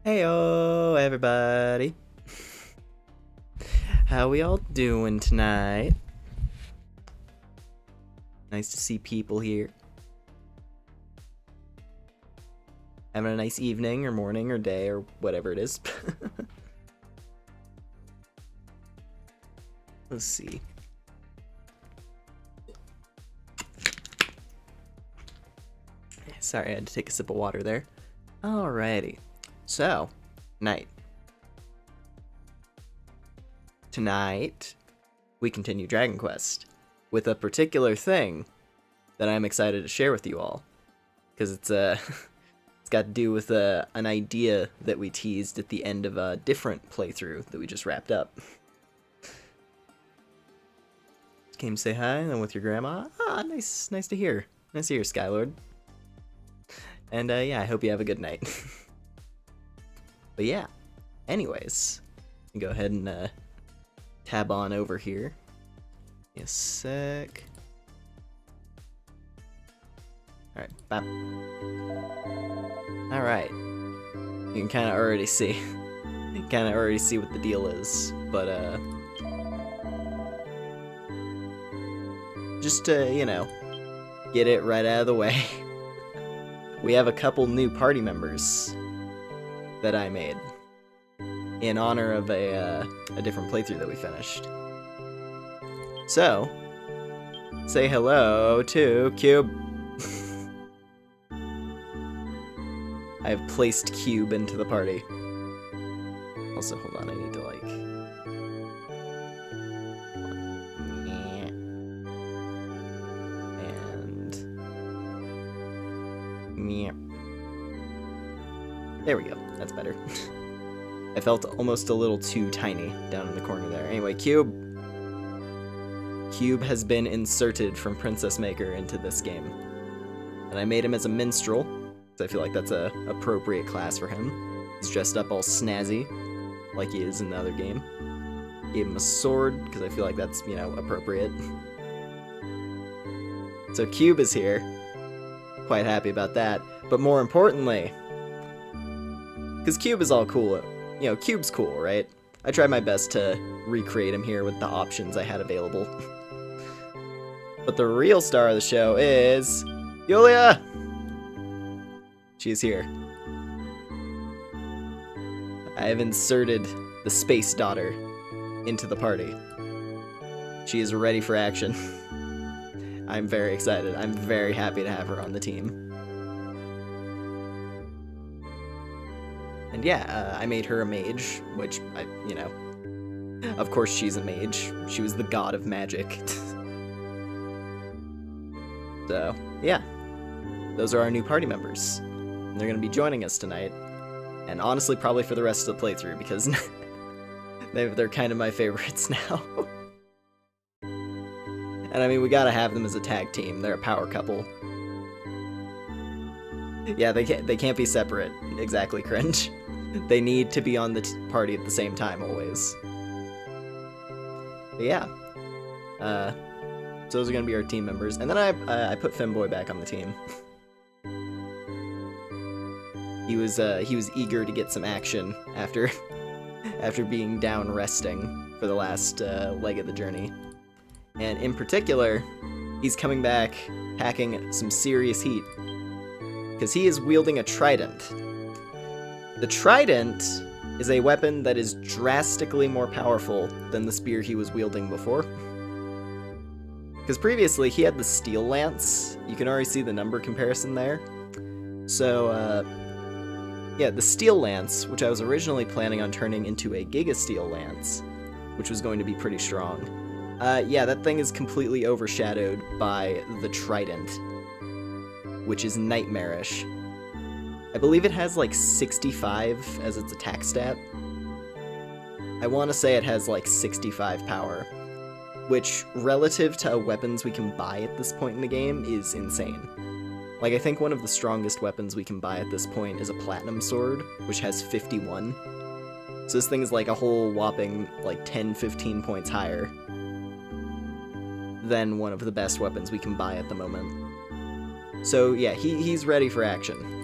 Heyo, everybody. How we all doing tonight? Nice to see people here. Having a nice evening or morning or day or whatever it is. Let's see. Sorry, I had to take a sip of water there. Alrighty. So, Tonight, we continue Dragon Quest with a particular thing that I'm excited to share with you all. Because it's it's got to do with an idea that we teased at the end of a different playthrough that we just wrapped up. Came to say hi, and then with your grandma. Ah, nice to hear. Nice to hear, Skylord. And yeah, I hope you have a good night. But yeah, anyways, go ahead and tab on over here. Give me a sec. Alright, bop. Alright. You can kind of already see. You kind of already see what the deal is. But, just to, you know, get it right out of the way. We have a couple new party members that I made in honor of a different playthrough that we finished. So, say hello to Cube. I have placed Cube into the party. Also, hold on, I need to like... There we go. That's better. I felt almost a little too tiny down in the corner there. Anyway, Cube. Cube has been inserted from Princess Maker into this game. And I made him as a minstrel, because I feel like that's a appropriate class for him. He's dressed up all snazzy, like he is in the other game. Gave him a sword, because I feel like that's, you know, appropriate. So Cube is here. Quite happy about that. But more importantly, because Cube is all cool, you know, Cube's cool, right? I tried my best to recreate him here with the options I had available. But the real star of the show is... Yulia! She's here. I have inserted the Space Daughter into the party. She is ready for action. I'm very excited. I'm very happy to have her on the team. And yeah, I made her a mage, which, you know, of course she's a mage. She was the god of magic. So, yeah. Those are our new party members. And they're going to be joining us tonight. And honestly, probably for the rest of the playthrough, because they're kind of my favorites now. And I mean, we gotta have them as a tag team. They're a power couple. Yeah, they can't be separate. Exactly, cringe. They need to be on the party at the same time, always. But yeah. So those are gonna be our team members. And then I put Femboy back on the team. He was eager to get some action after being down resting for the last leg of the journey. And in particular, he's coming back packing some serious heat. Because he is wielding a trident. The trident is a weapon that is drastically more powerful than the spear he was wielding before. Because previously he had the steel lance. You can already see the number comparison there. So, yeah, the steel lance, which I was originally planning on turning into a Giga Steel lance, which was going to be pretty strong. Yeah, that thing is completely overshadowed by the trident, which is nightmarish. I believe it has like 65 as its attack stat. I want to say it has like 65 power, which relative to weapons we can buy at this point in the game is insane. Like, I think one of the strongest weapons we can buy at this point is a platinum sword, which has 51. So this thing is like a whole whopping like 10-15 points higher than one of the best weapons we can buy at the moment. So yeah, he's ready for action.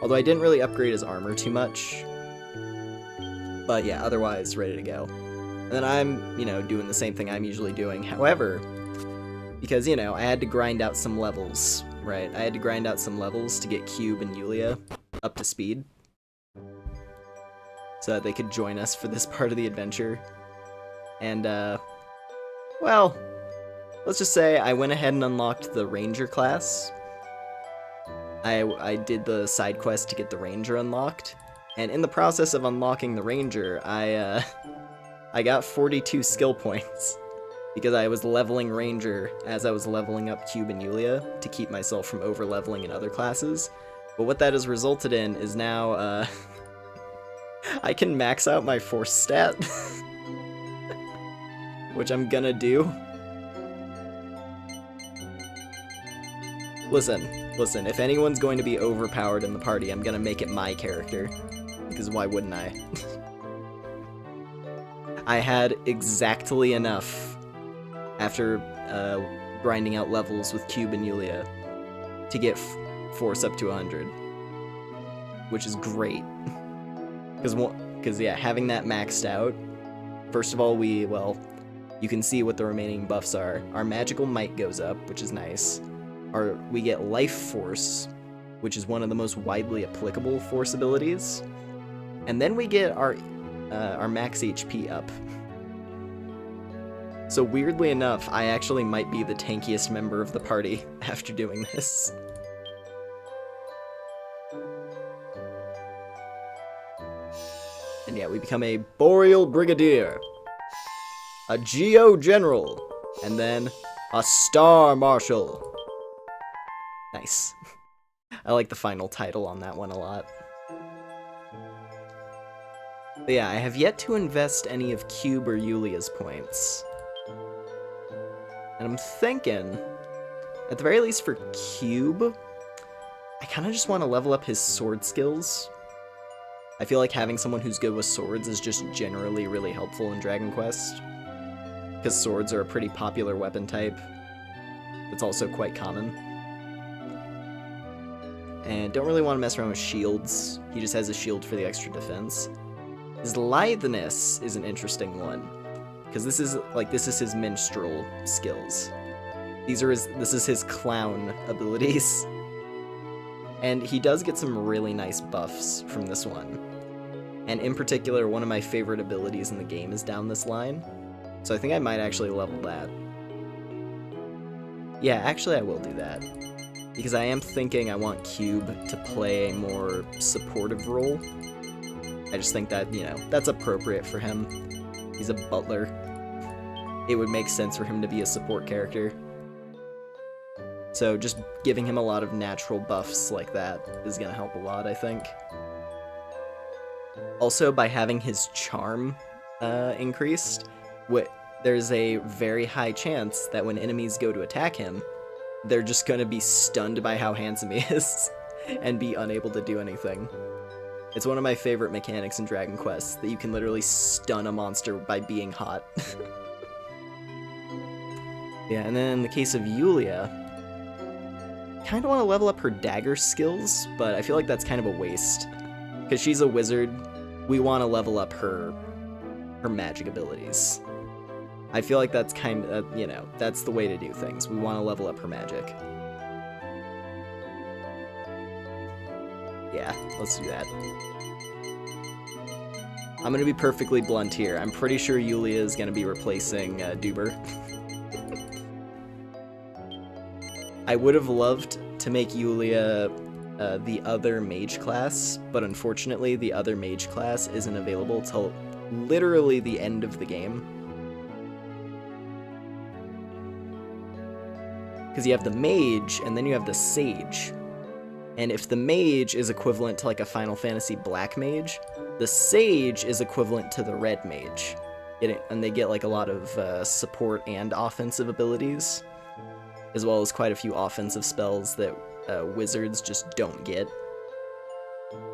Although I didn't really upgrade his armor too much. But yeah, otherwise ready to go. And then I'm, you know, doing the same thing I'm usually doing. However, because, you know, I had to grind out some levels, right? I had to grind out some levels to get Cube and Yulia up to speed, so that they could join us for this part of the adventure. And, well, let's just say I went ahead and unlocked the Ranger class. I did the side quest to get the Ranger unlocked, and in the process of unlocking the Ranger, I got 42 skill points, because I was leveling Ranger as I was leveling up Cube and Yulia to keep myself from over-leveling in other classes. But what that has resulted in is now, I can max out my force stat, which I'm gonna do. Listen, if anyone's going to be overpowered in the party, I'm gonna make it my character, because why wouldn't I? I had exactly enough after grinding out levels with Cube and Yulia to get force up to 100, which is great. Because yeah, having that maxed out, first of all, you can see what the remaining buffs are. Our magical might goes up, which is nice. We get life force, which is one of the most widely applicable force abilities. And then we get our max HP up. So weirdly enough, I actually might be the tankiest member of the party after doing this. And yeah, we become a Boreal Brigadier, a Geo General, and then a Star Marshal. Nice. I like the final title on that one a lot. But yeah, I have yet to invest any of Cube or Yulia's points. And I'm thinking, at the very least for Cube, I kind of just want to level up his sword skills. I feel like having someone who's good with swords is just generally really helpful in Dragon Quest, because swords are a pretty popular weapon type. It's also quite common. And don't really want to mess around with shields. He just has a shield for the extra defense. His litheness is an interesting one, because this is his minstrel skills. This is his clown abilities. And he does get some really nice buffs from this one. And in particular, one of my favorite abilities in the game is down this line. So I think I might actually level that. Yeah, actually I will do that. Because I am thinking I want Cube to play a more supportive role. I just think that, you know, that's appropriate for him. He's a butler. It would make sense for him to be a support character. So just giving him a lot of natural buffs like that is going to help a lot, I think. Also, by having his charm increased, there's a very high chance that when enemies go to attack him, they're just going to be stunned by how handsome he is and be unable to do anything. It's one of my favorite mechanics in Dragon Quest, that you can literally stun a monster by being hot. Yeah, and then in the case of Yulia, kind of want to level up her dagger skills, but I feel like that's kind of a waste. Because she's a wizard, we want to level up her magic abilities. I feel like that's kind of, you know, that's the way to do things. We want to level up her magic. Yeah, let's do that. I'm gonna be perfectly blunt here. I'm pretty sure Yulia is gonna be replacing Vtuber. I would have loved to make Yulia the other mage class, but unfortunately the other mage class isn't available till literally the end of the game. Because you have the mage, and then you have the sage. And if the mage is equivalent to like a Final Fantasy Black Mage, the sage is equivalent to the red mage. And they get like a lot of support and offensive abilities, as well as quite a few offensive spells that wizards just don't get.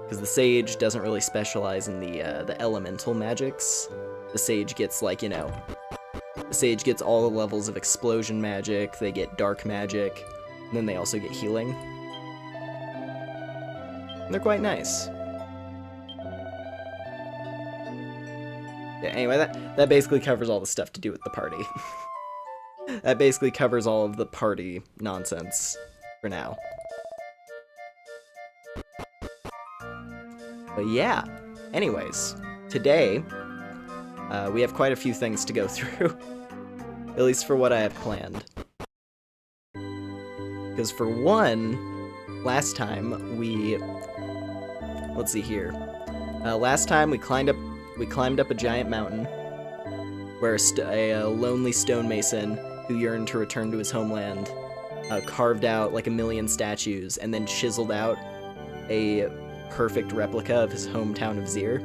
Because the sage doesn't really specialize in the elemental magics. The sage gets like, you know, the sage gets all the levels of explosion magic, they get dark magic, and then they also get healing. They're quite nice. Yeah, anyway, that basically covers all the stuff to do with the party. That basically covers all of the party nonsense for now. But yeah, anyways, today we have quite a few things to go through, at least for what I have planned. Because for one, last time we, let's see here. Last time we climbed up a giant mountain where a lonely stonemason who yearned to return to his homeland carved out like 1,000,000 statues and then chiseled out a perfect replica of his hometown of Zir.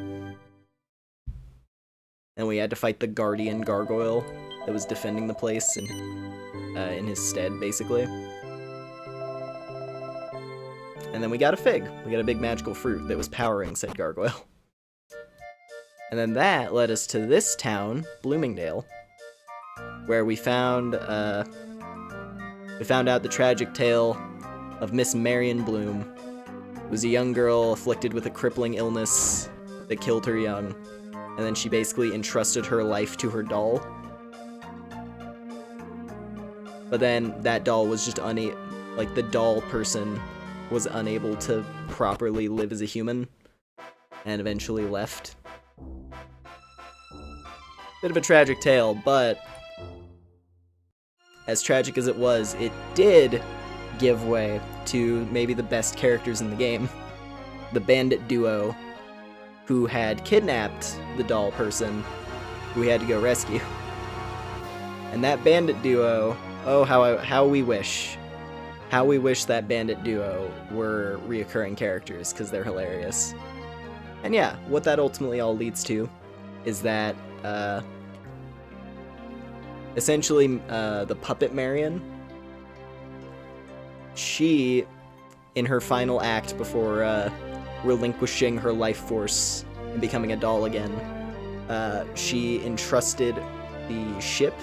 And we had to fight the guardian gargoyle that was defending the place in his stead, basically. And then we got a fig. We got a big magical fruit that was powering said gargoyle. And then that led us to this town, Bloomingdale, where we found out the tragic tale of Miss Marion Bloom, who was a young girl afflicted with a crippling illness that killed her young, and then she basically entrusted her life to her doll. But then that doll was just the doll person was unable to properly live as a human, and eventually left. Bit of a tragic tale, but as tragic as it was, it did give way to maybe the best characters in the game. The bandit duo who had kidnapped the doll person who we had to go rescue. And that bandit duo, oh, how we wish. How we wish that bandit duo were reoccurring characters, because they're hilarious. And yeah, what that ultimately all leads to is that, essentially, the puppet Marion, she, in her final act before relinquishing her life force and becoming a doll again, she entrusted the ship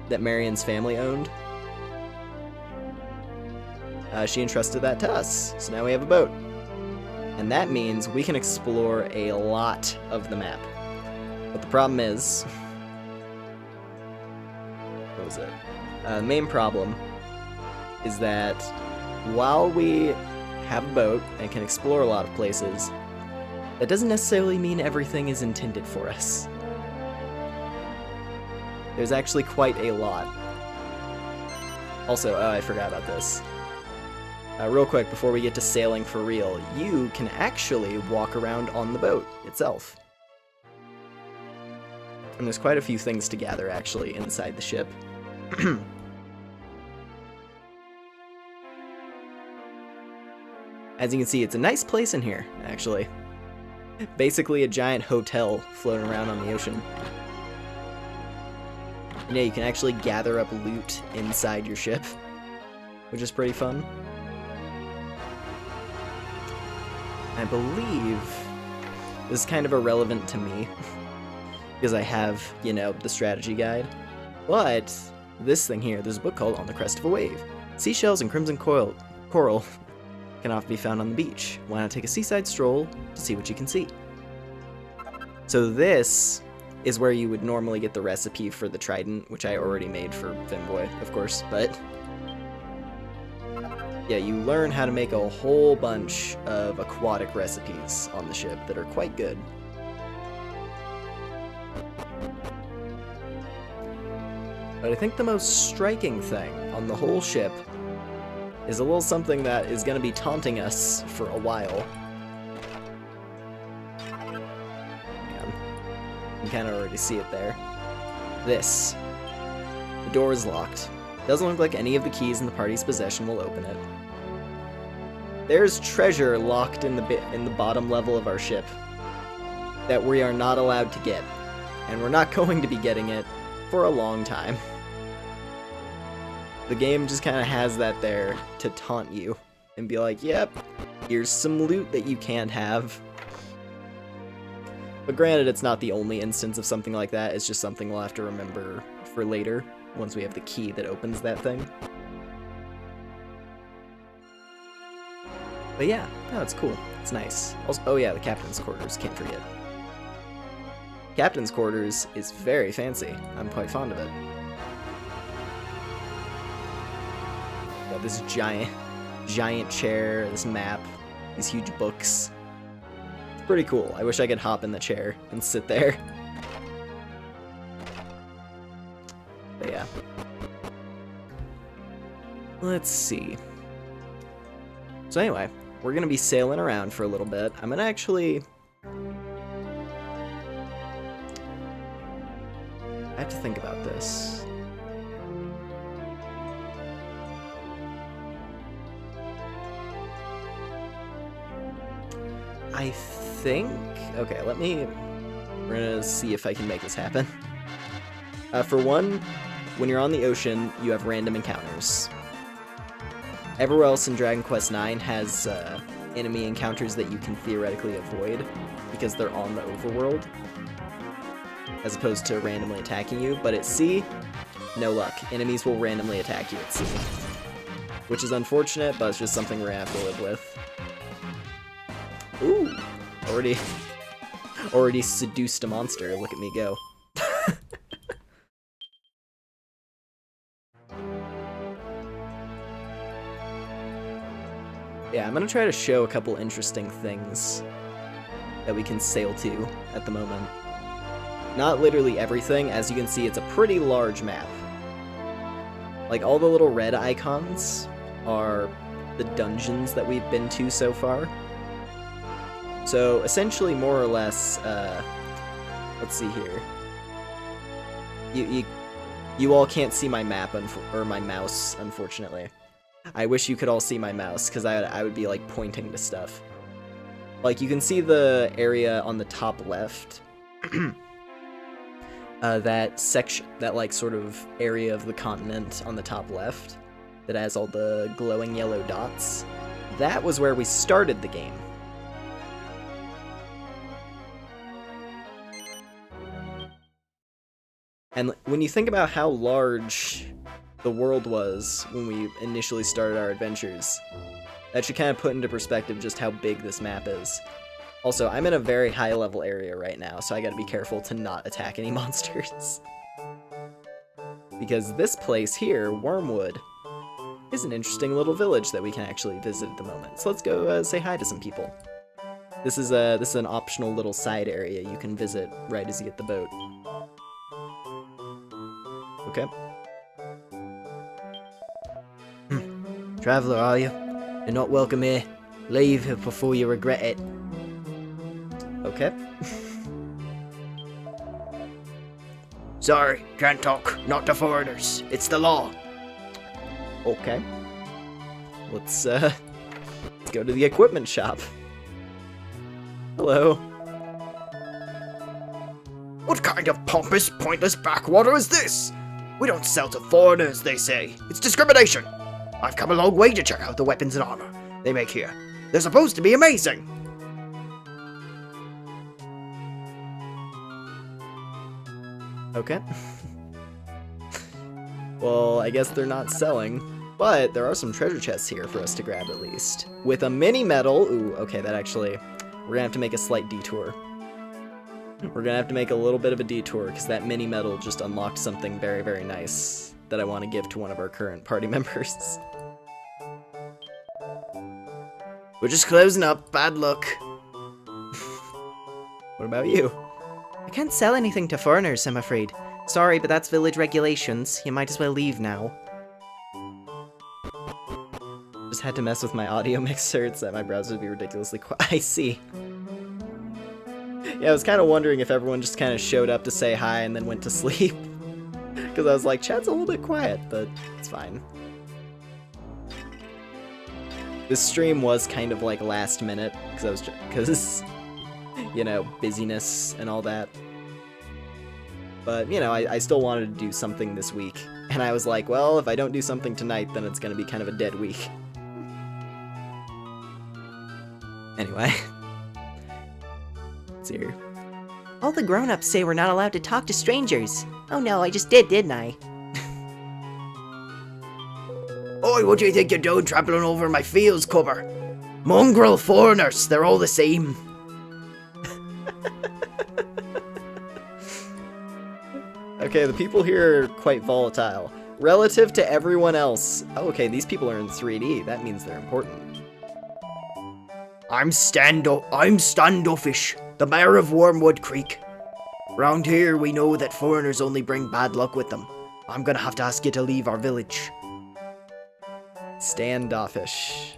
that Marion's family owned. She entrusted that to us, so now we have a boat. And that means we can explore a lot of the map. But the problem is... what was it? The main problem is that while we have a boat and can explore a lot of places, that doesn't necessarily mean everything is intended for us. There's actually quite a lot. Also, oh, I forgot about this. Real quick, before we get to sailing for real, you can actually walk around on the boat itself. And there's quite a few things to gather, actually, inside the ship. As you can see, it's a nice place in here, actually. Basically a giant hotel floating around on the ocean. And yeah, you can actually gather up loot inside your ship, which is pretty fun. I believe this is kind of irrelevant to me, because I have, you know, the strategy guide. But this thing here, there's a book called On the Crest of a Wave. Seashells and crimson coral can often be found on the beach. Why not take a seaside stroll to see what you can see? So this is where you would normally get the recipe for the trident, which I already made for Femboy, of course, but yeah, you learn how to make a whole bunch of aquatic recipes on the ship that are quite good. But I think the most striking thing on the whole ship is a little something that is going to be taunting us for a while. Yeah, you can kind of already see it there. This. The door is locked. Doesn't look like any of the keys in the party's possession will open it. There's treasure locked in the bottom level of our ship that we are not allowed to get, and we're not going to be getting it for a long time. The game just kind of has that there to taunt you and be like, yep, here's some loot that you can't have. But granted, it's not the only instance of something like that. It's just something we'll have to remember for later, once we have the key that opens that thing. But yeah, no, it's cool. It's nice. Also, oh yeah, the captain's quarters, can't forget. Captain's quarters is very fancy. I'm quite fond of it. Got this giant chair, this map, these huge books. It's pretty cool. I wish I could hop in the chair and sit there. But yeah. Let's see. So anyway, we're gonna be sailing around for a little bit. I'm gonna actually... I have to think about this. I think... Okay, we're gonna see if I can make this happen. For one, when you're on the ocean, you have random encounters. Everywhere else in Dragon Quest IX has enemy encounters that you can theoretically avoid because they're on the overworld, as opposed to randomly attacking you. But at sea, no luck. Enemies will randomly attack you at sea, which is unfortunate, but it's just something we're gonna have to live with. Ooh, already seduced a monster. Look at me go. Yeah, I'm gonna try to show a couple interesting things that we can sail to at the moment. Not literally everything. As you can see, it's a pretty large map. Like, all the little red icons are the dungeons that we've been to so far. So, essentially, more or less, let's see here. You all can't see my map, or my mouse, unfortunately. I wish you could all see my mouse, because I would be, like, pointing to stuff. Like, you can see the area on the top left. That section, that, like, sort of area of the continent on the top left that has all the glowing yellow dots. That was where we started the game. And when you think about how large the world was when we initially started our adventures, that should kind of put into perspective just how big this map is. Also, I'm in a very high level area right now, so I gotta be careful to not attack any monsters. Because this place here, Wormwood, is an interesting little village that we can actually visit at the moment. So let's go say hi to some people. This is an optional little side area you can visit right as you get the boat. Okay. Traveller, are you? You're not welcome here. Leave here before you regret it. Okay. Sorry, can't talk. Not to foreigners. It's the law. Okay. Let's go to the equipment shop. Hello. What kind of pompous, pointless backwater is this? We don't sell to foreigners, they say. It's discrimination. I've come a long way to check out the weapons and armor they make here. They're supposed to be amazing. Okay. Well, I guess they're not selling, but there are some treasure chests here for us to grab at least. With a mini medal. Ooh, okay, that actually... We're gonna have to make a slight detour. We're gonna have to make a little bit of a detour, because that mini medal just unlocked something very, very nice that I want to give to one of our current party members. We're just closing up. Bad luck. What about you? I can't sell anything to foreigners, I'm afraid. Sorry, but that's village regulations. You might as well leave now. Just had to mess with my audio mixer. It said my browser would be ridiculously quiet. I see. Yeah, I was kind of wondering if everyone just kind of showed up to say hi and then went to sleep. Because I was like, chat's a little bit quiet, but it's fine. This stream was kind of like last minute, because you know, busyness and all that. But, you know, I still wanted to do something this week. And I was like, well, if I don't do something tonight, then it's going to be kind of a dead week. Anyway. Let's see here. All the grown-ups say we're not allowed to talk to strangers. Oh no, I just did, didn't I? Oi, what do you think you're doing trampling over my fields, cubber? Mongrel foreigners, they're all the same. Okay, the people here are quite volatile. Relative to everyone else. Oh, okay, these people are in 3D. That means they're important. I'm Standoffish, the mayor of Wormwood Creek. Round here, we know that foreigners only bring bad luck with them. I'm gonna have to ask you to leave our village. Standoffish.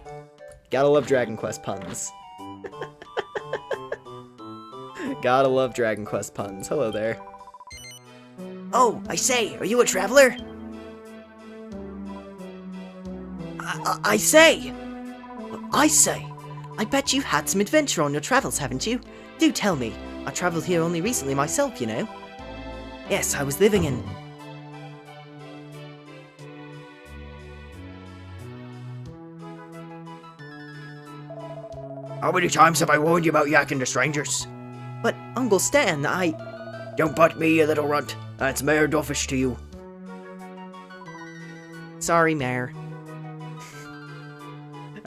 Gotta love Dragon Quest puns. Gotta love Dragon Quest puns. Hello there. Oh, I say, are you a traveler? I say, I bet you've had some adventure on your travels, haven't you? Do tell me. I travelled here only recently myself, you know. Yes, I was living in... How many times have I warned you about yakking to strangers? But, Uncle Stan, Don't butt me, you little runt. That's Mayor Duffish to you. Sorry, Mayor.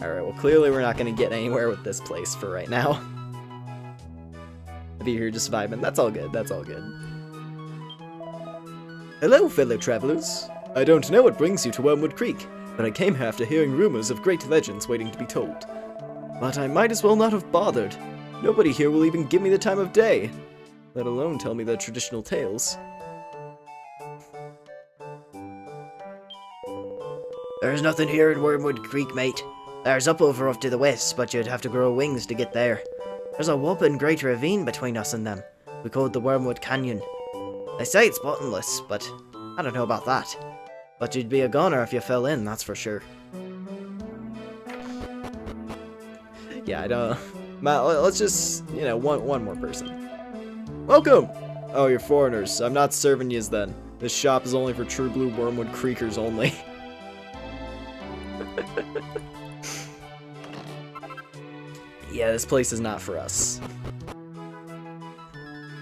Alright, well clearly we're not gonna get anywhere with this place for right now. I'll be here just vibing. That's all good, that's all good. Hello, fellow travelers. I don't know what brings you to Wormwood Creek, but I came here after hearing rumors of great legends waiting to be told. But I might as well not have bothered. Nobody here will even give me the time of day, let alone tell me their traditional tales. There's nothing here in Wormwood Creek, mate. There's up over off to the west, but you'd have to grow wings to get there. There's a whopping great ravine between us and them. We call it the Wormwood Canyon. They say it's bottomless, but I don't know about that. But you'd be a goner if you fell in, that's for sure. Yeah, I don't... Let's just, you know, one more person. Welcome! Oh, you're foreigners. I'm not serving yous then. This shop is only for true blue Wormwood Creekers only. Yeah, this place is not for us.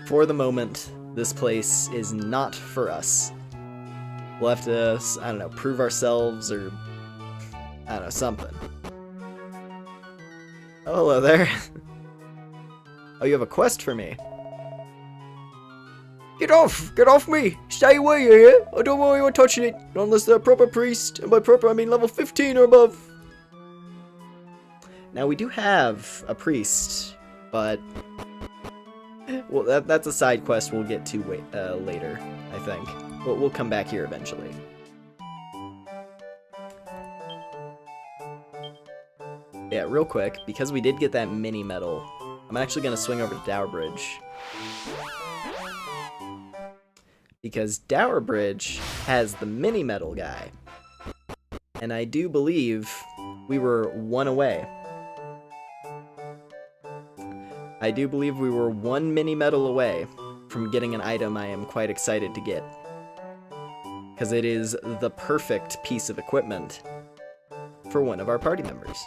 For the moment, this place is not for us. We'll have to, I don't know, prove ourselves or, I don't know, something. Oh, hello there. Oh, you have a quest for me. Get off me! Stay away, yeah? I don't want anyone touching it, not unless they're a proper priest, and by proper I mean level 15 or above. Now, we do have a priest, but... Well, that's a side quest we'll get to later, I think. We'll come back here eventually. Yeah, real quick, because we did get that mini medal, I'm actually going to swing over to Dower Bridge. Because Dower Bridge has the mini medal guy. And I do believe we were one away. I do believe we were one mini medal away from getting an item I am quite excited to get. Because it is the perfect piece of equipment for one of our party members.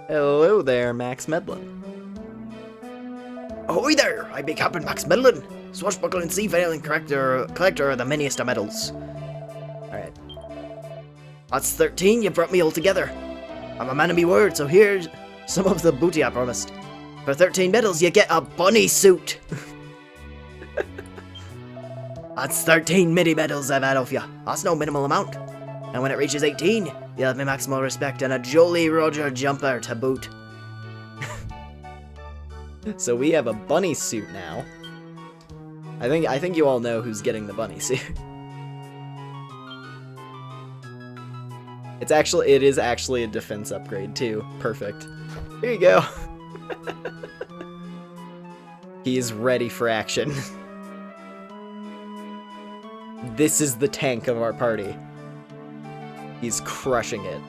Hello there, Max Medlin. Ahoy there! I be Captain Max Medlin, swashbuckling seafaring collector of the miniest of medals. Alright. That's 13 you brought me all together. I'm a man of me word, so here's some of the booty I promised. For 13 medals, you get a bunny suit. That's 13 mini medals I've had off you. That's no minimal amount. And when it reaches 18, you'll have my maximal respect and a Jolly Roger jumper to boot. So we have a bunny suit now. I think you all know who's getting the bunny suit. It is actually a defense upgrade too. Perfect. Here you go. He's ready for action. This is the tank of our party. He's crushing it.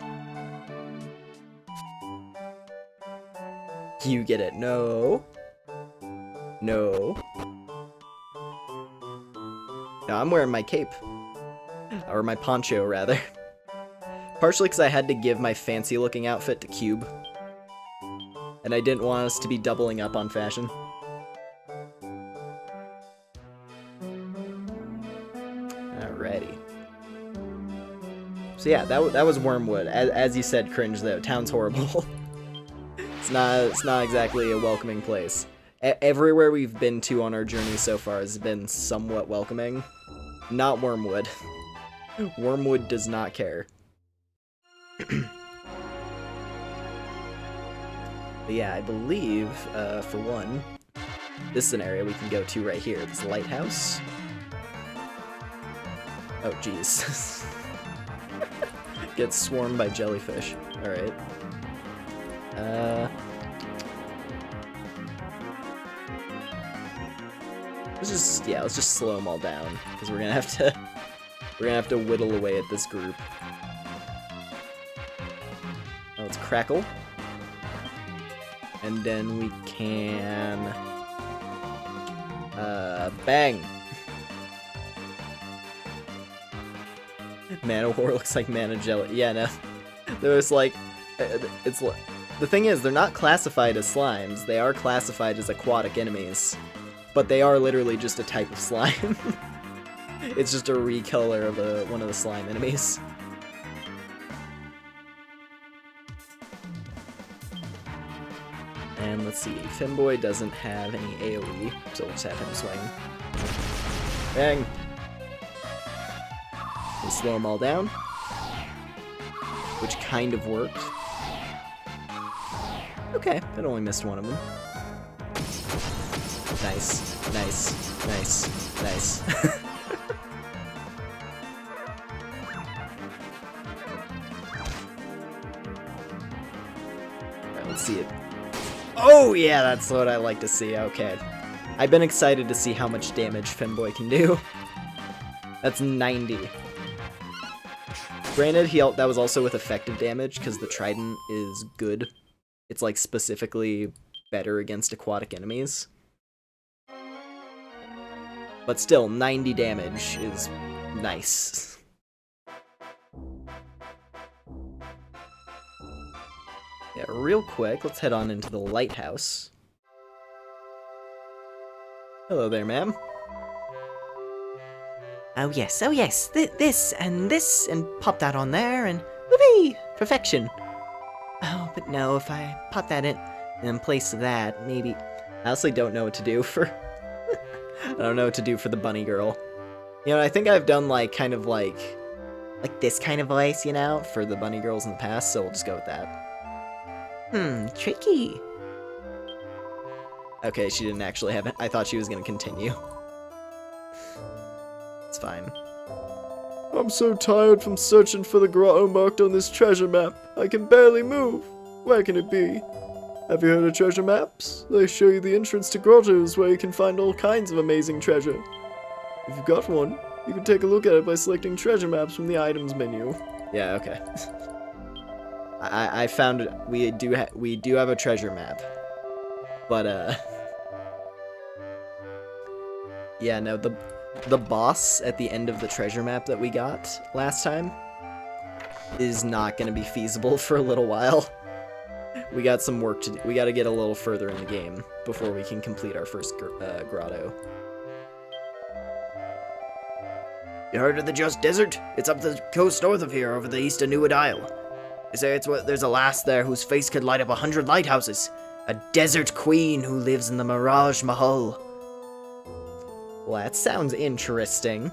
You get it. No. No. No, I'm wearing my cape. Or my poncho, rather. Partially because I had to give my fancy-looking outfit to Cube. And I didn't want us to be doubling up on fashion. Alrighty. So yeah, that was Wormwood. As you said, cringe though. Town's horrible. It's not exactly a welcoming place. Everywhere we've been to on our journey so far has been somewhat welcoming. Not Wormwood. Wormwood does not care. But yeah, I believe, for one, this is an area we can go to right here. This lighthouse. Oh, jeez. Gets swarmed by jellyfish. Alright. Let's just slow them all down, because we're gonna have to whittle away at this group. Oh, let's crackle. And then we can bang. Mana War looks like Mana Jelly. Yeah, no. There's like, the thing is, they're not classified as slimes. They are classified as aquatic enemies, but they are literally just a type of slime. It's just a recolor of one of the slime enemies. And let's see, Femboy doesn't have any AoE, so we'll just have him swing. Bang! We'll slow them all down, which kind of worked. Okay, that only missed one of them. Nice, nice, nice, nice. Alright, let's see it. Oh yeah, that's what I like to see, okay. I've been excited to see how much damage Femboy can do. That's 90. Granted, that was also with effective damage, because the Trident is good. It's like specifically better against aquatic enemies. But still, 90 damage is nice. Yeah, real quick, let's head on into the lighthouse. Hello there, ma'am. Oh yes, this, and pop that on there, and whoopee! Perfection. Oh, but no, if I pop that in place of that, maybe... I honestly don't know what to do for... I don't know what to do for the bunny girl. You know, I think I've done, like, kind of like this kind of voice, you know, for the bunny girls in the past, so we'll just go with that. Tricky. Okay, she didn't actually have it. I thought she was gonna continue. It's fine. I'm so tired from searching for the grotto marked on this treasure map. I can barely move. Where can it be? Have you heard of treasure maps? They show you the entrance to grottos where you can find all kinds of amazing treasure. If you've got one, you can take a look at it by selecting treasure maps from the items menu. Yeah, okay. I found it. We do have a treasure map. But yeah, no, the boss at the end of the treasure map that we got last time is not going to be feasible for a little while. We got some work to do. We got to get a little further in the game before we can complete our first grotto. You heard of the Just Desert? It's up the coast north of here, over the east of Newwood Isle. They say there's a lass there whose face could light up 100 lighthouses. A desert queen who lives in the Mirage Mahal. Well, that sounds interesting.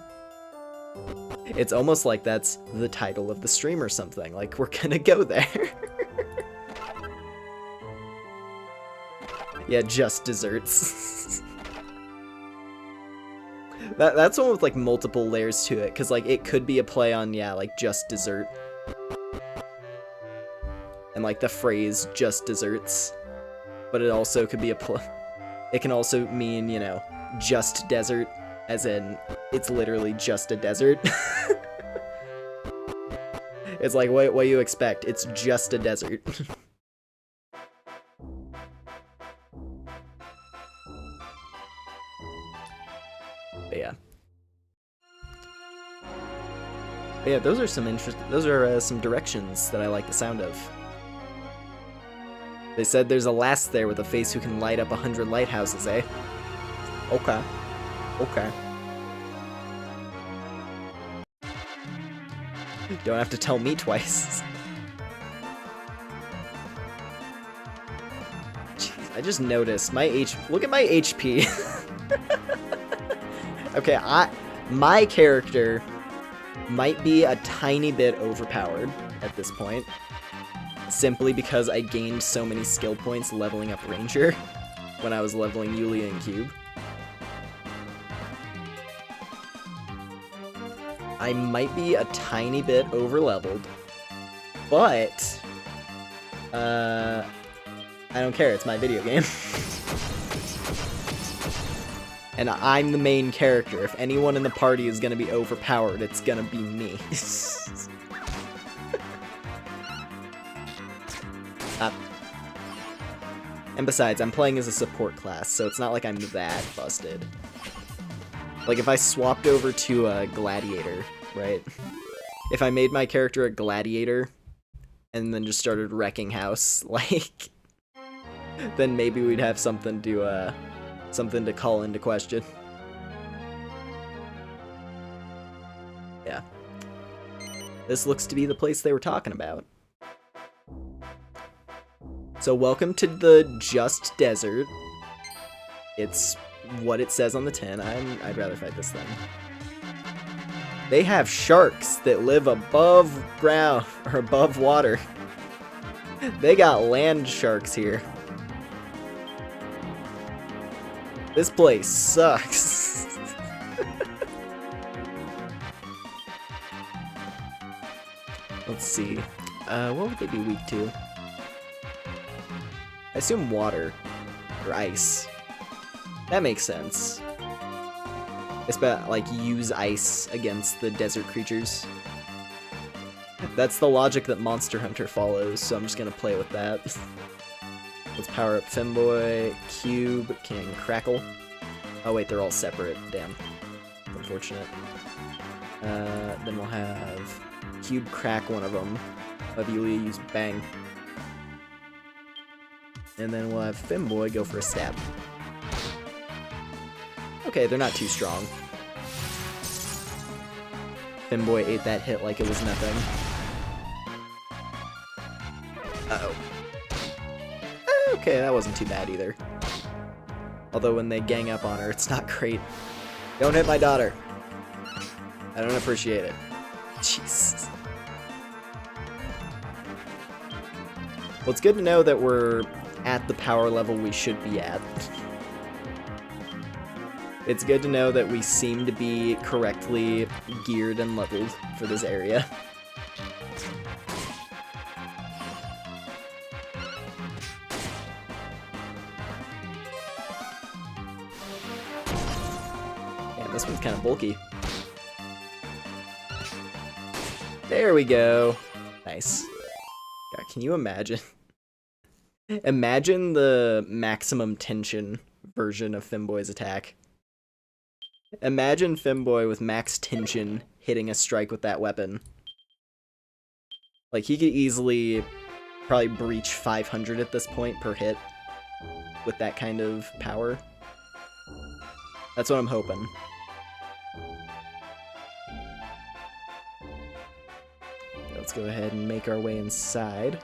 It's almost like that's the title of the stream or something. Like, we're gonna go there. Yeah, just desserts. That's one with, like, multiple layers to it. Because, like, it could be a play on, yeah, like, just dessert. And, like, the phrase, just desserts. But it also could be a play. It can also mean, you know, just desert, as in, it's literally just a desert. It's like, what you expect? It's just a desert. But yeah. But yeah, those are some directions that I like the sound of. They said there's a lass there with a face who can light up 100 lighthouses, eh? Okay. Okay. Don't have to tell me twice. Jeez, I just noticed my look at my HP. Okay, my character might be a tiny bit overpowered at this point, simply because I gained so many skill points leveling up Ranger when I was leveling Yulia and Cube. I might be a tiny bit overleveled, but I don't care, it's my video game. And I'm the main character. If anyone in the party is gonna be overpowered, it's gonna be me. And besides, I'm playing as a support class, so it's not like I'm that busted. Like, if I swapped over to a Gladiator, right? If I made my character a Gladiator, and then just started wrecking house, like, then maybe we'd have something to call into question. Yeah. This looks to be the place they were talking about. So welcome to the Just Desert. It's what it says on the tin. I'd rather fight this thing. They have sharks that live above ground, or above water. They got land sharks here. This place sucks. Let's see. What would they be weak to? I assume water. Or ice. That makes sense. It's about, like, use ice against the desert creatures. That's the logic that Monster Hunter follows, so I'm just gonna play with that. Let's power up Femboy, Cube, King, Crackle. Oh wait, they're all separate. Damn. Unfortunate. Then we'll have Cube crack one of them. Have Yulia use Bang. And then we'll have Femboy go for a stab. Okay, they're not too strong. Femboy ate that hit like it was nothing. Uh-oh. Okay, that wasn't too bad either. Although when they gang up on her, it's not great. Don't hit my daughter. I don't appreciate it. Jeez. Well, it's good to know that we're at the power level we should be at. It's good to know that we seem to be correctly geared and leveled for this area. Damn, this one's kind of bulky. There we go. Nice. God, can you imagine? Imagine the maximum tension version of Femboy's attack. Imagine Femboy with max tension hitting a strike with that weapon. Like, he could easily probably breach 500 at this point per hit with that kind of power. That's what I'm hoping. Let's go ahead and make our way inside,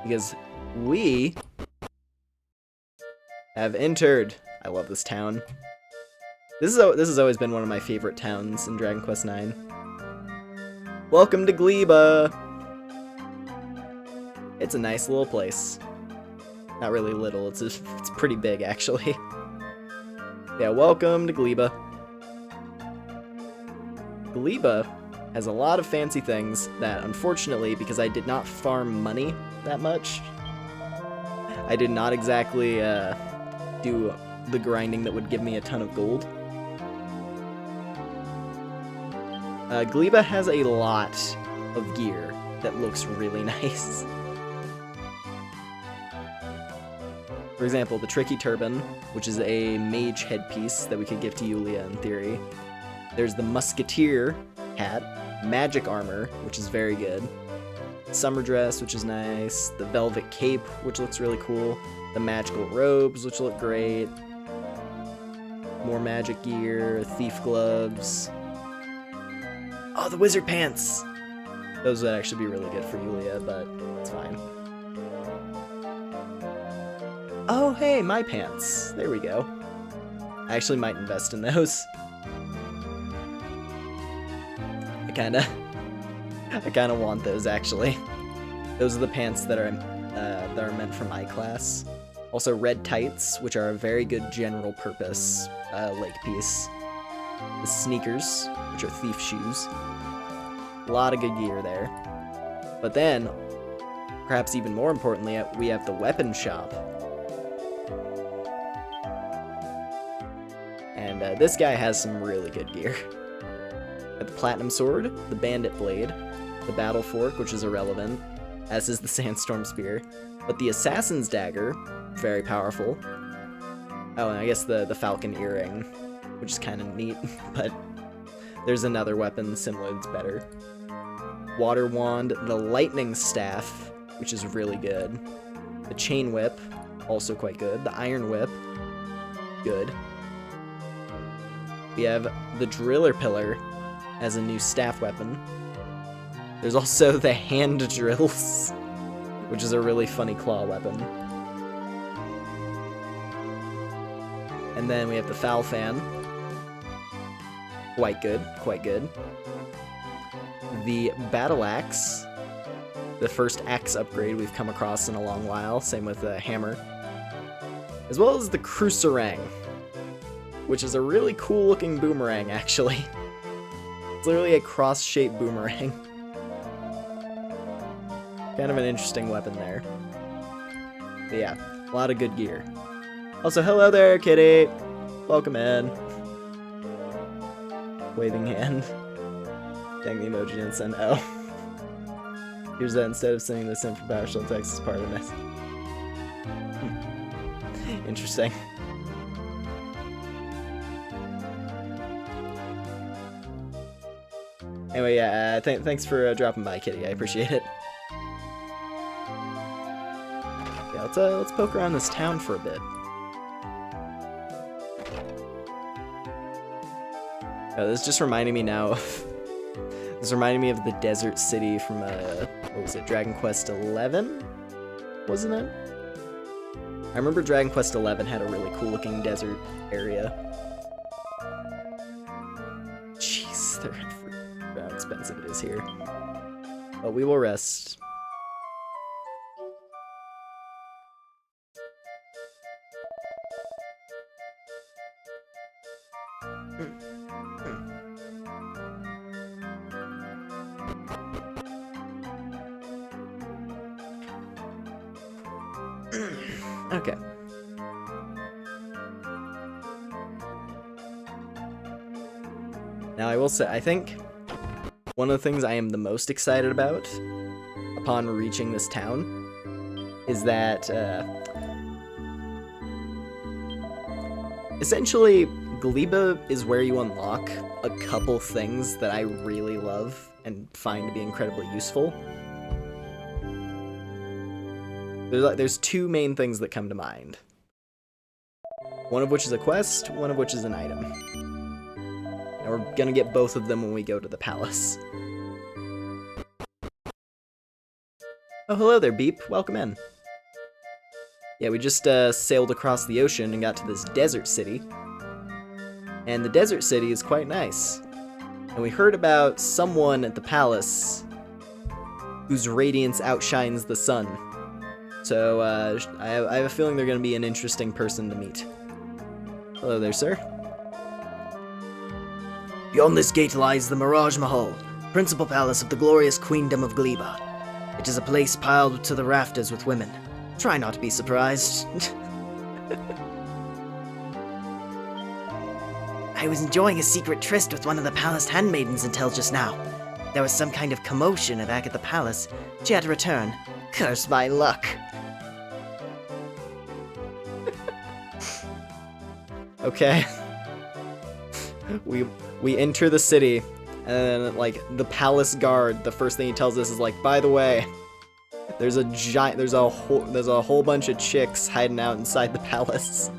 because we have entered. I love this town. This has always been one of my favorite towns in Dragon Quest IX. Welcome to Gleba! It's a nice little place. Not really little, it's pretty big actually. Yeah, welcome to Gleba. Gleba has a lot of fancy things that, unfortunately, because I did not farm money that much, I did not exactly do the grinding that would give me a ton of gold. Gleba has a lot of gear that looks really nice. For example, the Tricky Turban, which is a mage headpiece that we could give to Yulia in theory. There's the Musketeer hat, magic armor, which is very good. Summer dress, which is nice. The velvet cape, which looks really cool. The magical robes, which look great. More magic gear, thief gloves. Oh, the wizard pants! Those would actually be really good for Yulia, but it's fine. Oh, hey, my pants. There we go. I actually might invest in those. I kinda want those, actually. Those are the pants that are meant for my class. Also, red tights, which are a very good general purpose leg piece. The sneakers, which are thief shoes. A lot of good gear there. But then, perhaps even more importantly, we have the weapon shop. And this guy has some really good gear. Got the platinum sword, the bandit blade, the battle fork, which is irrelevant, as is the sandstorm spear. But the assassin's dagger, very powerful. Oh, and I guess the falcon earring, which is kind of neat, but there's another weapon similar that's better. Water wand, the lightning staff, which is really good. The chain whip, also quite good. The iron whip, good. We have the driller pillar as a new staff weapon. There's also the hand drills, which is a really funny claw weapon. And then we have the foul fan. Quite good, quite good. The battle axe, the first axe upgrade we've come across in a long while, same with the hammer. As well as the cruiserang, which is a really cool looking boomerang, actually. It's literally a cross-shaped boomerang. Kind of an interesting weapon there. But yeah, a lot of good gear. Also, hello there, kitty! Welcome in. Waving hand. Dang, the emoji didn't send. Oh. Here's that instead of sending this in for PowerShell text as part of this. Interesting. Anyway, yeah, thanks for dropping by, kitty. I appreciate it. Yeah, let's poke around this town for a bit. This just reminding me now of... This reminded me of the desert city from, what was it, Dragon Quest XI? Wasn't it? I remember Dragon Quest XI had a really cool looking desert area. Jeez, how expensive it is here. But we will rest. Okay. Now I will say, I think one of the things I am the most excited about upon reaching this town is that essentially Gleba is where you unlock a couple things that I really love and find to be incredibly useful. There's two main things that come to mind. One of which is a quest, one of which is an item. And we're gonna get both of them when we go to the palace. Oh, hello there, Beep. Welcome in. Yeah, we just sailed across the ocean and got to this desert city. And the desert city is quite nice. And we heard about someone at the palace whose radiance outshines the sun. So, I have a feeling they're going to be an interesting person to meet. Hello there, sir. Beyond this gate lies the Mirage Mahal, principal palace of the glorious queendom of Gleba. It is a place piled to the rafters with women. Try not to be surprised. I was enjoying a secret tryst with one of the palace handmaidens until just now. There was some kind of commotion back at the palace. She had to return. Curse my luck. Okay. We enter the city, and then, like, the palace guard, the first thing he tells us is like, by the way, there's a whole bunch of chicks hiding out inside the palace.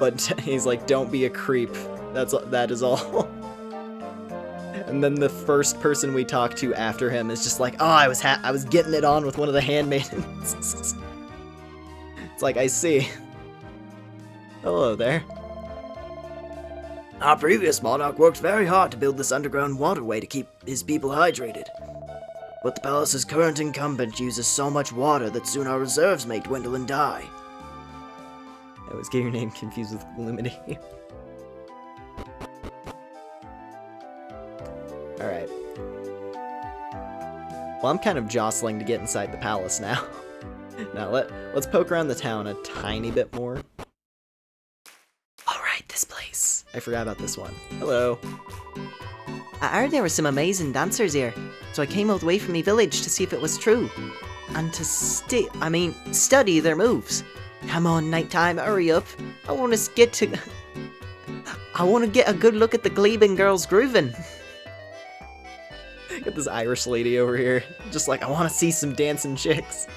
But he's like, don't be a creep. That is all. And then the first person we talk to after him is just like, oh, I was getting it on with one of the handmaidens. It's like, I see. Hello there. Our previous monarch worked very hard to build this underground waterway to keep his people hydrated. But the palace's current incumbent uses so much water that soon our reserves may dwindle and die. I always get your name confused with Luminity. Alright. Well, I'm kind of jostling to get inside the palace now. Now, let's poke around the town a tiny bit more. Alright, this place. I forgot about this one. Hello. I heard there were some amazing dancers here, so I came all the way from my village to see if it was true. And to study their moves. Come on, nighttime, hurry up. I want to get a good look at the Gleben girls grooving. Got this Irish lady over here. Just like, I want to see some dancing chicks.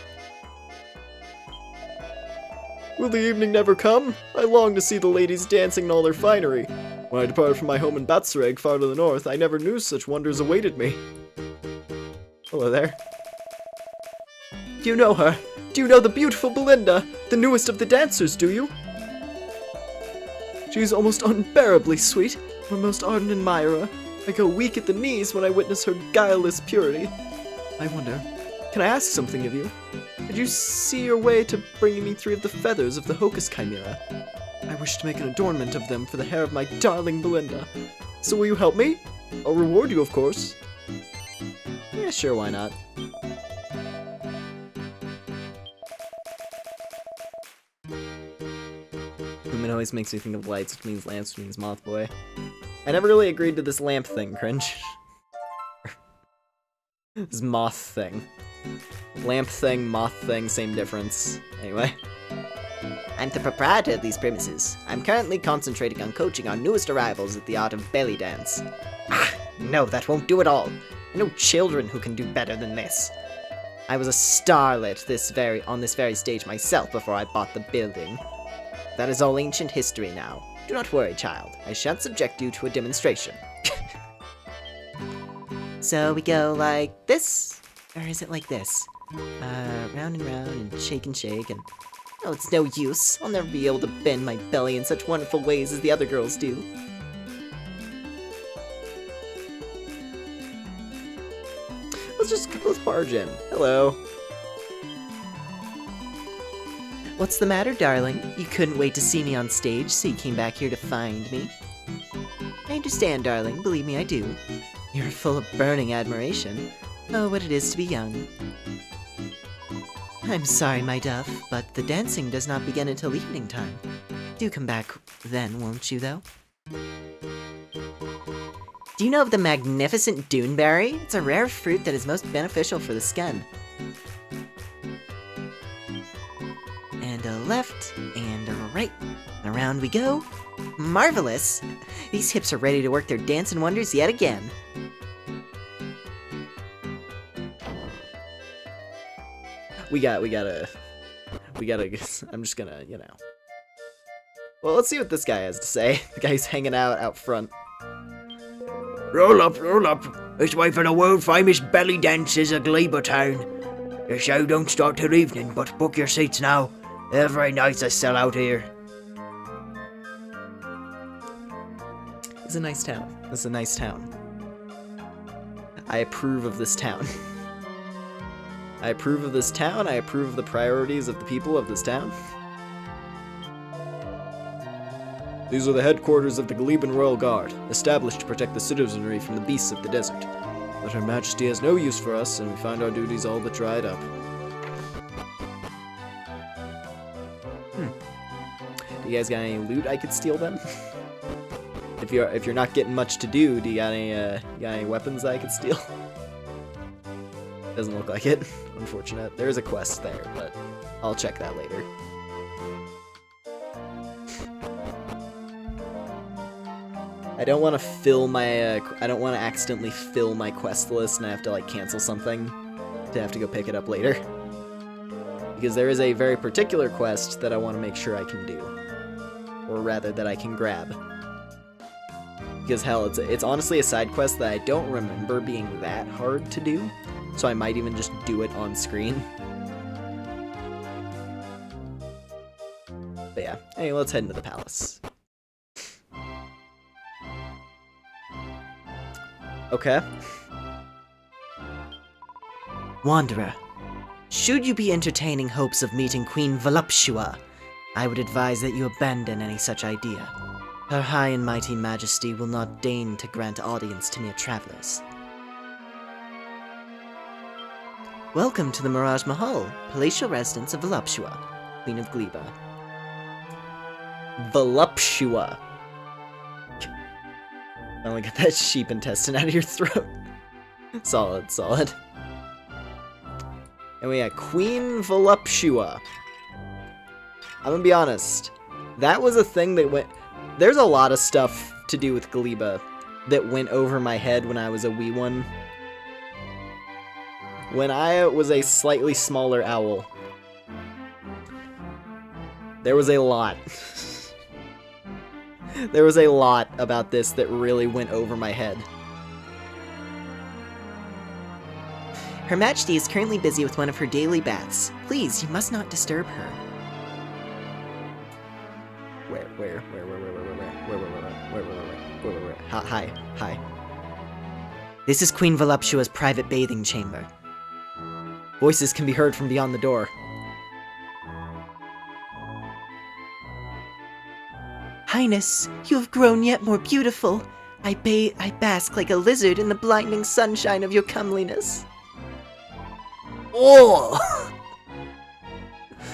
Will the evening never come? I long to see the ladies dancing in all their finery. When I departed from my home in Batsreg, far to the north, I never knew such wonders awaited me. Hello there. Do you know her? Do you know the beautiful Belinda, the newest of the dancers, do you? She's almost unbearably sweet, my most ardent admirer. I go weak at the knees when I witness her guileless purity. I wonder, can I ask something of you? Did you see your way to bringing me 3 of the feathers of the Hocus Chimera? I wish to make an adornment of them for the hair of my darling Belinda. So will you help me? I'll reward you, of course. Yeah, sure, why not? Lumen always makes me think of lights, which means lamps, which means moth boy. I never really agreed to this lamp thing, cringe. This moth thing. Lamp thing, moth thing, same difference. Anyway. I'm the proprietor of these premises. I'm currently concentrating on coaching our newest arrivals at the art of belly dance. Ah, no, that won't do at all. I know children who can do better than this. I was a starlet on this very stage myself before I bought the building. That is all ancient history now. Do not worry, child. I shan't subject you to a demonstration. So we go like this? Or is it like this? Round and round and shake and... Oh, it's no use. I'll never be able to bend my belly in such wonderful ways as the other girls do. Let's barge in. Hello. What's the matter, darling? You couldn't wait to see me on stage, so you came back here to find me. I understand, darling. Believe me, I do. You're full of burning admiration. Oh, what it is to be young. I'm sorry, my dove, but the dancing does not begin until evening time. Do come back then, won't you, though? Do you know of the magnificent Duneberry? It's a rare fruit that is most beneficial for the skin. And a left, and a right, and around we go. Marvelous! These hips are ready to work their dancing wonders yet again. We gotta, I'm just gonna, you know. Well, let's see what this guy has to say. The guy's hanging out front. Roll up, roll up. This way for the world-famous belly dances of Gleba Town. The show don't start till evening, but book your seats now. Every night's a sellout here. It's a nice town. It's a nice town. I approve of this town. I approve of this town. I approve of the priorities of the people of this town. These are the headquarters of the Gleben Royal Guard, established to protect the citizenry from the beasts of the desert. But Her Majesty has no use for us, and we find our duties all but dried up. Do you guys got any loot I could steal then? If you're not getting much to do, do you got any weapons that I could steal? Doesn't look like it. Unfortunate. There is a quest there, but I'll check that later. I don't want to fill my, I don't want to accidentally fill my quest list and I have to, like, cancel something to have to go pick it up later. Because there is a very particular quest that I want to make sure I can do. Or rather, that I can grab. Because hell, it's honestly a side quest that I don't remember being that hard to do, so I might even just do it on screen. But yeah, anyway, let's head into the palace. Okay. Wanderer, should you be entertaining hopes of meeting Queen Voluptua, I would advise that you abandon any such idea. Her high and mighty majesty will not deign to grant audience to mere travelers. Welcome to the Mirage Mahal, palatial residence of Voluptua, Queen of Gleba. Voluptua. Finally got that sheep intestine out of your throat. Solid, solid. And we got Queen Voluptua. I'm gonna be honest. That was a thing that went... There's a lot of stuff to do with Gleba that went over my head when I was a wee one. When I was a slightly smaller owl, there was a lot. There was a lot about this that really went over my head. Her Majesty is currently busy with one of her daily baths. Please, you must not disturb her. Where? Hi. This is Queen Voluptua's private bathing chamber. Voices can be heard from beyond the door. Highness, you have grown yet more beautiful. I bask like a lizard in the blinding sunshine of your comeliness. Oh!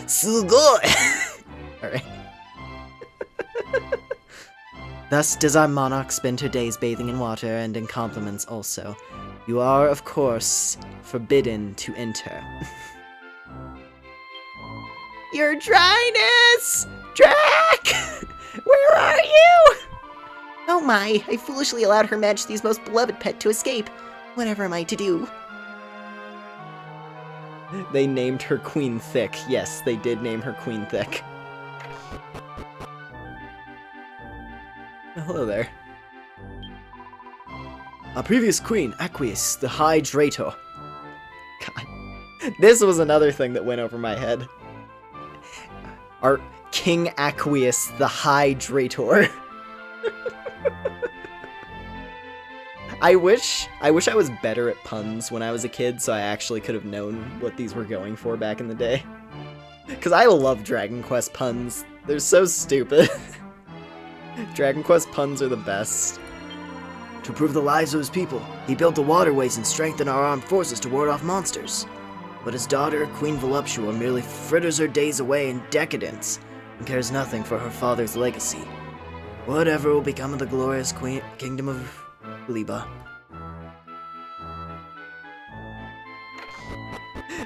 Sugoi! Alright. Thus does our monarch spend her days bathing in water and in compliments also. You are, of course, forbidden to enter. Your Dryness! Drac! Where are you? Oh my, I foolishly allowed Her Majesty's most beloved pet to escape. Whatever am I to do? They named her Queen Thick. Yes, they did name her Queen Thick. Oh, hello there. Our previous queen, Aqueous, the Hydrator. God. This was another thing that went over my head. Our King Aqueous, the Hydrator. I wish I was better at puns when I was a kid, so I actually could have known what these were going for back in the day. Because I love Dragon Quest puns. They're so stupid. Dragon Quest puns are the best. To improve the lives of his people, he built the waterways and strengthened our armed forces to ward off monsters. But his daughter, Queen Voluptua, merely fritters her days away in decadence and cares nothing for her father's legacy. Whatever will become of the glorious kingdom of Gleba?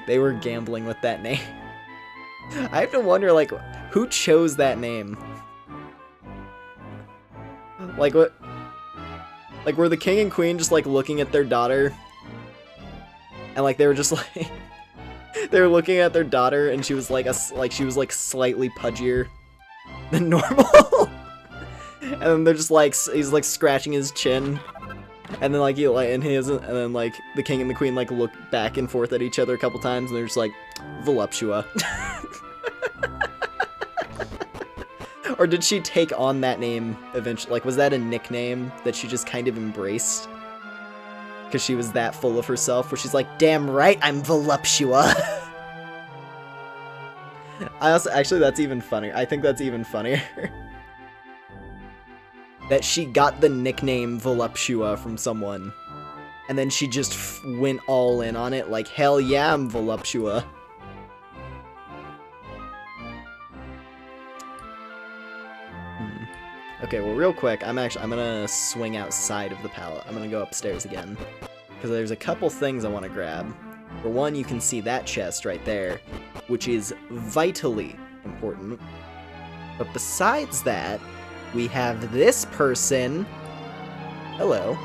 They were gambling with that name. I have to wonder, like, who chose that name? Like, what? Like, were the king and queen just, like, looking at their daughter? And, like, they were just, like... they were looking at their daughter, and she was, she was, like, slightly pudgier than normal. And then they're just, like, he's, like, scratching his chin. And then, like, and then, like, the king and the queen, like, look back and forth at each other a couple times, and they're just like, Voluptua. Or did she take on that name eventually? Like, was that a nickname that she just kind of embraced? Because she was that full of herself, where she's like, damn right, I'm Voluptua. Actually, that's even funnier. I think that's even funnier. That she got the nickname Voluptua from someone, and then she just went all in on it, like, hell yeah, I'm Voluptua. Okay, well, real quick, I'm gonna swing outside of the pallet. I'm gonna go upstairs again, because there's a couple things I want to grab. For one, you can see that chest right there, which is vitally important. But besides that, we have this person. Hello.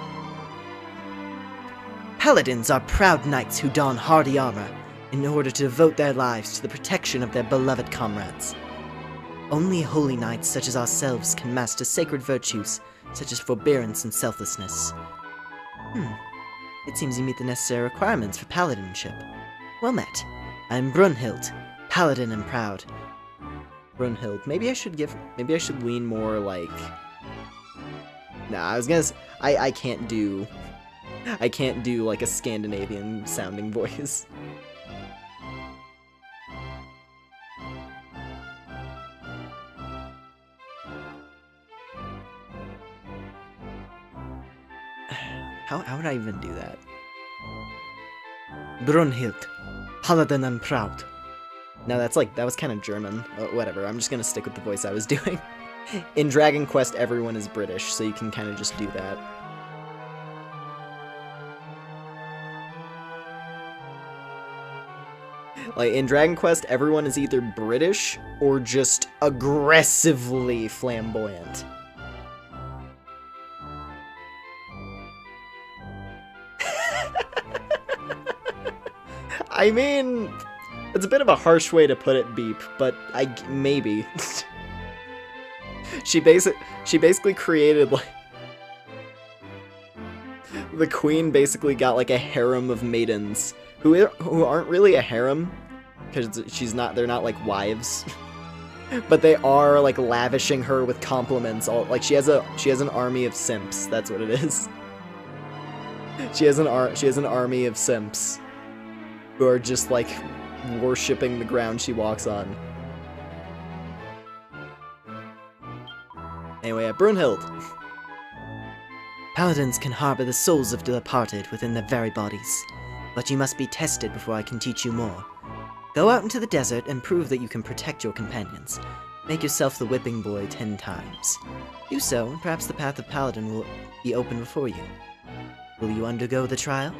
Paladins are proud knights who don hardy armor in order to devote their lives to the protection of their beloved comrades. Only holy knights such as ourselves can master sacred virtues such as forbearance and selflessness. It seems you meet the necessary requirements for paladinship. Well met. I'm Brunhild, paladin and proud. Brunhild. Maybe I should lean more like... Nah, I was gonna I can't do like a Scandinavian sounding voice. How would I even do that? Brunhild, paladin and proud. No, that was kind of German. Whatever, I'm just gonna stick with the voice I was doing. In Dragon Quest, everyone is British, so you can kind of just do that. Like, in Dragon Quest, everyone is either British or just aggressively flamboyant. I mean, it's a bit of a harsh way to put it, Beep, but maybe. She basically created, like... The queen basically got, like, a harem of maidens who aren't really a harem, because they're not, like, wives. But they are, like, lavishing her with compliments. Like, she has an army of simps, that's what it is. She has an army of simps who are just, like, worshipping the ground she walks on. Anyway, Brunhild. Paladins can harbor the souls of the departed within their very bodies, but you must be tested before I can teach you more. Go out into the desert and prove that you can protect your companions. Make yourself the whipping boy 10 times. Do so, and perhaps the path of Paladin will be open before you. Will you undergo the trial?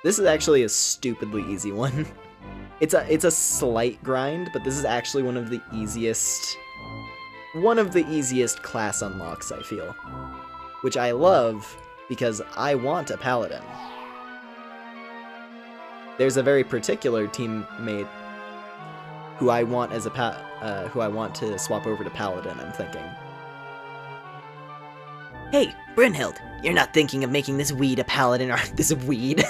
This is actually a stupidly easy one. It's a slight grind, but this is actually one of the easiest class unlocks, I feel. Which I love, because I want a paladin. There's a very particular teammate who I want as who I want to swap over to paladin, I'm thinking. Hey, Brunhild, you're not thinking of making this weed a paladin, or this weed?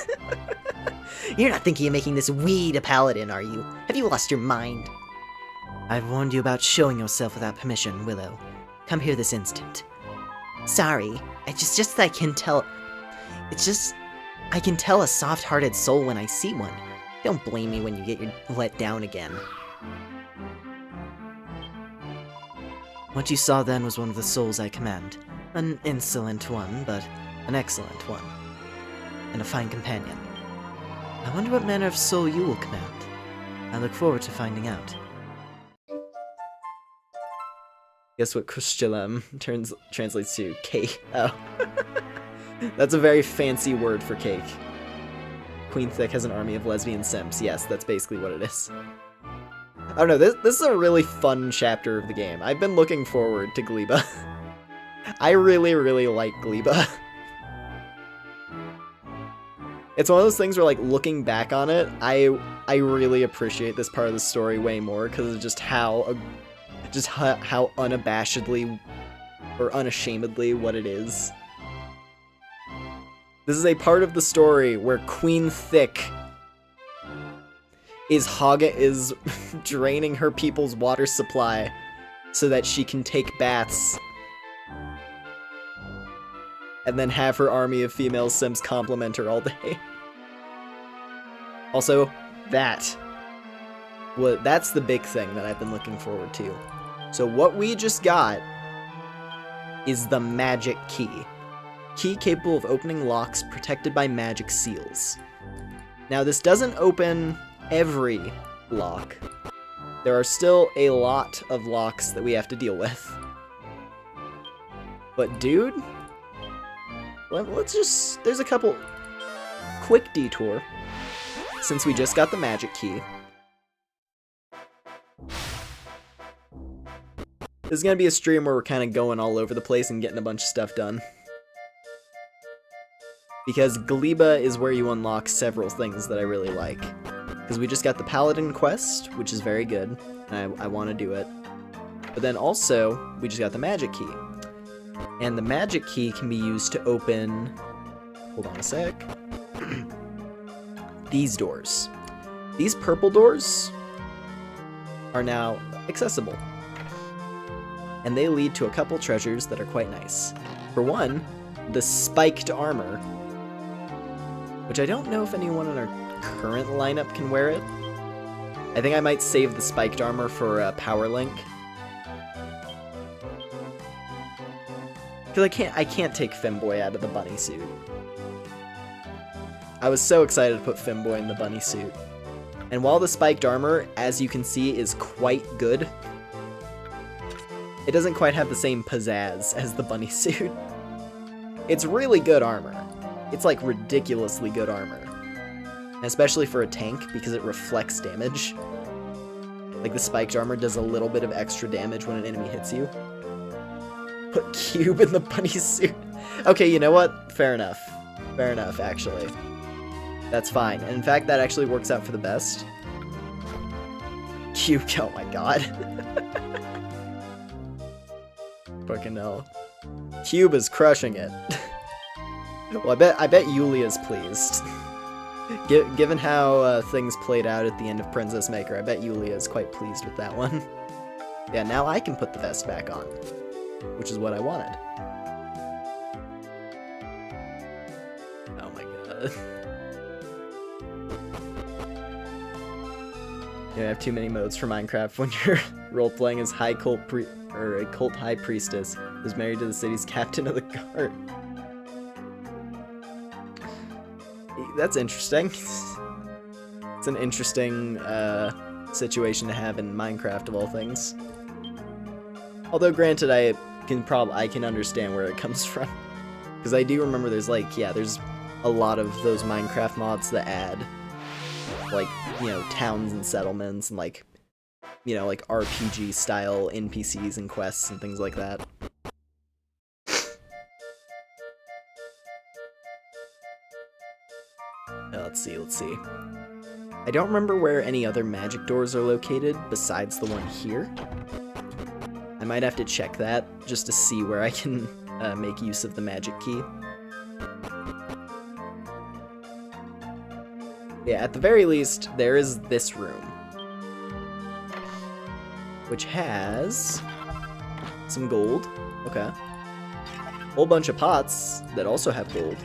You're not thinking of making this weed a paladin, are you? Have you lost your mind? I've warned you about showing yourself without permission, Willow. Come here this instant. Sorry, it's just that I can tell... I can tell a soft-hearted soul when I see one. Don't blame me when you get let down again. What you saw then was one of the souls I command. An insolent one, but an excellent one. And a fine companion. I wonder what manner of soul you will command. I look forward to finding out. Guess what Kushjalem translates to cake. Oh. That's a very fancy word for cake. Queen Thick has an army of lesbian simps. Yes, that's basically what it is. I don't know, this is a really fun chapter of the game. I've been looking forward to Gleba. I really, really like Gleba. It's one of those things where, like, looking back on it, I really appreciate this part of the story way more, because of just how unabashedly, or unashamedly, what it is. This is a part of the story where Queen Thick is draining her people's water supply so that she can take baths and then have her army of female Sims compliment her all day. Also, that's the big thing that I've been looking forward to. So what we just got is the magic key. Key capable of opening locks protected by magic seals. Now, this doesn't open every lock. There are still a lot of locks that we have to deal with. But dude, there's a couple quick detour, since we just got the magic key. This is gonna be a stream where we're kind of going all over the place and getting a bunch of stuff done. Because Gleba is where you unlock several things that I really like. Because we just got the Paladin quest, which is very good. and I want to do it. But then also, we just got the magic key. And the magic key can be used to open... Hold on a sec. These doors. These purple doors are now accessible. And they lead to a couple treasures that are quite nice. For one, the spiked armor, which I don't know if anyone in our current lineup can wear it. I think I might save the spiked armor for Power Link. Because I can't take Femboy out of the bunny suit. I was so excited to put Femboy in the bunny suit. And while the spiked armor, as you can see, is quite good, it doesn't quite have the same pizzazz as the bunny suit. It's really good armor. It's like ridiculously good armor. Especially for a tank, because it reflects damage. Like the spiked armor does a little bit of extra damage when an enemy hits you. Put Cube in the bunny suit. Okay, you know what? Fair enough. Fair enough, actually. That's fine. And in fact, that actually works out for the best. Cube, oh my god. Fucking hell. Cube is crushing it. Well, I bet Yulia's pleased. Given how things played out at the end of Princess Maker, I bet Yulia is quite pleased with that one. Yeah, now I can put the vest back on, which is what I wanted. Oh my god. You don't have too many modes for Minecraft when you're role-playing as a cult high priestess who's married to the city's captain of the guard. That's interesting. It's an interesting situation to have in Minecraft of all things. Although granted, I can understand where it comes from, because I do remember there's there's a lot of those Minecraft mods that add towns and settlements and like RPG style NPCs and quests and things like that. Let's see. I don't remember where any other magic doors are located besides the one here. I might have to check that just to see where I can make use of the magic key. Yeah, at the very least, there is this room, which has some gold. Okay. Whole bunch of pots that also have gold.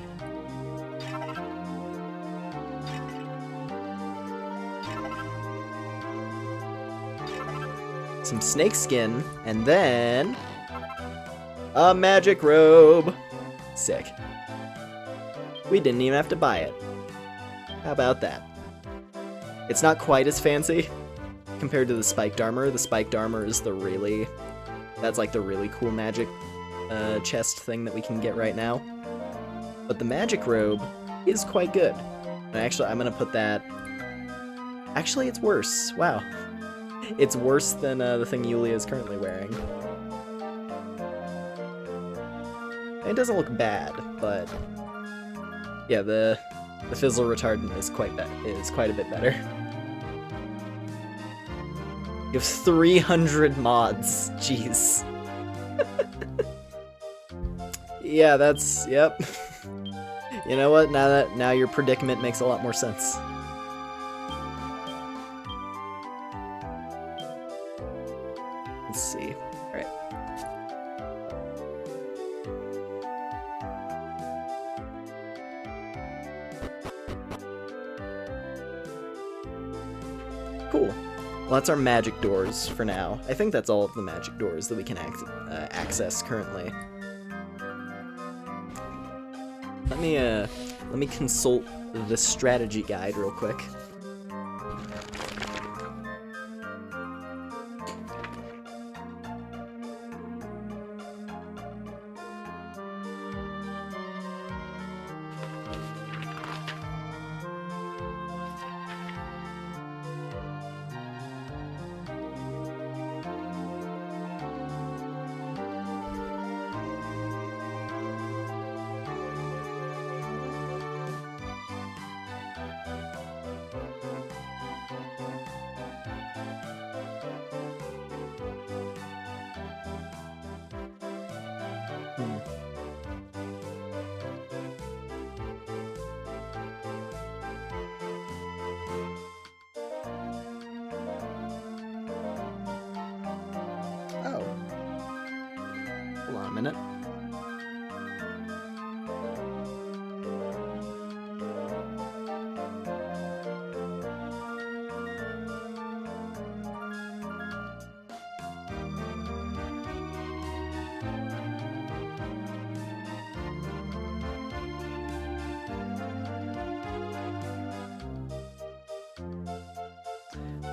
Some snake skin, and then a magic robe. Sick. We didn't even have to buy it. How about that? It's not quite as fancy compared to the spiked armor. The spiked armor is that's like the really cool magic chest thing that we can get right now. But the magic robe is quite good. And actually, I'm gonna put that... Actually, it's worse. Wow. It's worse than the thing Yulia is currently wearing. It doesn't look bad, but yeah, the fizzle retardant is quite a bit better. You have 300 mods. Jeez. Yeah, yep. You know what? Now your predicament makes a lot more sense. Let's see. All right. Cool. Well, that's our magic doors for now. I think that's all of the magic doors that we can access currently. Let me consult the strategy guide real quick. a minute.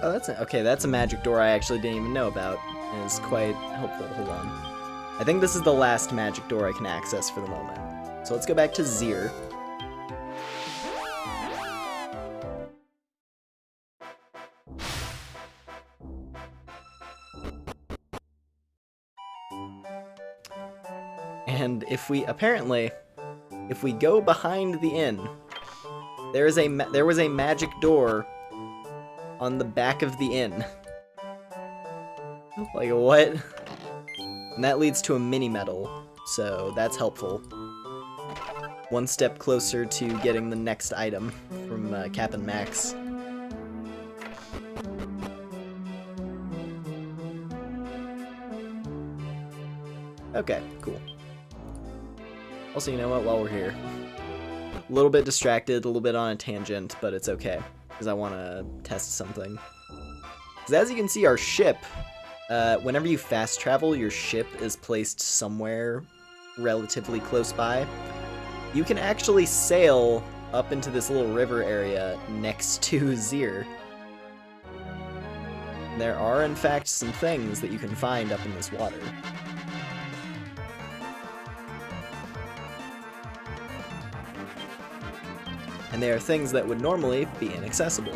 Oh, that's a magic door I actually didn't even know about, and it's quite helpful. Hold on. I think this is the last magic door I can access for the moment. So let's go back to Zir. And if we go behind the inn, there was a magic door on the back of the inn. Like, what? And that leads to a mini medal, so that's helpful. One step closer to getting the next item from Cap and Max. Okay, cool. Also, you know what, while we're here, a little bit distracted, a little bit on a tangent, but it's okay, because I want to test something. Because as you can see, our ship, whenever you fast travel, your ship is placed somewhere relatively close by. You can actually sail up into this little river area next to Zir. There are, in fact, some things that you can find up in this water. And they are things that would normally be inaccessible.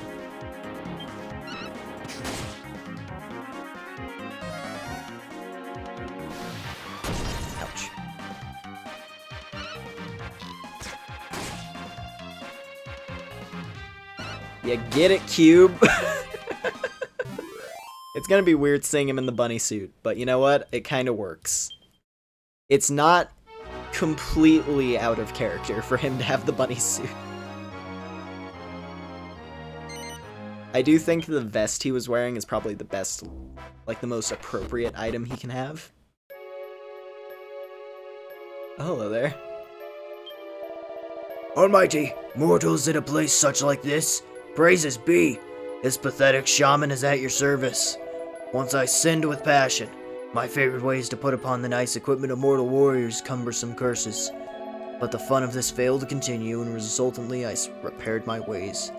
Ouch. You get it, Cube? It's gonna be weird seeing him in the bunny suit, but you know what? It kind of works. It's not completely out of character for him to have the bunny suit. I do think the vest he was wearing is probably the best, like the most appropriate item he can have. Oh, hello there. Almighty, mortals in a place such like this, praises be. This pathetic shaman is at your service. Once I sinned with passion. My favorite way is to put upon the nice equipment of mortal warriors cumbersome curses. But the fun of this failed to continue, and resultantly I repaired my ways.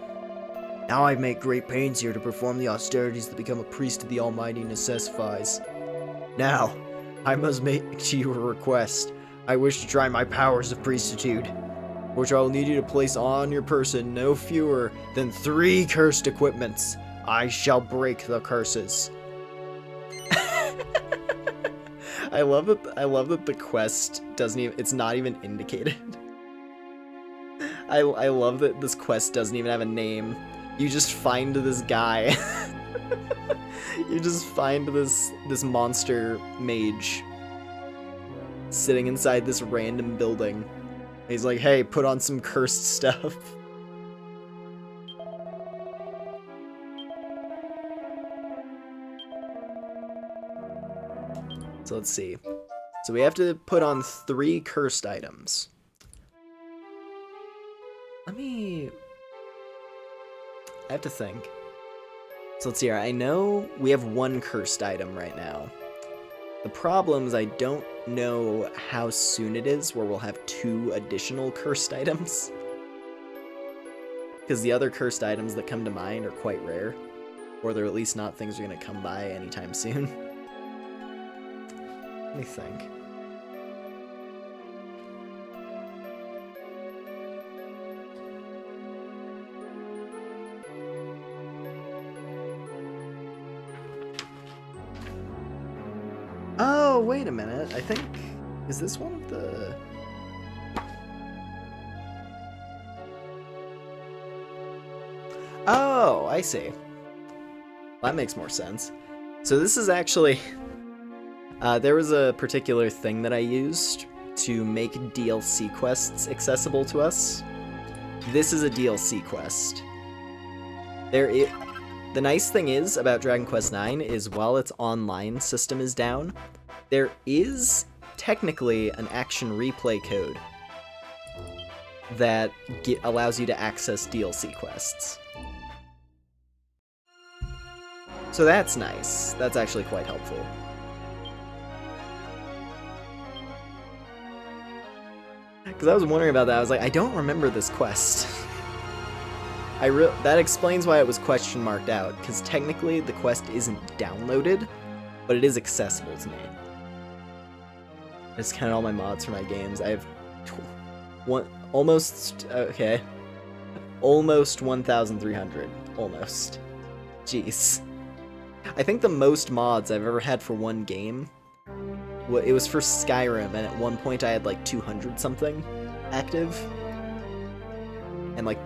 Now I make great pains here to perform the austerities that become a priest of the Almighty necessifies. Now, I must make to you a request. I wish to try my powers of priestitude, which I will need you to place on your person no fewer than 3 cursed equipments. I shall break the curses. I love that the quest doesn't even, it's not even indicated. I love that this quest doesn't even have a name. You just find this guy. You just find this monster mage sitting inside this random building. He's like, hey, put on some cursed stuff. So let's see. So we have to put on 3 cursed items. I have to think. So let's see here. I know we have 1 cursed item right now. The problem is I don't know how soon it is where we'll have 2 additional cursed items. Because the other cursed items that come to mind are quite rare. Or they're at least not things you're going to come by anytime soon. Let me think. Oh, wait a minute. I think... Is this one of the... Oh, I see. That makes more sense. So this is actually... there was a particular thing that I used to make DLC quests accessible to us. This is a DLC quest. The nice thing about Dragon Quest IX is while its online system is down, there is technically an action replay code that allows you to access DLC quests. So that's nice. That's actually quite helpful. Because I was wondering about that. I was like, I don't remember this quest. That explains why it was question marked out, because technically the quest isn't downloaded, but it is accessible to me. I just counted all my mods for my games. I have almost 1,300. Almost. Jeez. I think the most mods I've ever had for one game, it was for Skyrim, and at one point I had like 200 something active. And like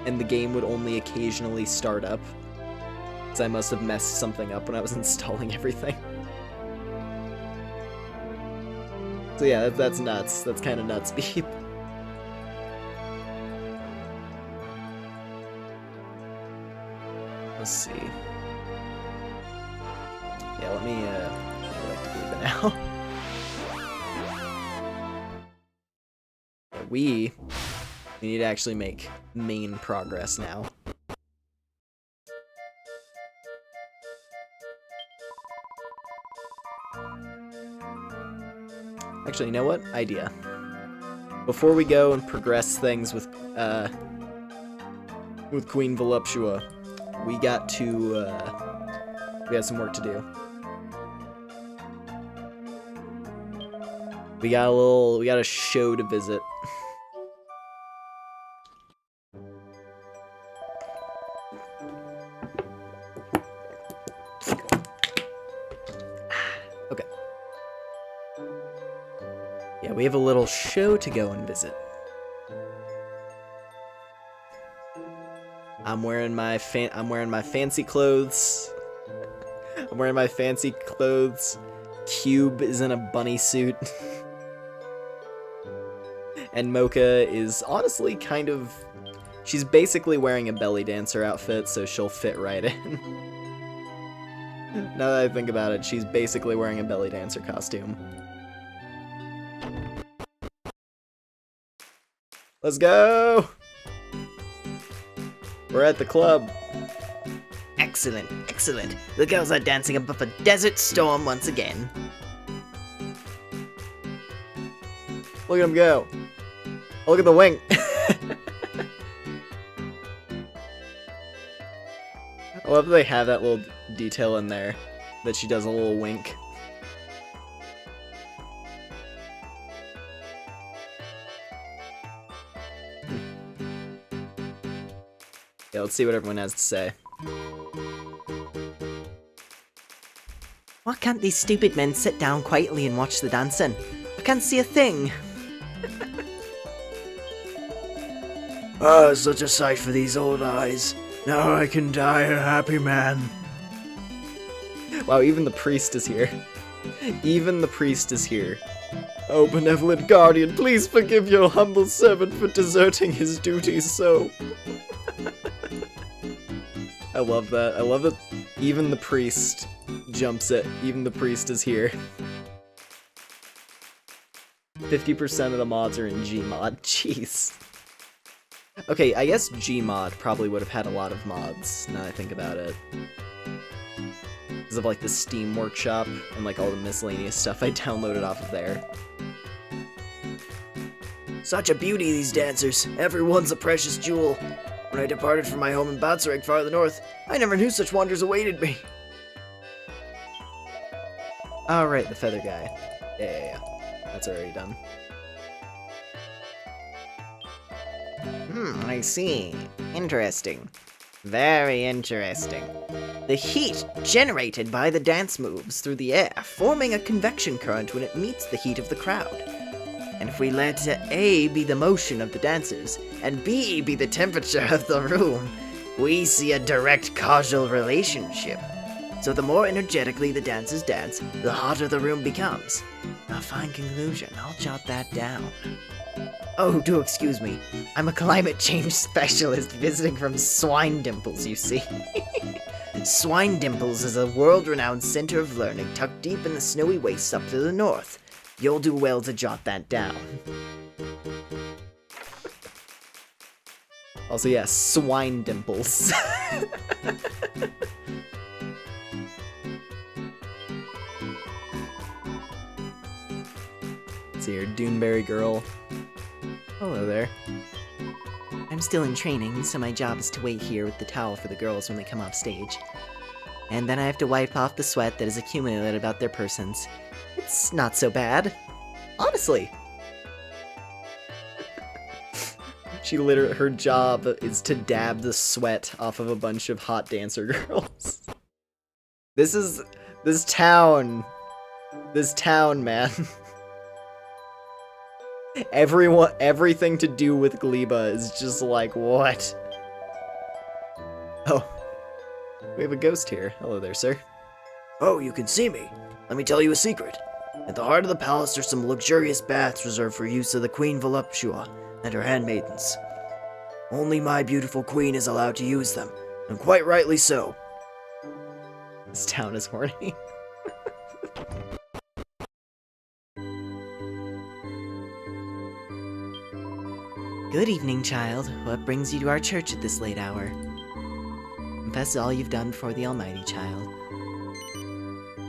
and the game would only occasionally start up. Because I must have messed something up when I was installing everything. So yeah, that's nuts. That's kind of nuts, Beep. Let's see. Yeah, let me go back to Beep now. We need to actually make main progress now. Actually, you know what? Idea. Before we go and progress things with Queen Voluptua, we got some work to do. We got a show to visit. Okay. Yeah, we have a little show to go and visit. I'm wearing my fancy clothes. I'm wearing my fancy clothes. Cube is in a bunny suit. And Mocha is honestly kind of... She's basically wearing a belly dancer outfit, so she'll fit right in. Now that I think about it, she's basically wearing a belly dancer costume. Let's go! We're at the club. Excellent, excellent. The girls are dancing above a desert storm once again. Look at them go. Look at the wing. I love that they have that little detail in there, that she does a little wink. Yeah, let's see what everyone has to say. Why can't these stupid men sit down quietly and watch the dancing? I can't see a thing. Ah, such a sight for these old eyes. Now I can die a happy man. Wow, even the priest is here. Even the priest is here. Oh, benevolent guardian, please forgive your humble servant for deserting his duties so. I love that. I love that even the priest jumps it. Even the priest is here. 50% of the mods are in Gmod. Jeez. Okay, I guess Gmod probably would have had a lot of mods, now that I think about it. Because of, like, the Steam Workshop and, like, all the miscellaneous stuff I downloaded off of there. Such a beauty, these dancers. Everyone's a precious jewel. When I departed from my home in Batsarek far to the north, I never knew such wonders awaited me. Oh, right, the feather guy. Yeah. That's already done. I see. Interesting. Very interesting. The heat generated by the dance moves through the air, forming a convection current when it meets the heat of the crowd. And if we let A be the motion of the dancers, and B be the temperature of the room, we see a direct causal relationship. So the more energetically the dancers dance, the hotter the room becomes. A fine conclusion. I'll jot that down. Oh, do excuse me. I'm a climate change specialist visiting from Swine Dimples, you see. Swine Dimples is a world-renowned center of learning tucked deep in the snowy wastes up to the north. You'll do well to jot that down. Also, yeah, swine dimples. Let's see here, Duneberry girl. Hello there. I'm still in training, so my job is to wait here with the towel for the girls when they come off stage. And then I have to wipe off the sweat that has accumulated about their persons. It's not so bad. Honestly. She literally, her job is to dab the sweat off of a bunch of hot dancer girls. This town, man. Everything to do with Gleba is just like, what? Oh, we have a ghost here. Hello there, sir. Oh, you can see me. Let me tell you a secret. At the heart of the palace are some luxurious baths reserved for use of the Queen Voluptua and her handmaidens. Only my beautiful queen is allowed to use them, and quite rightly so. This town is horny. Good evening, child. What brings you to our church at this late hour? Confess all you've done for the Almighty, child.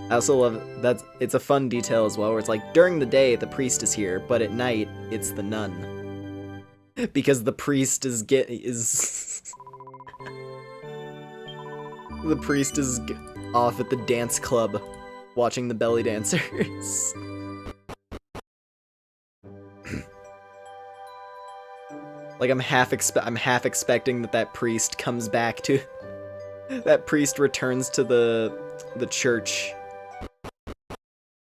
I also love that it's a fun detail as well, where it's like, during the day, the priest is here, but at night, it's the nun. Because the priest the priest is off at the dance club, watching the belly dancers. Like, I'm half expecting that priest comes back to... That priest returns to the church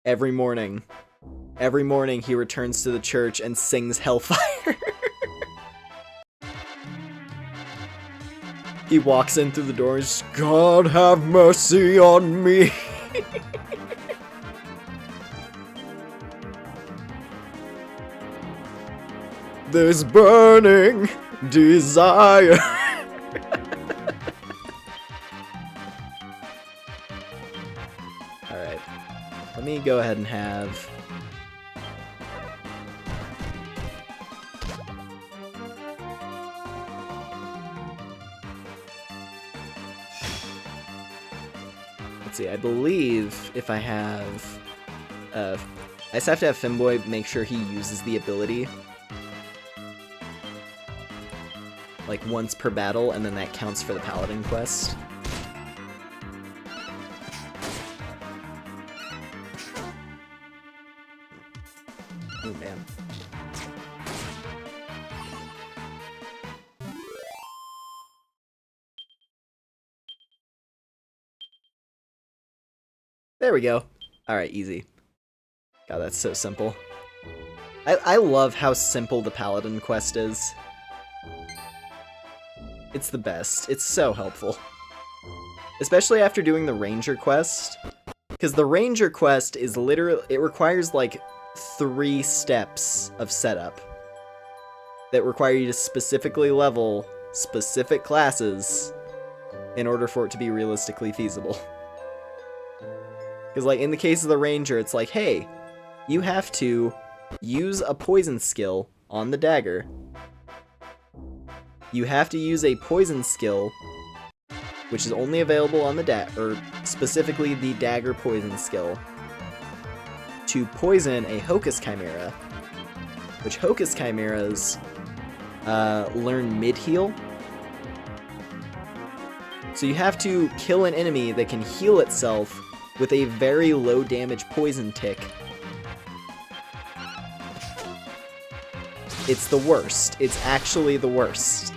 every morning. Every morning he returns to the church and sings Hellfire. He walks in through the door and says, God have mercy on me. This burning desire. Alright. Let me go ahead and have... Let's see, I believe if I have... I just have to have Femboy make sure he uses the ability. Like, once per battle, and then that counts for the Paladin quest. Oh, man. There we go. Alright, easy. God, that's so simple. I love how simple the Paladin quest is. It's the best. It's so helpful. Especially after doing the Ranger quest. Because the Ranger quest is literally... It requires, like, 3 steps of setup. That require you to specifically level specific classes in order for it to be realistically feasible. Because, like, in the case of the Ranger, it's like, hey, you have to use a poison skill on the dagger. You have to use a poison skill, which is only available on the or specifically the dagger poison skill, to poison a Hocus Chimera, which Hocus Chimeras learn mid-heal. So you have to kill an enemy that can heal itself with a very low damage poison tick. It's the worst. It's actually the worst.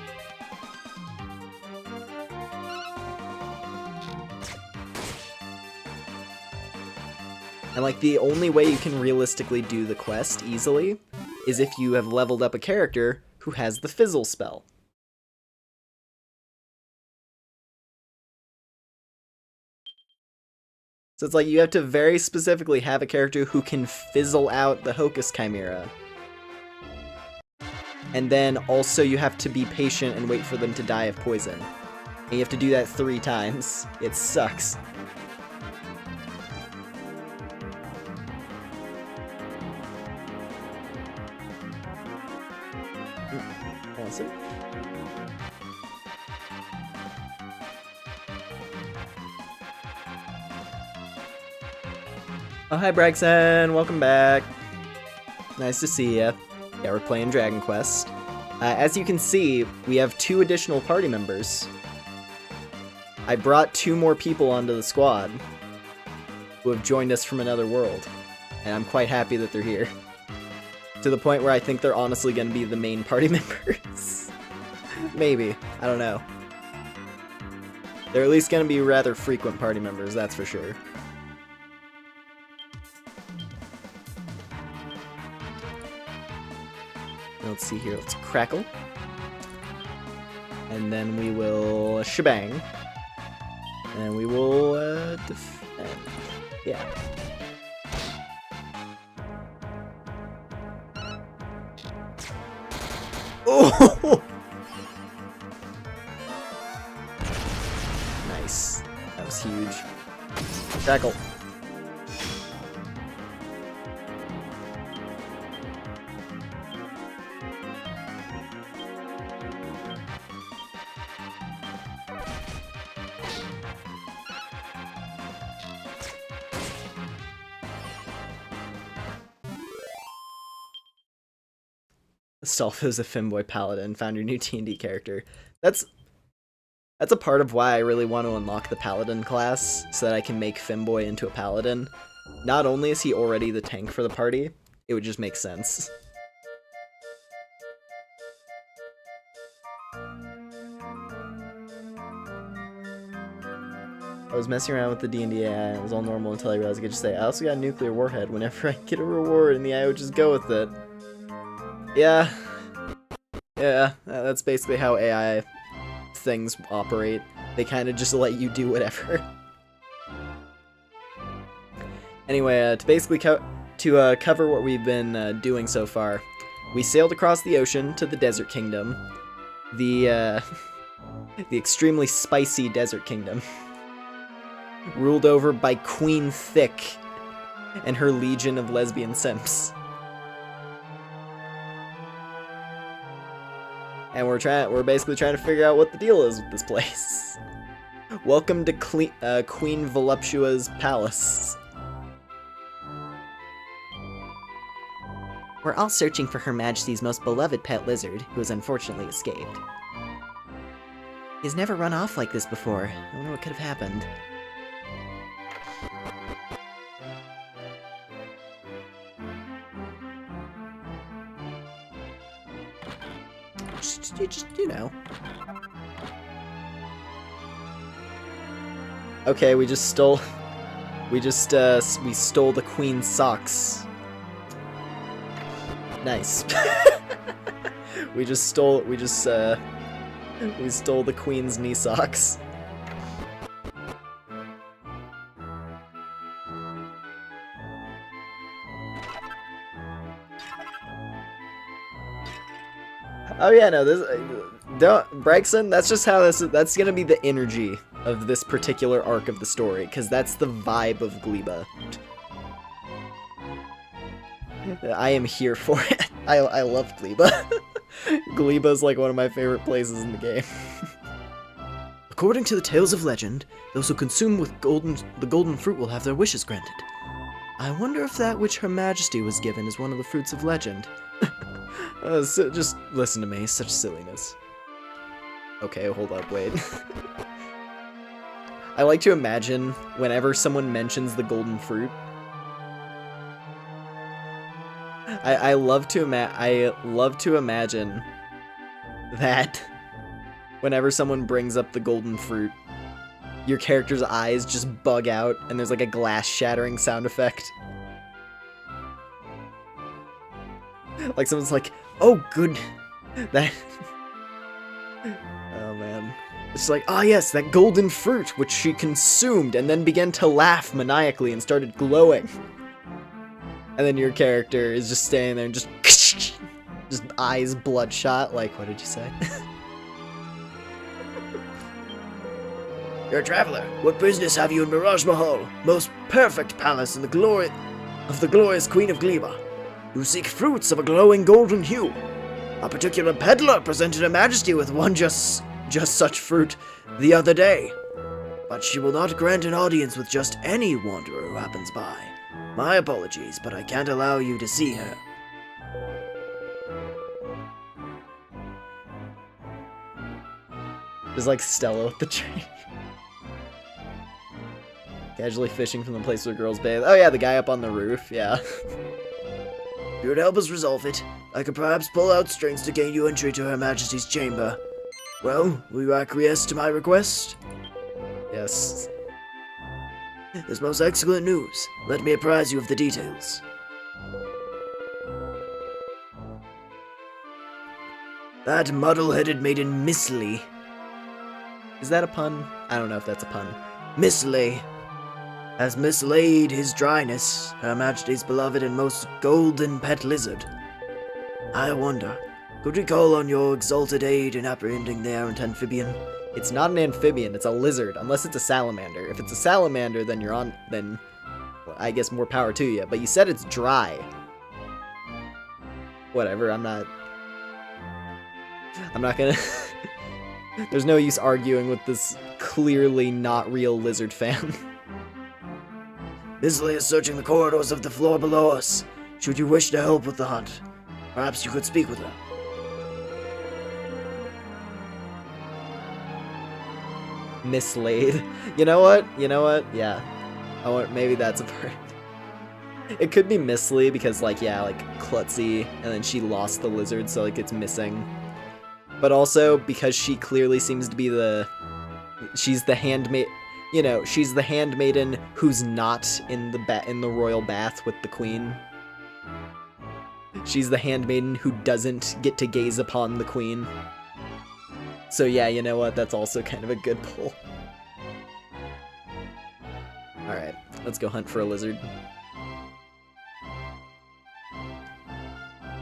And, like, the only way you can realistically do the quest easily is if you have leveled up a character who has the Fizzle spell. So it's like you have to very specifically have a character who can fizzle out the Hocus Chimera. And then also you have to be patient and wait for them to die of poison. And you have to do that 3 times. It sucks. Awesome. Oh, hi, Brexen. Welcome back. Nice to see ya. Yeah, we're playing Dragon Quest. As you can see, we have 2 additional party members. I brought 2 more people onto the squad who have joined us from another world, and I'm quite happy that they're here. To the point where I think they're honestly going to be the main party members. Maybe. I don't know. They're at least going to be rather frequent party members, that's for sure. Let's see here, let's crackle. And then we will shebang. And we will defend. Yeah. Oh! Nice. That was huge. Tackle. Astolfo's a femboy paladin. Found your new D&D character. That's a part of why I really want to unlock the paladin class, so that I can make femboy into a paladin. Not only is he already the tank for the party, it would just make sense. I was messing around with the D&D AI, and it was all normal until I realized I could just say, I also got a nuclear warhead. Whenever I get a reward, and the AI would just go with it. Yeah, that's basically how AI things operate. They kind of just let you do whatever. Anyway, to basically cover what we've been doing so far, we sailed across the ocean to the Desert Kingdom, the extremely spicy Desert Kingdom, ruled over by Queen Thick and her legion of lesbian simps. And we're basically trying to figure out what the deal is with this place. Welcome to Queen Voluptua's palace. We're all searching for Her Majesty's most beloved pet lizard, who has unfortunately escaped. He's never run off like this before. I wonder what could have happened. Just, you know. Okay, we stole the queen's socks. Nice. we stole the queen's knee socks. Oh yeah, no, Brexen, that's just how that's gonna be the energy of this particular arc of the story, because that's the vibe of Gleba. I am here for it. I love Gleba. Gleba's like one of my favorite places in the game. According to the tales of legend, those who consume the golden fruit will have their wishes granted. I wonder if that which Her Majesty was given is one of the fruits of legend. So just listen to me, such silliness. Okay, hold up, wait. I like to imagine whenever someone mentions the golden fruit, I love to imagine that whenever someone brings up the golden fruit, your character's eyes just bug out and there's like a glass shattering sound effect. Like someone's like, oh good, that, oh man. It's like, ah yes, that golden fruit which she consumed and then began to laugh maniacally and started glowing. And then your character is just standing there and just eyes bloodshot, like, what did you say? You're a traveler. What business have you in Mirage Mahal, most perfect palace in the glory of the glorious Queen of Gleba? You seek fruits of a glowing golden hue. A particular peddler presented Her Majesty with one just such fruit the other day. But she will not grant an audience with just any wanderer who happens by. My apologies, but I can't allow you to see her. There's like Stella with the tree. Casually fishing from the place where girls bathe. Oh yeah, the guy up on the roof, yeah. If you would help us resolve it, I could perhaps pull out strings to gain you entry to Her Majesty's chamber. Well, will you acquiesce to my request? Yes. This most excellent news. Let me apprise you of the details. That muddle-headed maiden Missley. Is that a pun? I don't know if that's a pun. Missley has mislaid his dryness, Her Majesty's beloved and most golden pet lizard. I wonder, could we call on your exalted aid in apprehending the errant amphibian? It's not an amphibian, it's a lizard, unless it's a salamander. If it's a salamander, then well, I guess more power to you. But you said it's dry. Whatever, I'm not gonna... There's no use arguing with this clearly not real lizard fan. Missley is searching the corridors of the floor below us. Should you wish to help with the hunt, perhaps you could speak with her. Mislaid. You know what? Yeah. Maybe that's a part. It could be Missley because, like, yeah, like, klutzy, and then she lost the lizard, so, like, it's missing. But also, because she clearly seems to be she's the handmaid, you know, she's the handmaiden who's not in the royal bath with the queen. She's the handmaiden who doesn't get to gaze upon the queen. So yeah, you know what, that's also kind of a good pull. Alright, let's go hunt for a lizard.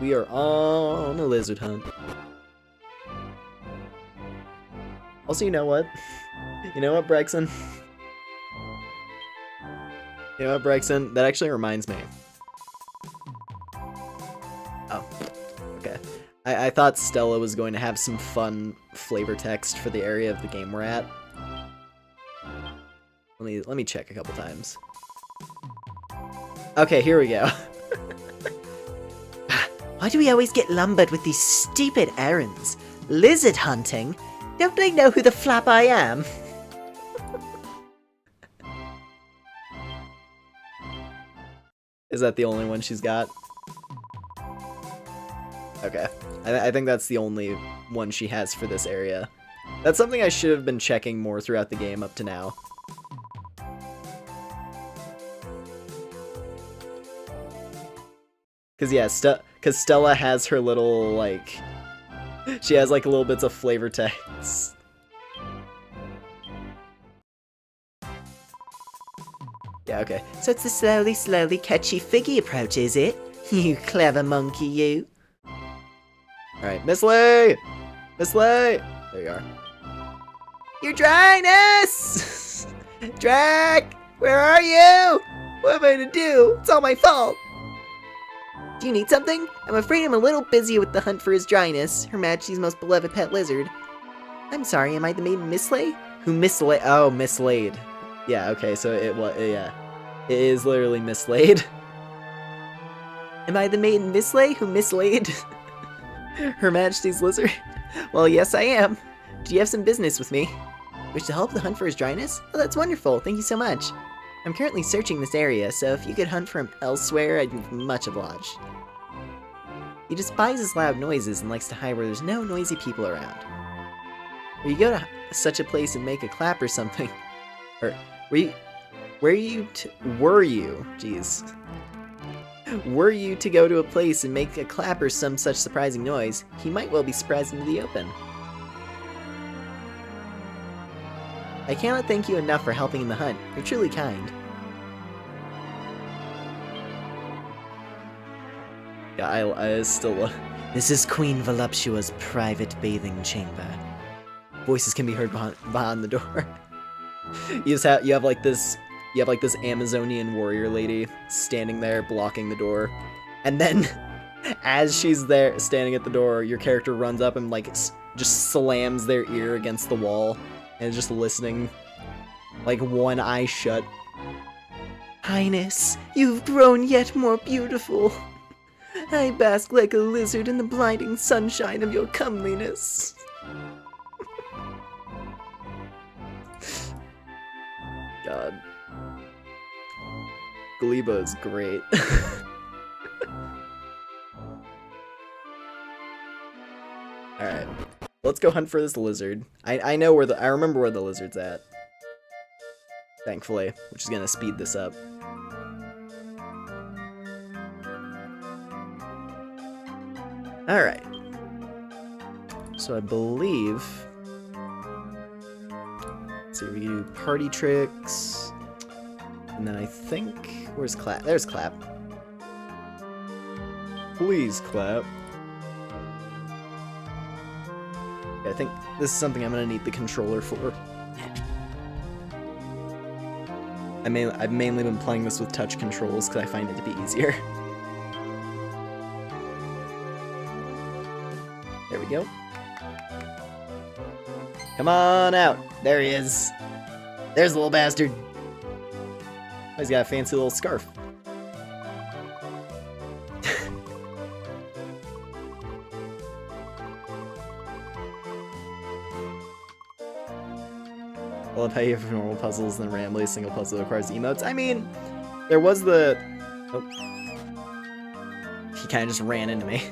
We are on a lizard hunt. Also, you know what? You know what, Brexon? You know what, Brexon? That actually reminds me. Oh, okay. I thought Stella was going to have some fun flavor text for the area of the game we're at. Let me check a couple times. Okay, here we go. Why do we always get lumbered with these stupid errands? Lizard hunting? Don't I know who the flap I am? Is that the only one she's got? Okay. I think that's the only one she has for this area. That's something I should have been checking more throughout the game up to now. Cause yeah, cause Stella has her little, like... She has, like, little bits of flavor text. Yeah, okay. So it's the slowly catchy figgy approach, is it? You clever monkey, you. Alright, Missley! Missley! There you are. Your dryness! Drac! Where are you? What am I to do? It's all my fault. Do you need something? I'm afraid I'm a little busy with the hunt for his dryness, Her Majesty's most beloved pet lizard. I'm sorry, am I the maiden Missley? Who mislaid? Oh, mislaid. Yeah, okay, so it was, yeah. It is literally mislaid. Am I the maiden Missley who mislaid Her Majesty's lizard? Well, yes, I am. Do you have some business with me? Wish to help the hunt for his dryness? Oh, that's wonderful. Thank you so much. I'm currently searching this area, so if you could hunt for him elsewhere, I'd be much obliged. He despises loud noises and likes to hide where there's no noisy people around. Or you go to such a place and make a clap or something. Or, were you to go to a place and make a clap or some such surprising noise, he might well be surprised into the open. I cannot thank you enough for helping in the hunt. You're truly kind. Yeah, I still... This is Queen Voluptua's private bathing chamber. Voices can be heard behind the door. you have like this Amazonian warrior lady standing there blocking the door, and then As she's there standing at the door, your character runs up and like just slams their ear against the wall and is just listening, like one eye shut. Highness, you've grown yet more beautiful. I bask like a lizard in the blinding sunshine of your comeliness. God. Gleba is great. Alright. Let's go hunt for this lizard. I know where I remember where the lizard's at. Thankfully, which is gonna speed this up. Alright. So I believe... Let's see, we can do party tricks. And then I think... Where's Clap? There's Clap. Please, Clap. Okay, I think this is something I'm gonna need the controller for. I've mainly been playing this with touch controls because I find it to be easier. There we go. Come on out. There he is. There's the little bastard. Oh, he's got a fancy little scarf. I love how you have normal puzzles and then randomly a single puzzle requires emotes. I mean, there was the... Oh. He kind of just ran into me.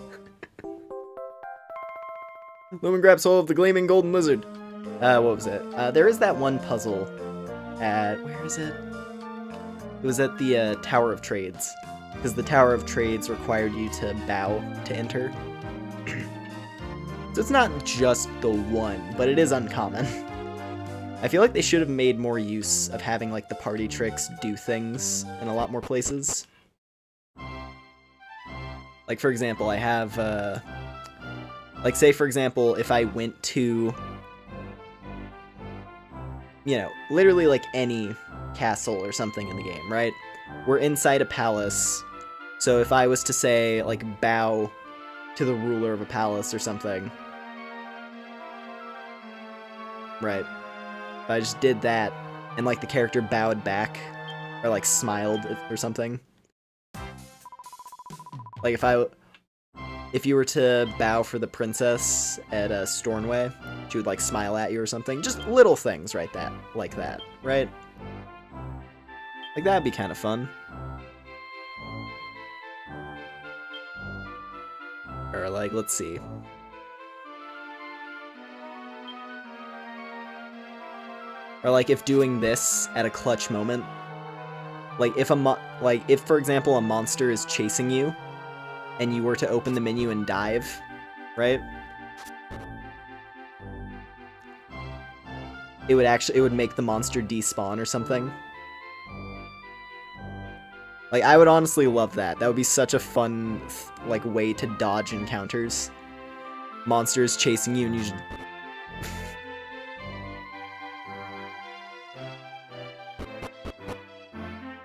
Lumen grabs hold of the gleaming golden lizard. What was it? There is that one puzzle at... Where is it? It was at the Tower of Trades. Because the Tower of Trades required you to bow to enter. So it's not just the one, but it is uncommon. I feel like they should have made more use of having, like, the party tricks do things in a lot more places. Like, for example, I have, like, say, for example, if I went to, you know, literally, like, any castle or something in the game, right? We're inside a palace, so if I was to say, like, bow to the ruler of a palace or something, right? If I just did that, and, like, the character bowed back, or, like, smiled or something. Like, if you were to bow for the princess at Stornway, she would, like, smile at you or something. Just little things, right, like that, right? Like, that'd be kind of fun. Or, like, let's see. Or, like, if doing this at a clutch moment, like, if if, for example, a monster is chasing you, and you were to open the menu and dive, right? It would make the monster despawn or something. Like, I would honestly love that. That would be such a fun, like, way to dodge encounters. Monsters chasing you and you just...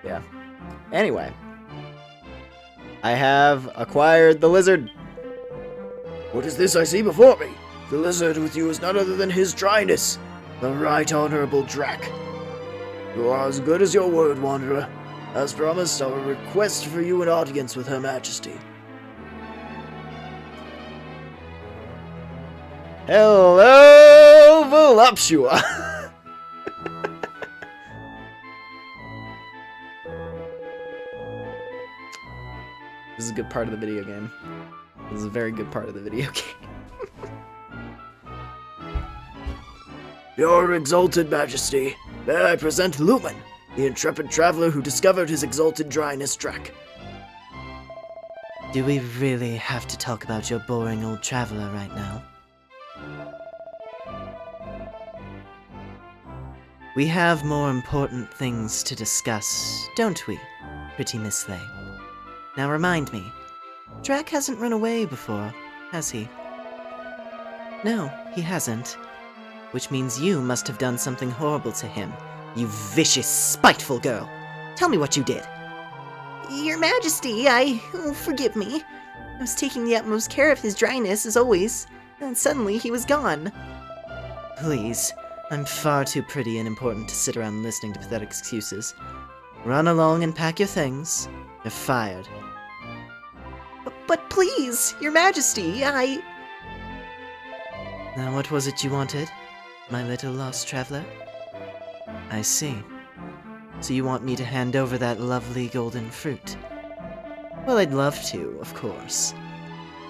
Yeah. Anyway. I have acquired the lizard. What is this I see before me? The lizard with you is none other than His Dryness, the Right Honorable Drac. You are as good as your word, Wanderer. As promised, I will request for you an audience with Her Majesty. Hello, Voluptua! This is a good part of the video game. This is a very good part of the video game. Your exalted majesty, may I present Lumen, the intrepid traveler who discovered his exalted dryness Drac. Do we really have to talk about your boring old traveler right now? We have more important things to discuss, don't we, pretty Miss Lay? Now remind me, Drac hasn't run away before, has he? No, he hasn't. Which means you must have done something horrible to him, you vicious, spiteful girl. Tell me what you did. Your Majesty, forgive me. I was taking the utmost care of his dryness, as always, and suddenly he was gone. Please, I'm far too pretty and important to sit around listening to pathetic excuses. Run along and pack your things. You're fired. But please, Your Majesty, I... Now what was it you wanted, my little lost traveler? I see. So you want me to hand over that lovely golden fruit? Well, I'd love to, of course.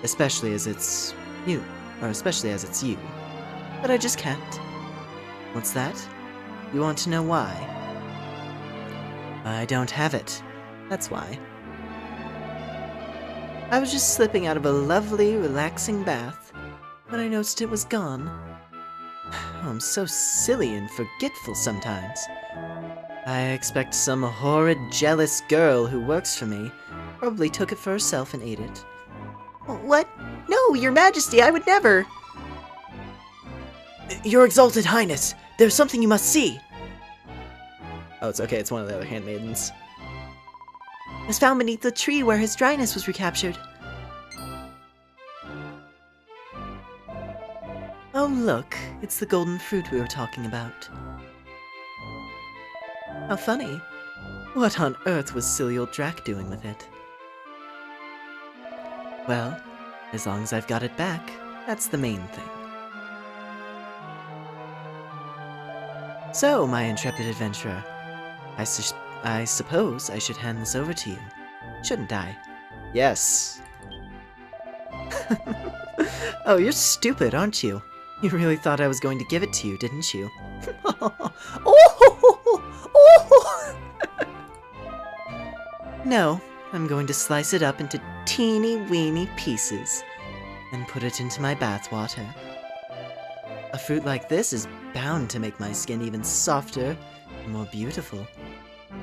Especially as it's you. But I just can't. What's that? You want to know why? I don't have it. That's why. I was just slipping out of a lovely, relaxing bath when I noticed it was gone. Oh, I'm so silly and forgetful sometimes. I expect some horrid, jealous girl who works for me probably took it for herself and ate it. What? No, Your Majesty, I would never! Your Exalted Highness, there's something you must see! Oh, it's okay, it's one of the other handmaidens. It was found beneath the tree where his dryness was recaptured. Oh look, it's the golden fruit we were talking about. How funny. What on earth was silly old Drac doing with it? Well, as long as I've got it back, that's the main thing. So, my intrepid adventurer, I suppose I should hand this over to you, shouldn't I? Yes. Oh, you're stupid, aren't you? You really thought I was going to give it to you, didn't you? No, I'm going to slice it up into teeny-weeny pieces and put it into my bathwater. A fruit like this is bound to make my skin even softer and more beautiful.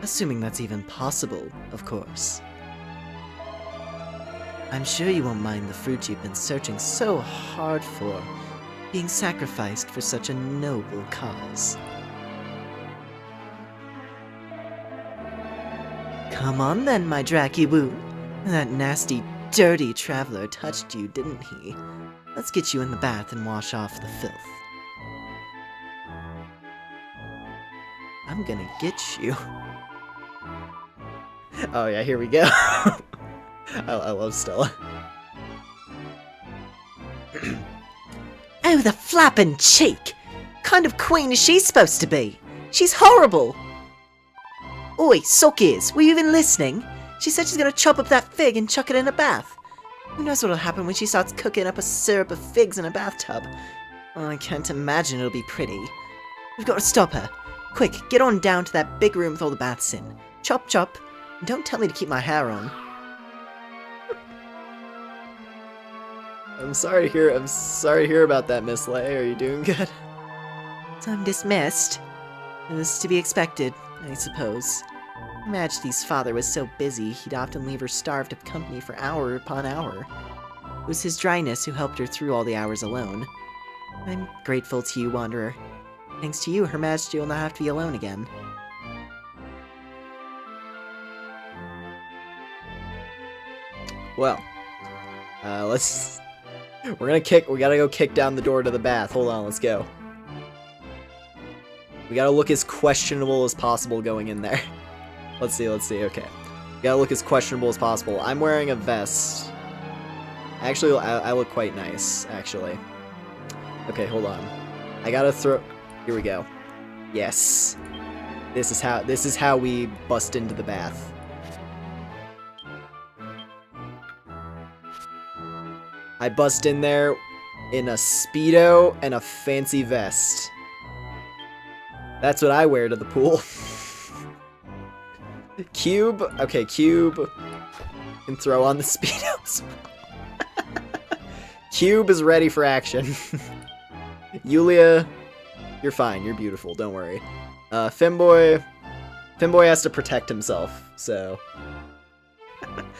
Assuming that's even possible, of course. I'm sure you won't mind the fruit you've been searching so hard for being sacrificed for such a noble cause. Come on then, my Dracky-woo. That nasty, dirty traveler touched you, didn't he? Let's get you in the bath and wash off the filth. I'm gonna get you. Oh yeah, here we go. I love Stella. Oh, the flappin' cheek! What kind of queen is she supposed to be? She's horrible! Oi, sock ears, were you even listening? She said she's gonna chop up that fig and chuck it in a bath. Who knows what'll happen when she starts cooking up a syrup of figs in a bathtub? Oh, I can't imagine it'll be pretty. We've got to stop her. Quick, get on down to that big room with all the baths in. Chop, chop. And don't tell me to keep my hair on. I'm sorry to hear about that, Miss Lay. Are you doing good? So I'm dismissed. It was to be expected, I suppose. Her Majesty's father was so busy, he'd often leave her starved of company for hour upon hour. It was his dryness who helped her through all the hours alone. I'm grateful to you, Wanderer. Thanks to you, Her Majesty will not have to be alone again. Well, we gotta go kick down the door to the bath. Hold on, let's go. We gotta look as questionable as possible going in there. Let's see, okay. We gotta look as questionable as possible. I'm wearing a vest. Actually, I look quite nice, actually. Okay, hold on. I gotta throw... Here we go. Yes. This is how we bust into the bath. I bust in there in a Speedo and a fancy vest. That's what I wear to the pool. Cube. Okay, Cube can throw on the Speedos. Cube is ready for action. Yulia, you're fine. You're beautiful. Don't worry. Femboy has to protect himself, so...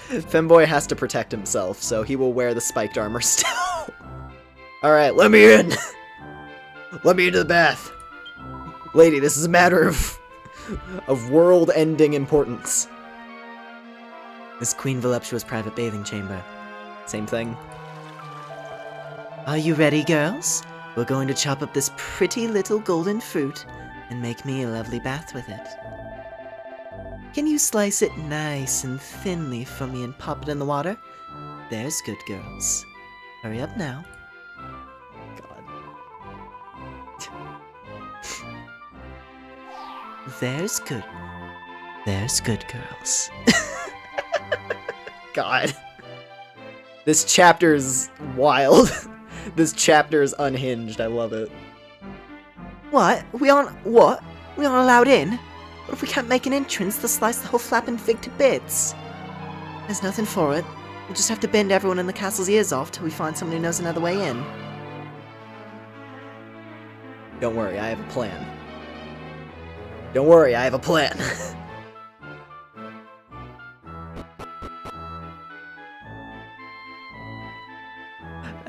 Femboy has to protect himself, so he will wear the spiked armor still. Alright, let me in! Let me into the bath! Lady, this is a matter of world-ending importance. This Queen Voluptua's private bathing chamber. Same thing. Are you ready, girls? We're going to chop up this pretty little golden fruit and make me a lovely bath with it. Can you slice it nice and thinly for me and pop it in the water? There's good, girls. Hurry up now. God. There's good. There's good, girls. God. This chapter's wild. This chapter is unhinged. I love it. What? We aren't allowed in? What if we can't make an entrance? They'll slice the whole flapping fig to bits. There's nothing for it. We'll just have to bend everyone in the castle's ears off till we find someone who knows another way in. Don't worry, I have a plan. Don't worry, I have a plan.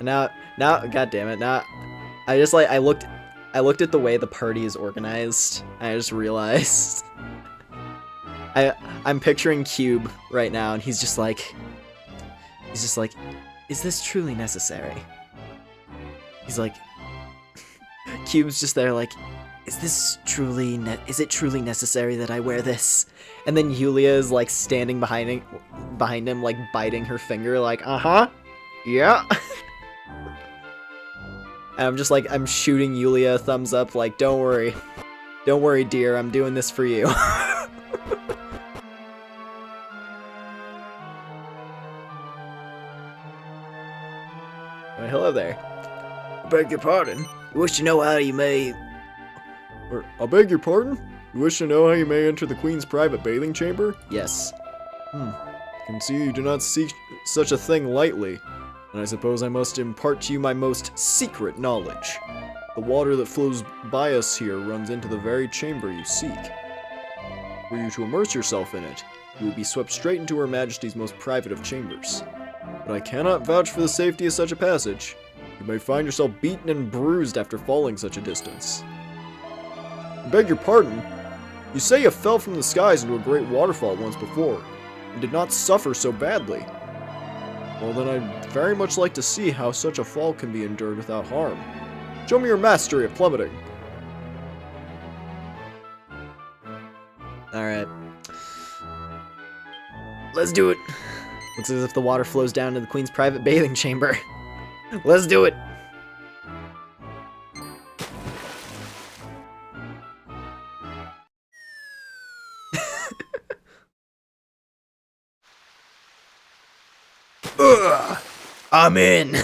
Now, god damn it, now, I just like, I looked at the way the party is organized, and I just realized, I'm picturing Cube right now, and he's just like, is this truly necessary? He's like, Cube's just there like, is it truly necessary that I wear this? And then Yulia is like standing behind him, like biting her finger, like, yeah. And I'm just like, I'm shooting Yulia a thumbs up, like, don't worry, dear, I'm doing this for you. Well, hello there. I beg your pardon. You wish to know how you may... I beg your pardon? You wish to know how you may enter the Queen's private bathing chamber? Yes. I can see you do not seek such a thing lightly, and I suppose I must impart to you my most secret knowledge. The water that flows by us here runs into the very chamber you seek. Were you to immerse yourself in it, you will be swept straight into Her Majesty's most private of chambers. But I cannot vouch for the safety of such a passage. You may find yourself beaten and bruised after falling such a distance. I beg your pardon? You say you fell from the skies into a great waterfall once before, and did not suffer so badly. Well then I'd very much like to see how such a fall can be endured without harm. Show me your mastery at plummeting. Alright. Let's do it. Looks as if the water flows down to the Queen's private bathing chamber. Let's do it. Ugh, I'm in.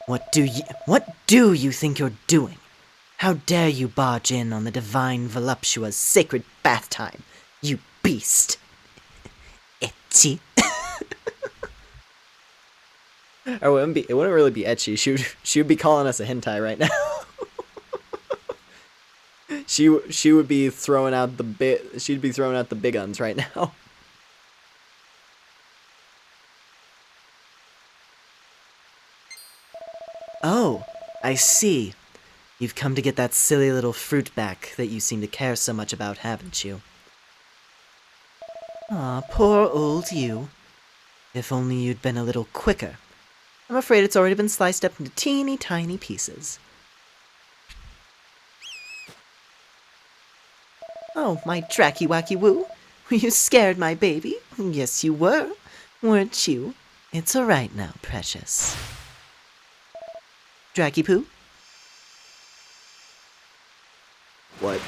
What do you think you're doing? How dare you barge in on the divine voluptua's sacred bath time, you beast! Itchy. It wouldn't really be etchy. She would be calling us a hentai right now. She would be throwing out she'd be throwing out the big uns right now. Oh, I see. You've come to get that silly little fruit back that you seem to care so much about, haven't you? Aw, poor old you. If only you'd been a little quicker. I'm afraid it's already been sliced up into teeny tiny pieces. Oh, my dracky wacky woo. Were you scared, my baby? Yes, you were, weren't you? It's all right now, precious. Dracky poo? What?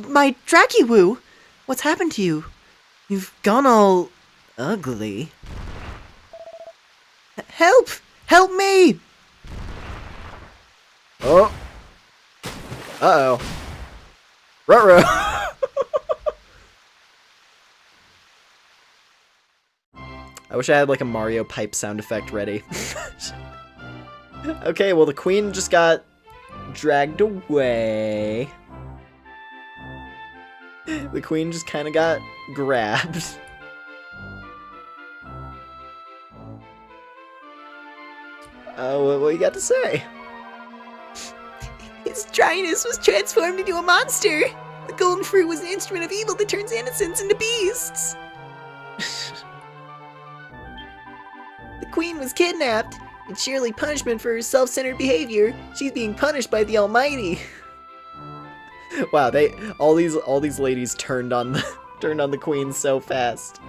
My Dracky Woo! What's happened to you? You've gone all ugly. Help! Help me! Oh. Uh-oh. Ruh-roh. I wish I had like a Mario pipe sound effect ready. Okay, well the queen just got dragged away. The queen just kind of got grabbed. What you got to say? His dryness was transformed into a monster. The golden fruit was an instrument of evil that turns innocents into beasts. The queen was kidnapped. It's surely punishment for her self-centered behavior. She's being punished by the Almighty. Wow, all these ladies turned on the queen so fast.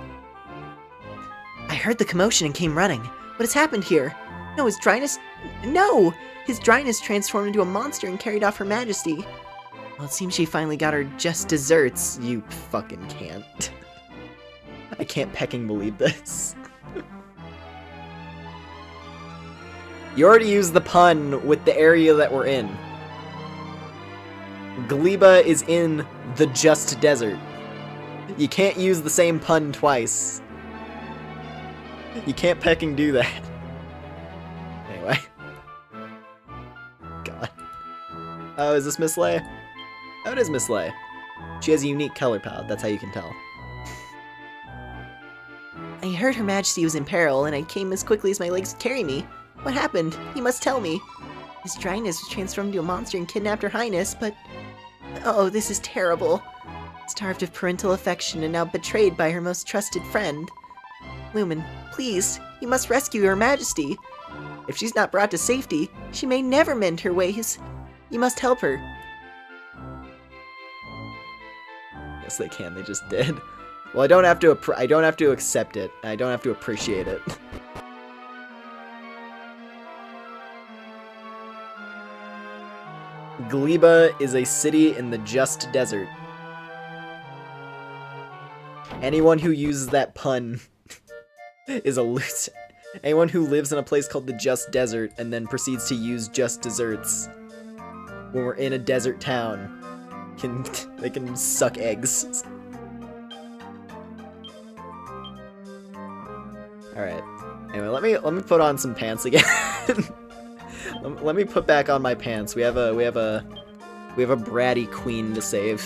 I heard the commotion and came running. What has happened here? No, his dryness... No! His dryness transformed into a monster and carried off Her Majesty. Well, it seems she finally got her just desserts. You fucking can't. I can't pecking believe this. You already used the pun with the area that we're in. Gleba is in the just desert. You can't use the same pun twice. You can't pecking do that. Anyway. God. Oh, is this Miss Lay? Oh, it is Miss Lay. She has a unique color palette, that's how you can tell. I heard Her Majesty was in peril, and I came as quickly as my legs could carry me. What happened? You must tell me. His dryness was transformed into a monster and kidnapped Her Highness, but... Oh, this is terrible. Starved of parental affection and now betrayed by her most trusted friend. Lumen, please, you must rescue Her Majesty. If she's not brought to safety, she may never mend her ways. You must help her. Yes, they can. They just did. Well, I don't have to accept it. I don't have to appreciate it. Gleba is a city in the just desert. Anyone who uses that pun is a loser. Anyone who lives in a place called the just desert and then proceeds to use just desserts when we're in a desert town they can suck eggs. Alright. Anyway, let me put on some pants again. Let me put back on my pants. We have a bratty queen to save.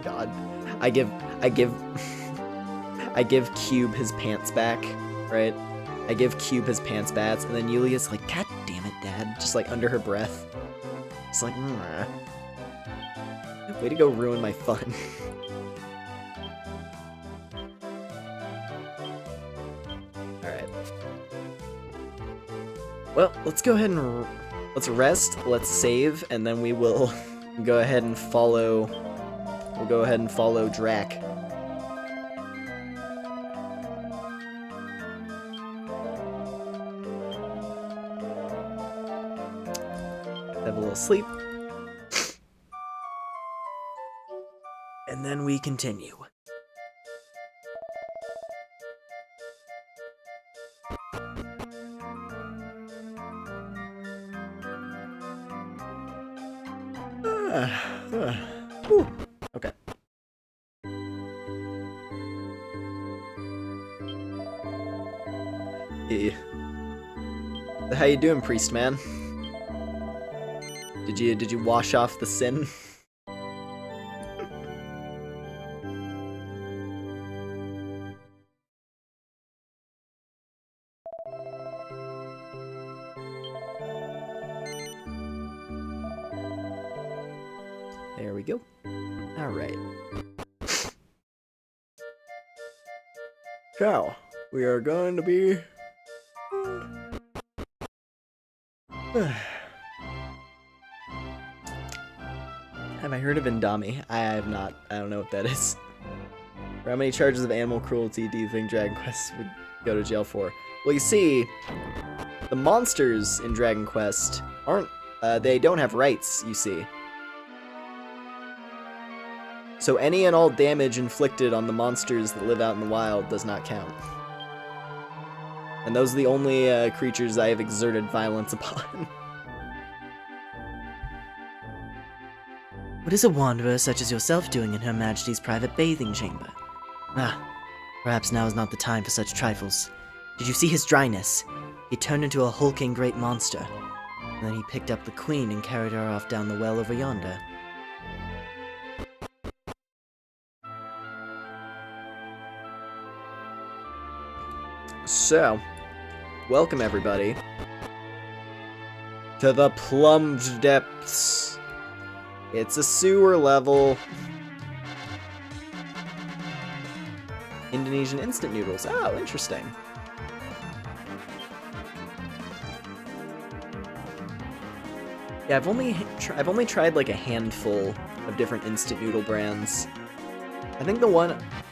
God, I give Cube his pants back, right? I give Cube his pants back, and then Yulia's like, God damn it, Dad, just like under her breath. It's like, way to go ruin my fun. Alright. Well, let's go ahead and let's rest, let's save, and then we will go ahead and follow. We'll go ahead and follow Drac. Have a little sleep. And then we continue. Whew. Okay. Yeah. How you doing, priest man? Did you wash off the sin? There we go. Alright. Now, we are going to be... Have I heard of Indami? I have not. I don't know what that is. For how many charges of animal cruelty do you think Dragon Quest would go to jail for? Well, you see, the monsters in Dragon Quest aren't... they don't have rights, you see. So any and all damage inflicted on the monsters that live out in the wild does not count. And those are the only creatures I have exerted violence upon. What is a wanderer such as yourself doing in Her Majesty's private bathing chamber? Ah, Perhaps now is not the time for such trifles. Did you see his dryness? He turned into a hulking great monster. And then he picked up the queen and carried her off down the well over yonder. So, welcome everybody to the plunged depths. It's a sewer level. Indonesian instant noodles. Oh, interesting. Yeah, I've only tried like a handful of different instant noodle brands. I think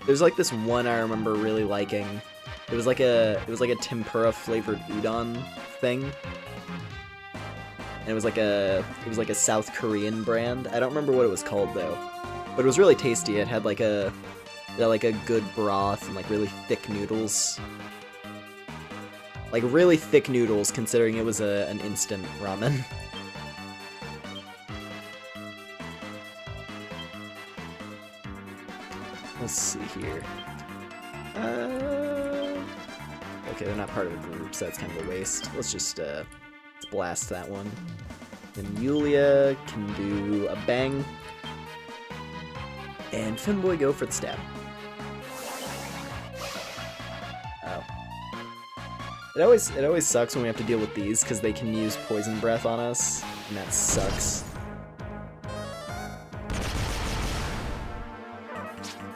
there's like this one I remember really liking. It was like a tempura flavored udon thing. And it was like a South Korean brand. I don't remember what it was called though. But it was really tasty. It had like a good broth and like really thick noodles. Like really thick noodles considering it was an instant ramen. Let's see here. Okay, they're not part of a group, so that's kind of a waste. Let's just let's blast that one. Then Yulia can do a bang. And Finboy go for the stab. Oh. It always sucks when we have to deal with these, because they can use poison breath on us, and that sucks.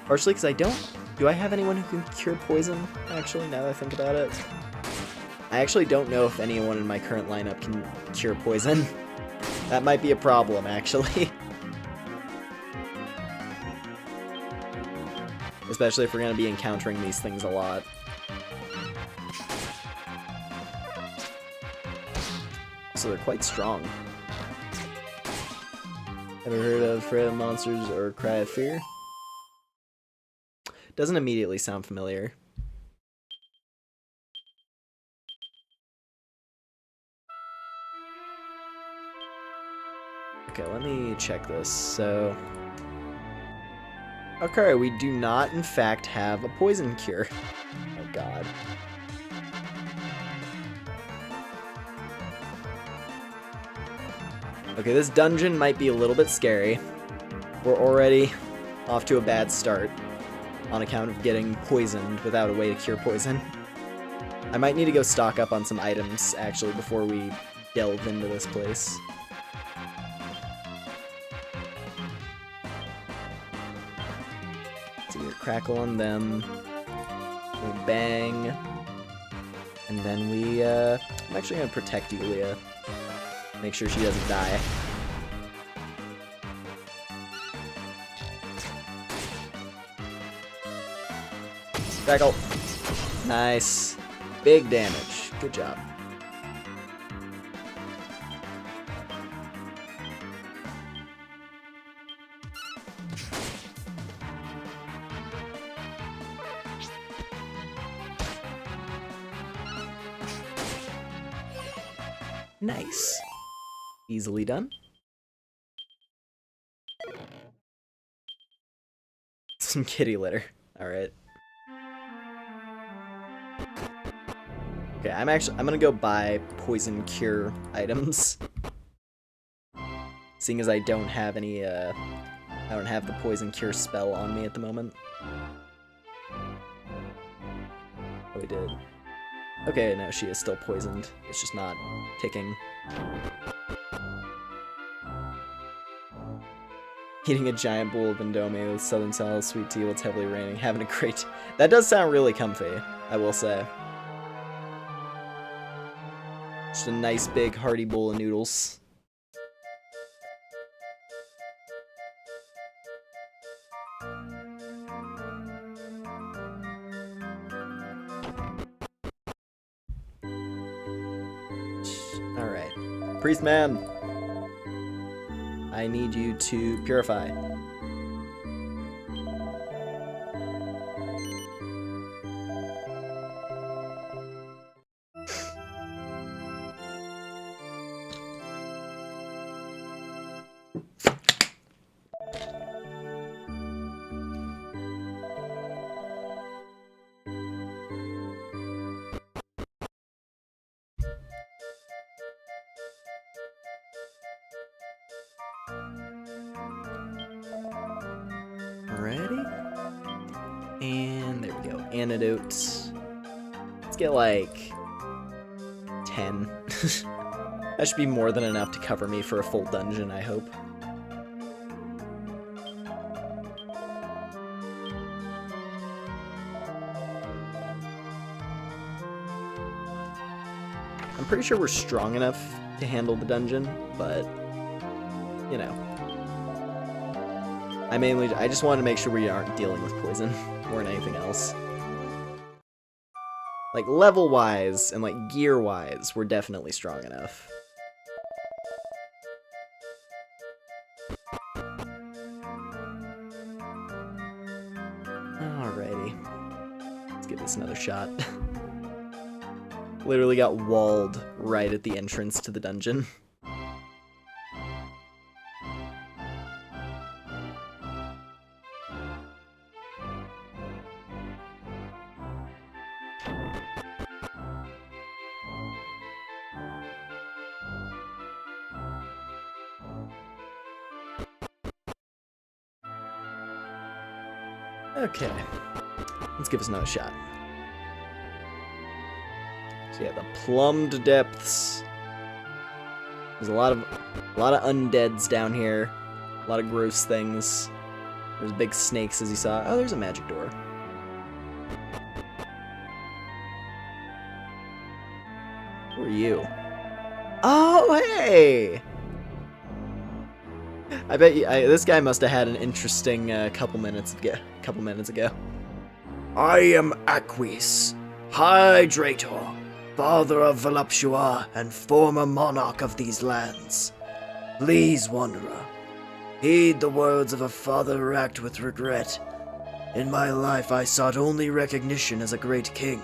Partially because do I have anyone who can cure poison, actually, now that I think about it? I actually don't know if anyone in my current lineup can cure poison. That might be a problem, actually. Especially if we're going to be encountering these things a lot. So they're quite strong. Ever heard of Afraid of Monsters or Cry of Fear? Doesn't immediately sound familiar. Okay, let me check this. So, okay, we do not, in fact, have a poison cure. Oh, God. Okay, this dungeon might be a little bit scary. We're already off to a bad start on account of getting poisoned without a way to cure poison. I might need to go stock up on some items, actually, before we delve into this place. So we crackle on them, we bang, and then we, I'm actually gonna protect Yulia. Make sure she doesn't die. Crackle. Nice. Big damage. Good job. Nice. Easily done. Some kitty litter. Alright. Okay, I'm gonna go buy poison cure items. Seeing as I don't have any, I don't have the poison cure spell on me at the moment. Oh, we did. Okay, no, she is still poisoned. It's just not ticking. Eating a giant bowl of Indomie with Southern style sweet tea while it's heavily raining. Having a great... That does sound really comfy, I will say. Just a nice big hearty bowl of noodles. Alright. Priest man! I need you to purify. Alrighty. And there we go. Antidote. Let's get like 10. That should be more than enough to cover me for a full dungeon, I hope. I'm pretty sure we're strong enough to handle the dungeon, but, you know. I just wanted to make sure we aren't dealing with poison more than anything else. Like, level-wise and, like, gear-wise, we're definitely strong enough. Alrighty. Let's give this another shot. Literally got walled right at the entrance to the dungeon. Okay, let's give us another shot. So yeah, the plumbed depths. There's a lot of undeads down here, a lot of gross things. There's big snakes, as you saw. Oh, there's a magic door. Who are you? Oh, hey! I bet you, this guy must have had an interesting couple minutes ago. I am Aquis, Hydrator, father of Voluptua and former monarch of these lands. Please, wanderer, heed the words of a father or act with regret. In my life I sought only recognition as a great king,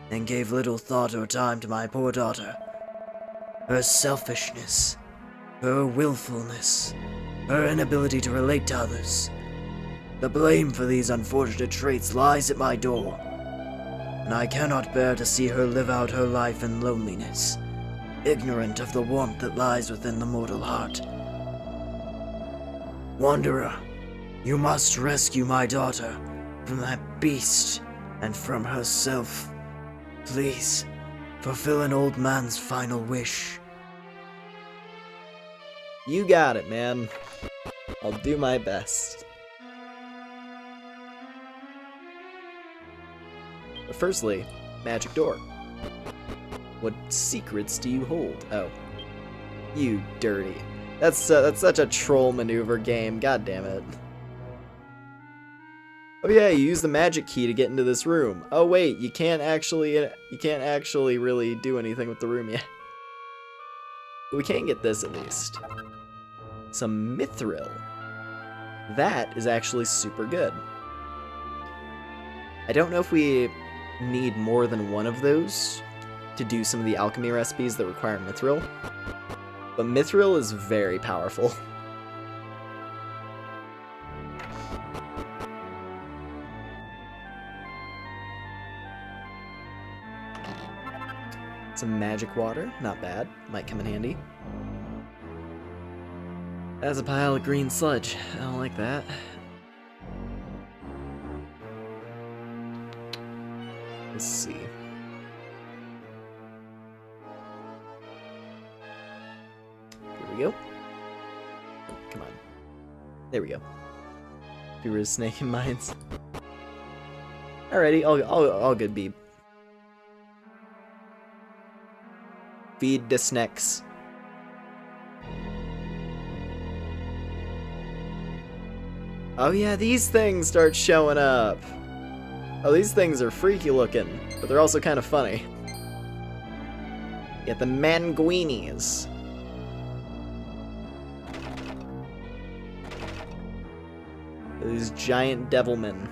and gave little thought or time to my poor daughter. Her selfishness, her willfulness, her inability to relate to others. The blame for these unfortunate traits lies at my door, and I cannot bear to see her live out her life in loneliness, ignorant of the warmth that lies within the mortal heart. Wanderer, you must rescue my daughter from that beast and from herself. Please, fulfill an old man's final wish. You got it, man. I'll do my best. But firstly, magic door. What secrets do you hold? Oh. You dirty. That's such a troll maneuver game, god damn it. Oh yeah, you use the magic key to get into this room. Oh wait, you can't actually really do anything with the room yet. But we can get this at least. Some mithril. That is actually super good. I don't know if we need more than one of those to do some of the alchemy recipes that require mithril, but mithril is very powerful. Some magic water, not bad, might come in handy. That's a pile of green sludge. I don't like that. Let's see. Here we go. Oh, come on. There we go. Fewer snake in mines. Alrighty, all good, Beeb. Feed the snakes. Oh yeah, these things start showing up. Oh, these things are freaky looking, but they're also kind of funny. You got the manguinis. These giant devilmen.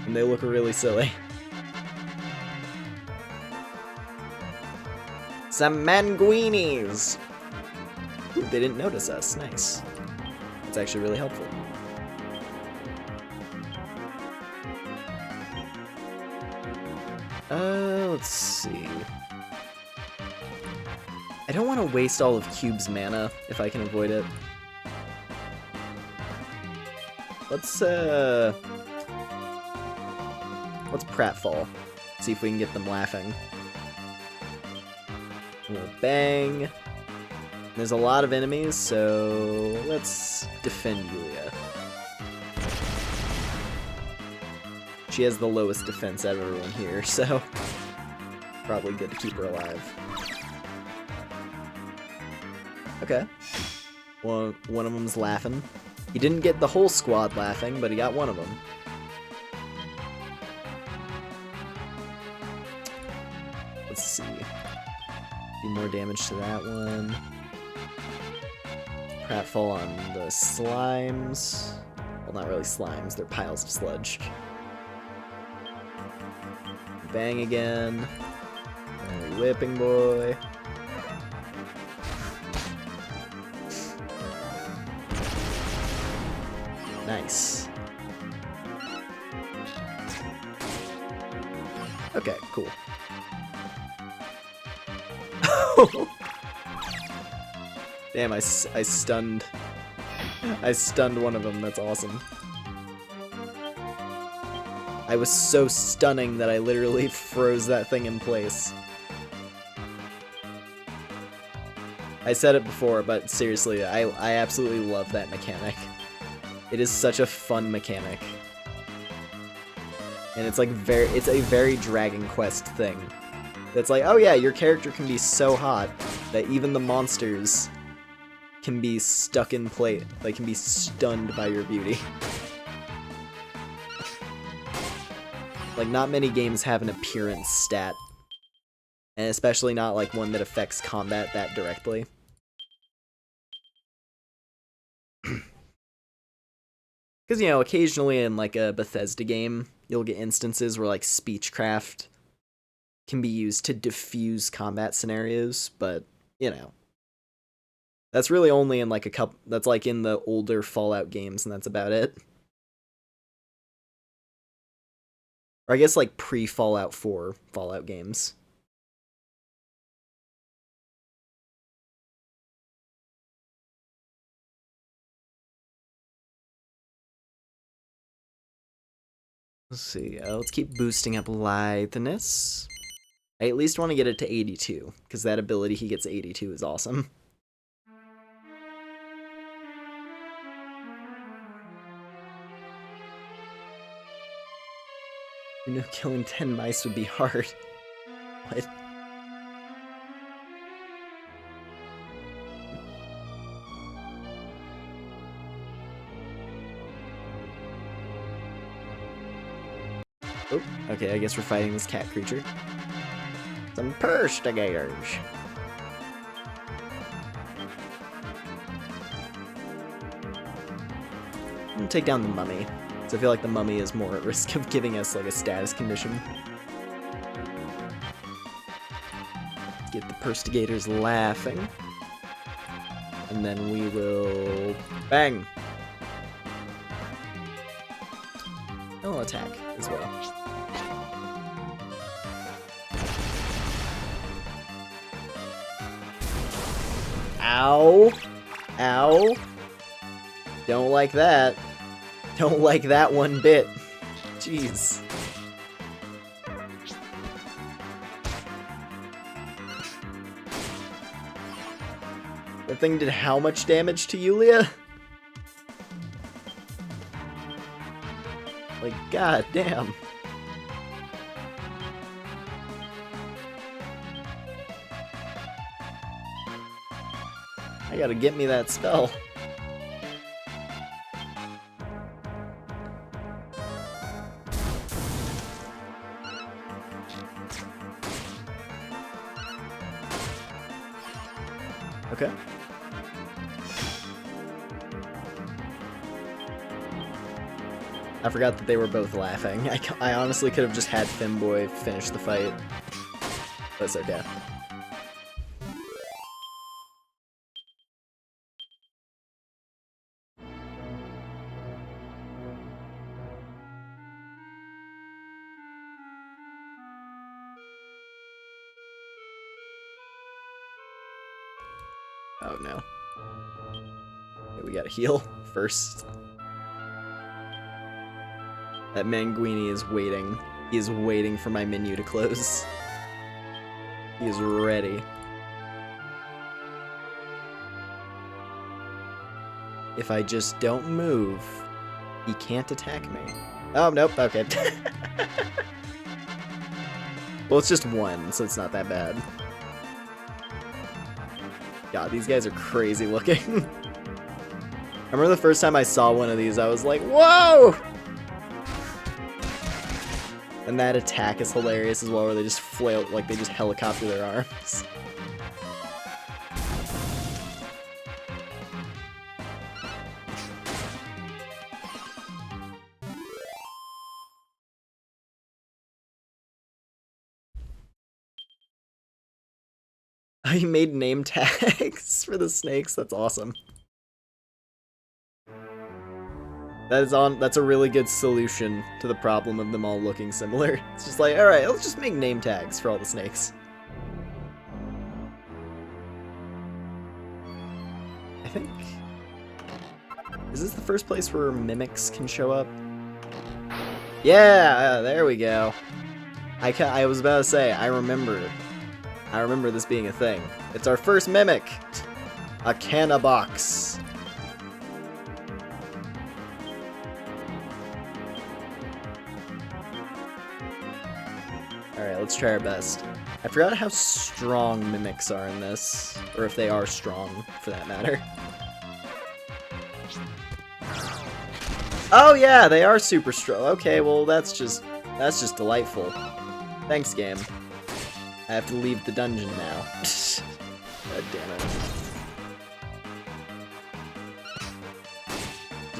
And they look really silly. Some manguinis! Ooh, they didn't notice us. Nice. It's actually really helpful. Let's see. I don't want to waste all of Cube's mana if I can avoid it. Let's pratfall. See if we can get them laughing. A little bang. There's a lot of enemies, so let's defend Yulia. She has the lowest defense out of everyone here, so probably good to keep her alive. Okay. One of them's laughing. He didn't get the whole squad laughing, but he got one of them. Let's see. Do more damage to that one. Pratfall on the slimes. Well, not really slimes, they're piles of sludge. Bang again. And whipping boy. Nice. Okay, cool. Damn, I stunned one of them. That's awesome. I was so stunning that I literally froze that thing in place. I said it before, but seriously, I absolutely love that mechanic. It is such a fun mechanic. And it's like it's a very Dragon Quest thing. That's like, oh yeah, your character can be so hot that even the monsters can be stuck in place, like can be stunned by your beauty. Like, not many games have an appearance stat. And especially not like one that affects combat that directly. Because, you know, occasionally in like a Bethesda game, you'll get instances where like speechcraft can be used to diffuse combat scenarios, but, you know, that's really only in like a couple, that's like in the older Fallout games, and that's about it. Or I guess like pre-Fallout 4 Fallout games. Let's see, let's keep boosting up litheness. I at least want to get it to 82, because that ability he gets 82 is awesome. You know, killing 10 mice would be hard. What? Oh, okay, I guess we're fighting this cat creature. Some perstigators. I'm gonna take down the mummy. So I feel like the mummy is more at risk of giving us like a status condition. Let's get the perstigators laughing. And then we will bang. I'll attack as well. Ow! Ow! Don't like that. Don't like that one bit. Jeez. That thing did how much damage to Yulia? Like, god damn. I gotta get me that spell. Okay. I forgot that they were both laughing. I honestly could have just had Femboy finish the fight. But it's okay. Oh no. Okay, we gotta heal first. That Manguini is waiting. He is waiting for my menu to close. He is ready. If I just don't move, he can't attack me. Oh, nope, okay. Well, it's just one, so it's not that bad. God, these guys are crazy looking. I remember the first time I saw one of these, I was like, whoa! And that attack is hilarious as well, where they just flail, like they just helicopter their arms. Oh, you made name tags for the snakes? That's awesome. That's a really good solution to the problem of them all looking similar. It's just like, alright, let's just make name tags for all the snakes. I think... Is this the first place where mimics can show up? Yeah, there we go. I was about to say, I remember this being a thing. It's our first mimic! A canna box. Alright, let's try our best. I forgot how strong mimics are in this. Or if they are strong, for that matter. Oh yeah, they are super strong. Okay, well that's just delightful. Thanks, game. I have to leave the dungeon now. God damn it.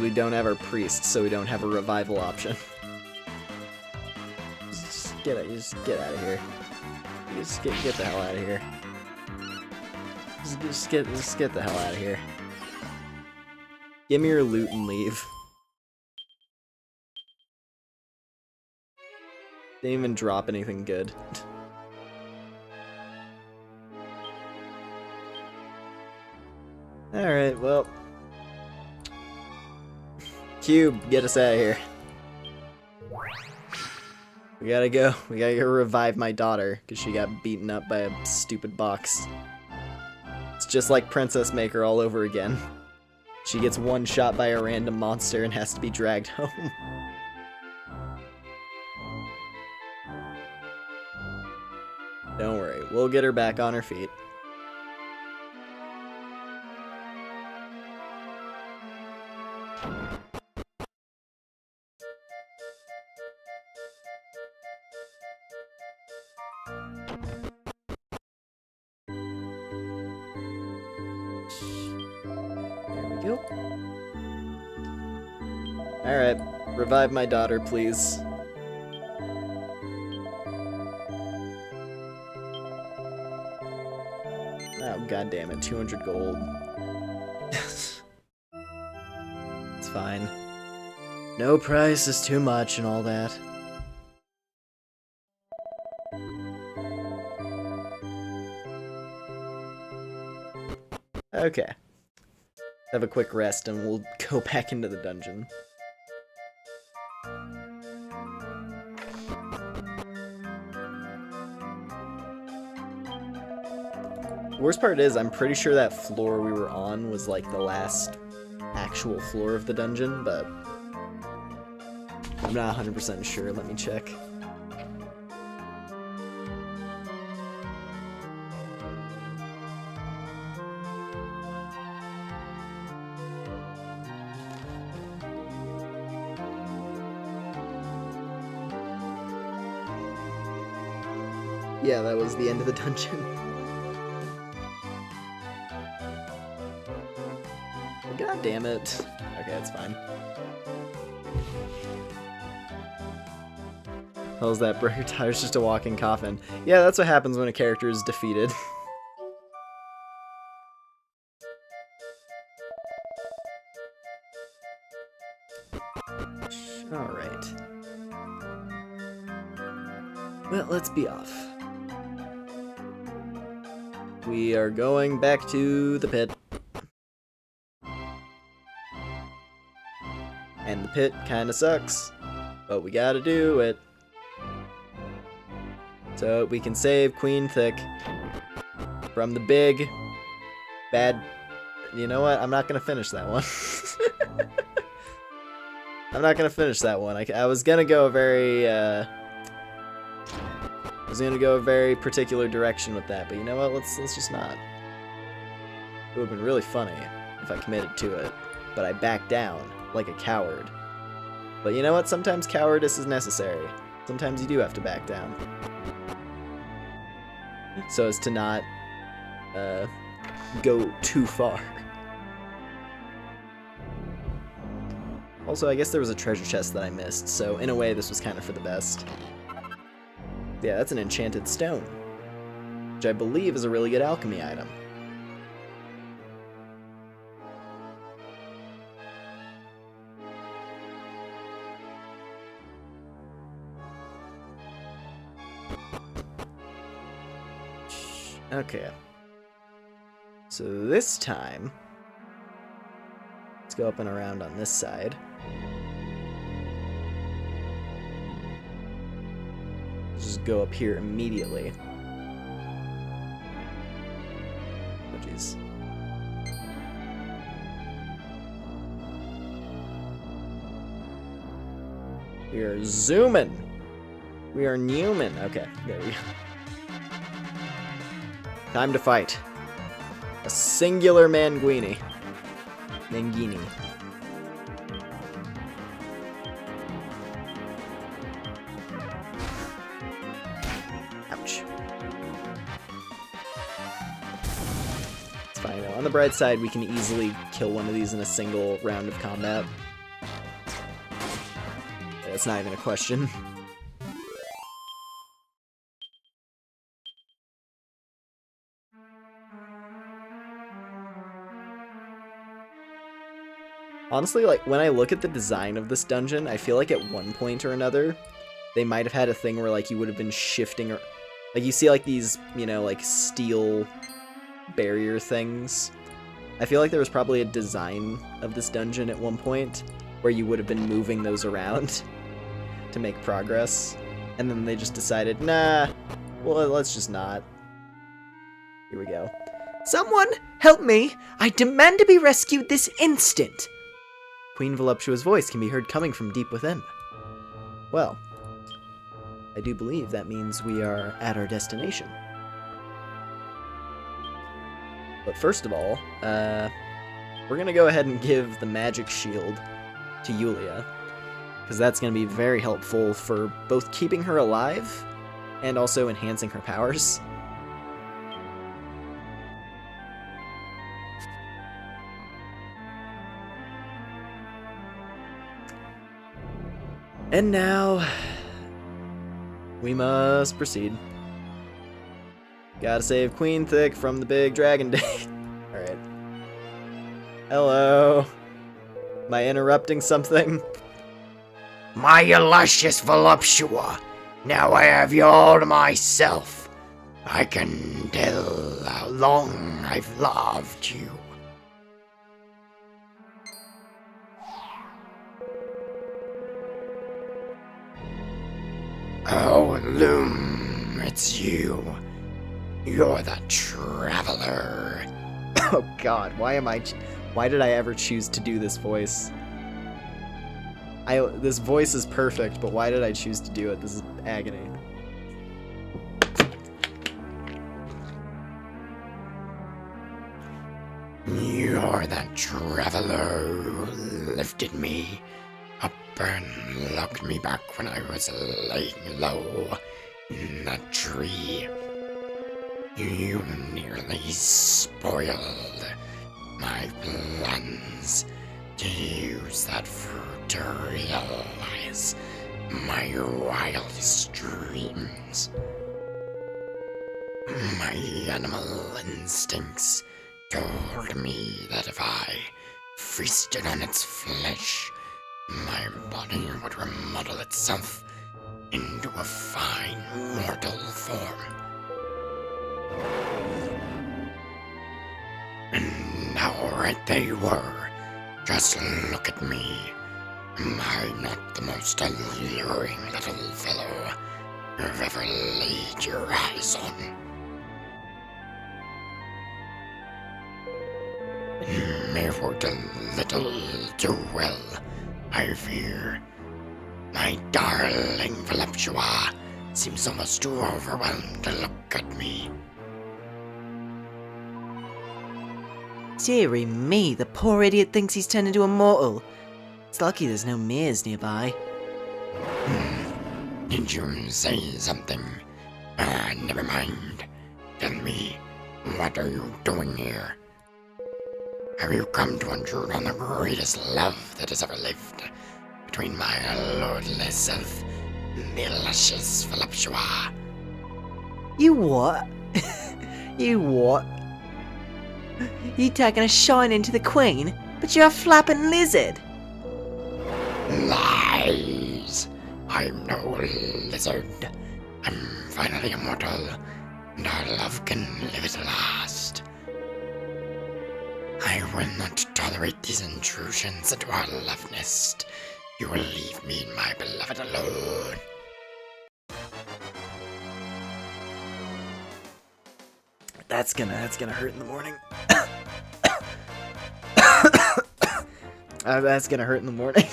We don't have our priest, so we don't have a revival option. Just get out of here. Just get the hell out of here. Just get the hell out of here. Give me your loot and leave. Didn't even drop anything good. Alright, well. Cube, get us out of here. We gotta go revive my daughter, because she got beaten up by a stupid box. It's just like Princess Maker all over again. She gets one shot by a random monster and has to be dragged home. Don't worry, we'll get her back on her feet. Alright, revive my daughter, please. Oh, goddammit, 200 gold. It's fine. No price is too much and all that. Okay. Have a quick rest and we'll go back into the dungeon. The worst part is, I'm pretty sure that floor we were on was like the last actual floor of the dungeon, but I'm not 100% sure. Let me check. Yeah, that was the end of the dungeon. God damn it. Okay, it's fine. How's that breaker tire's just a walking coffin? Yeah, that's what happens when a character is defeated. Alright. Well, let's be off. We are going back to the pit. And the pit kinda sucks. but we gotta do it. So we can save Queen Thick from the big bad. You know what? I'm not gonna finish that one. I'm not gonna finish that one. I was gonna go a very particular direction with that, but you know what? Let's just not. It would have been really funny if I committed to it, but I backed down like a coward. But you know what? Sometimes cowardice is necessary. Sometimes you do have to back down, so as to not go too far. Also, I guess there was a treasure chest that I missed, so in a way this was kind of for the best. Yeah, that's an enchanted stone, which I believe is a really good alchemy item. Okay. So this time, let's go up and around on this side. Just go up here immediately. Oh, jeez. We are zooming. We are Newman. Okay, there we go. Time to fight. A singular Mangini. Ouch. It's fine though. On the bright side, we can easily kill one of these in a single round of combat. That's not even a question. Honestly, like, when I look at the design of this dungeon, I feel like at one point or another, they might have had a thing where, like, you would have been shifting, or like, you see, like, these, you know, like, steel barrier things. I feel like there was probably a design of this dungeon at one point where you would have been moving those around to make progress, and then they just decided, nah, well, let's just not. Here we go. Someone help me! I demand to be rescued this instant! Queen Voluptuous voice can be heard coming from deep within. Well, I do believe that means we are at our destination. But first of all, we're gonna go ahead and give the magic shield to Yulia, because that's gonna be very helpful for both keeping her alive and also enhancing her powers. And now, we must proceed. Gotta save Queen Thick from the big dragon day. Alright. Hello. Am I interrupting something? My illustrious voluptua, now I have you all to myself. I can tell how long I've loved you. Oh, Loom, it's you. You're the traveler. Oh god, why did I ever choose to do this voice? This voice is perfect, but why did I choose to do it? This is agony. You're the traveler who lifted me up and locked me back when I was laying low in a tree. You nearly spoiled my plans to use that fruit to realize my wildest dreams. My animal instincts told me that if I feasted on its flesh, my body would remodel itself into a fine mortal form. And now right they were. Just look at me. Am I not the most alluring little fellow you've ever laid your eyes on? You may have worked a little too well, I fear. My darling voluptua seems almost too overwhelmed to look at me. Dearie me, the poor idiot thinks he's turned into a mortal. It's lucky there's no mirrors nearby. Did you say something? Never mind. Tell me, what are you doing here? Have you come to intrude on the greatest love that has ever lived between my lordly self and the luscious voluptua? You what? You what? You taking a shine into the queen, but you're a flapping lizard. Lies! I'm no lizard. I'm finally immortal, and our love can live at last. I will not tolerate these intrusions into our love nest. You will leave me and my beloved alone. That's gonna hurt in the morning. That's gonna hurt in the morning.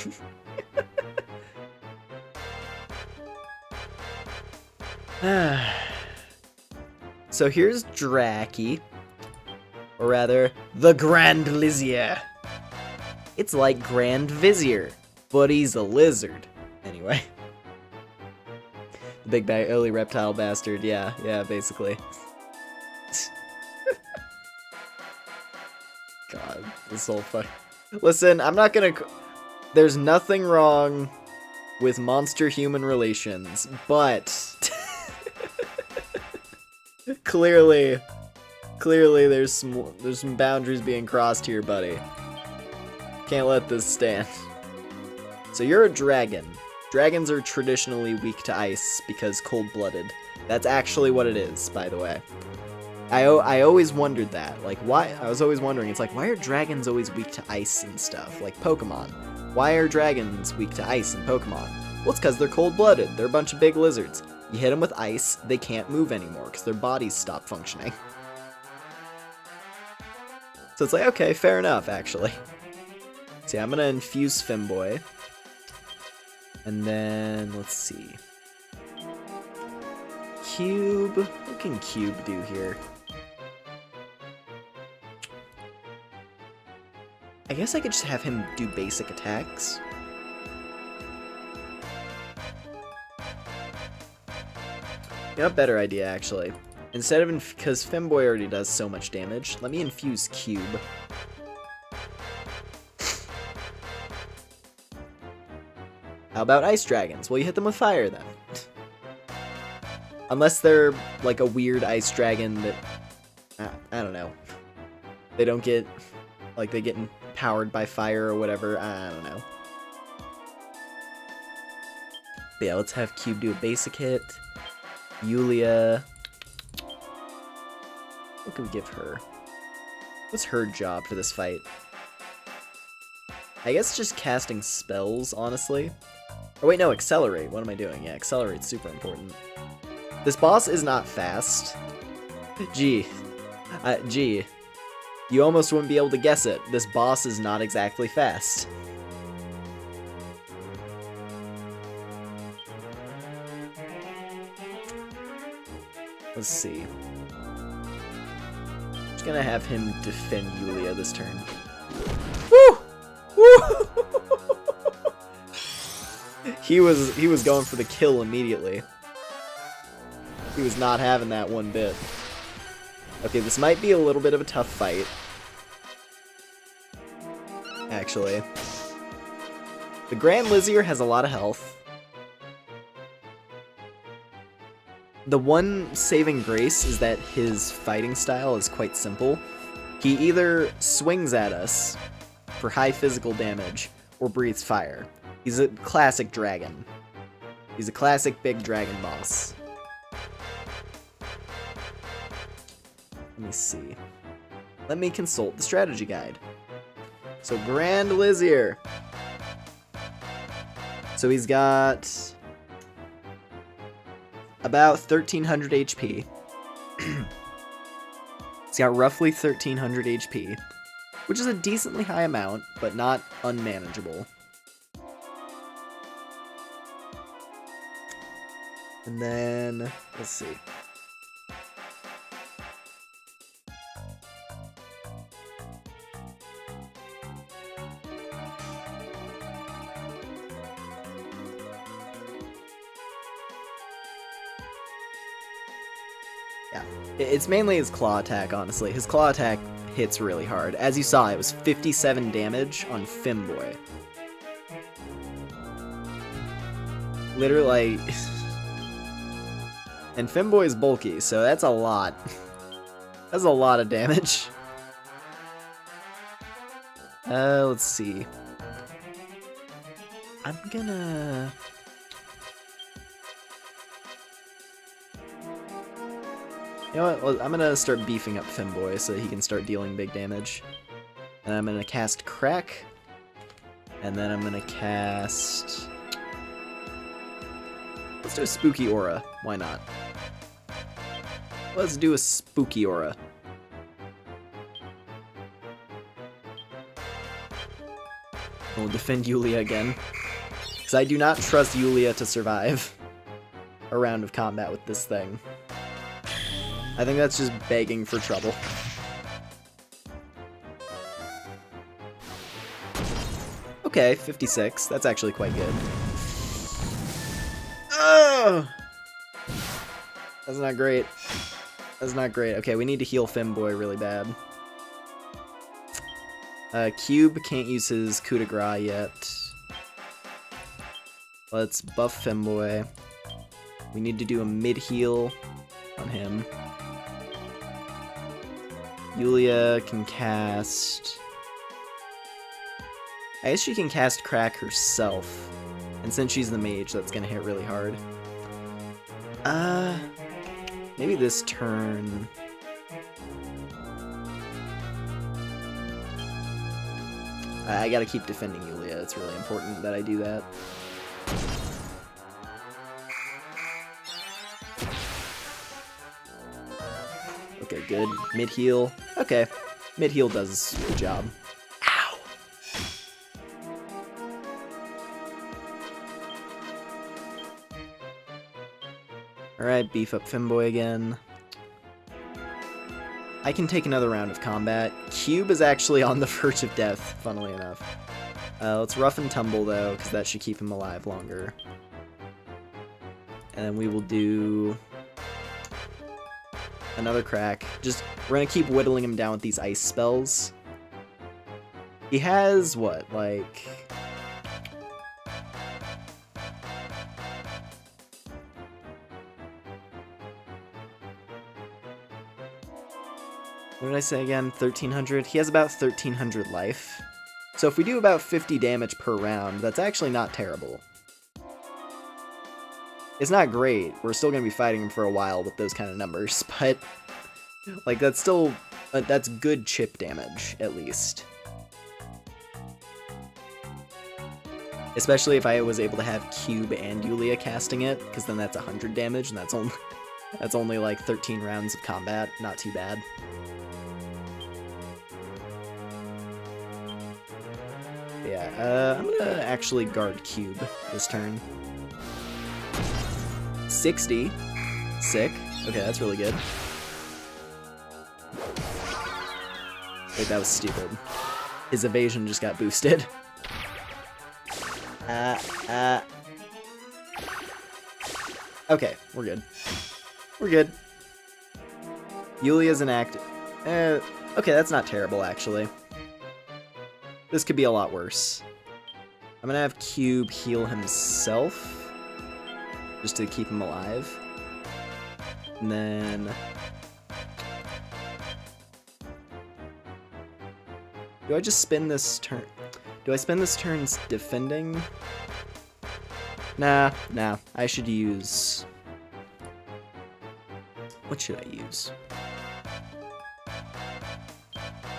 So here's Draki. Or rather, the Grand Lizier. It's like Grand Vizier, but he's a lizard. Anyway. The big bad early reptile bastard, yeah, basically. God, this whole fuck. Listen, I'm not gonna. There's nothing wrong with monster-human relations, but clearly there's some boundaries being crossed here, buddy. Can't let this stand. So you're a dragon. Dragons are traditionally weak to ice because cold-blooded. That's actually what it is, by the way. I always wondered that. Like, why? I was always wondering, it's like, why are dragons always weak to ice and stuff? Like Pokemon. Why are dragons weak to ice in Pokemon? Well, it's because they're cold-blooded. They're a bunch of big lizards. You hit them with ice, they can't move anymore because their bodies stop functioning. So it's like, okay, fair enough, actually. See, I'm gonna infuse Femboy. And then, let's see. Cube. What can Cube do here? I guess I could just have him do basic attacks. You know, a better idea, actually. Instead of, because Femboy already does so much damage, let me infuse Cube. How about Ice Dragons? Well, you hit them with fire, then. Unless they're, like, a weird Ice Dragon that, I don't know. They don't get, like, they get empowered by fire or whatever, I don't know. But yeah, let's have Cube do a basic hit. Yulia. What can we give her? What's her job for this fight? I guess just casting spells, honestly. Or wait, no, Accelerate. What am I doing? Yeah, Accelerate's super important. This boss is not fast. Gee. You almost wouldn't be able to guess it. This boss is not exactly fast. Let's see. I'm just gonna have him defend Yulia this turn. Woo! Woo! He was going for the kill immediately. He was not having that one bit. Okay, this might be a little bit of a tough fight. Actually. The Grand Lizier has a lot of health. The one saving grace is that his fighting style is quite simple. He either swings at us for high physical damage or breathes fire. He's a classic dragon. He's a classic big dragon boss. Let me see. Let me consult the strategy guide. So Grand Lizier. So he's got about 1300 HP. He's got roughly 1300 HP, which is a decently high amount, but not unmanageable. And then, let's see. Yeah, it's mainly his claw attack, honestly. His claw attack hits really hard. As you saw, it was 57 damage on Femboy. Literally, like... And Femboy is bulky, so that's a lot. That's a lot of damage. Let's see. I'm gonna... You know what? Well, I'm gonna start beefing up Femboy so that he can start dealing big damage. And I'm gonna cast Crack. And then I'm gonna cast... Let's do a Spooky Aura. Why not? Let's do a Spooky Aura. We'll defend Yulia again. Because I do not trust Yulia to survive a round of combat with this thing. I think that's just begging for trouble. Okay, 56. That's actually quite good. Oh! That's not great. That's not great. Okay, we need to heal Femboy really bad. Cube can't use his coup de grace yet. Let's buff Femboy. We need to do a mid-heal on him. Yulia can cast... I guess she can cast Crack herself. And since she's the mage, that's gonna hit really hard. Maybe this turn... I gotta keep defending Yulia. It's really important that I do that. Okay, good. Mid-heal. Okay. Mid-heal does the job. Ow! Alright, beef up Femboy again. I can take another round of combat. Cube is actually on the verge of death, funnily enough. Let's rough and tumble, though, because that should keep him alive longer. And then we will do... another Crack. We're gonna keep whittling him down with these ice spells. He has, what, like... What did I say again? 1300? He has about 1300 life. So if we do about 50 damage per round, that's actually not terrible. It's not great. We're still going to be fighting him for a while with those kind of numbers, but like that's still that's good chip damage at least. Especially if I was able to have Cube and Yulia casting it, because then that's 100 damage, and that's only like 13 rounds of combat. Not too bad. Yeah, I'm gonna actually guard Cube this turn. 60. Sick. Okay, that's really good. Wait, that was stupid. His evasion just got boosted. Okay, we're good. We're good. Yulia's inactive. Okay, that's not terrible, actually. This could be a lot worse. I'm gonna have Cube heal himself, just to keep him alive. And then... do I just spin this turn? Do I spend this turn's defending? Nah. I should use... what should I use?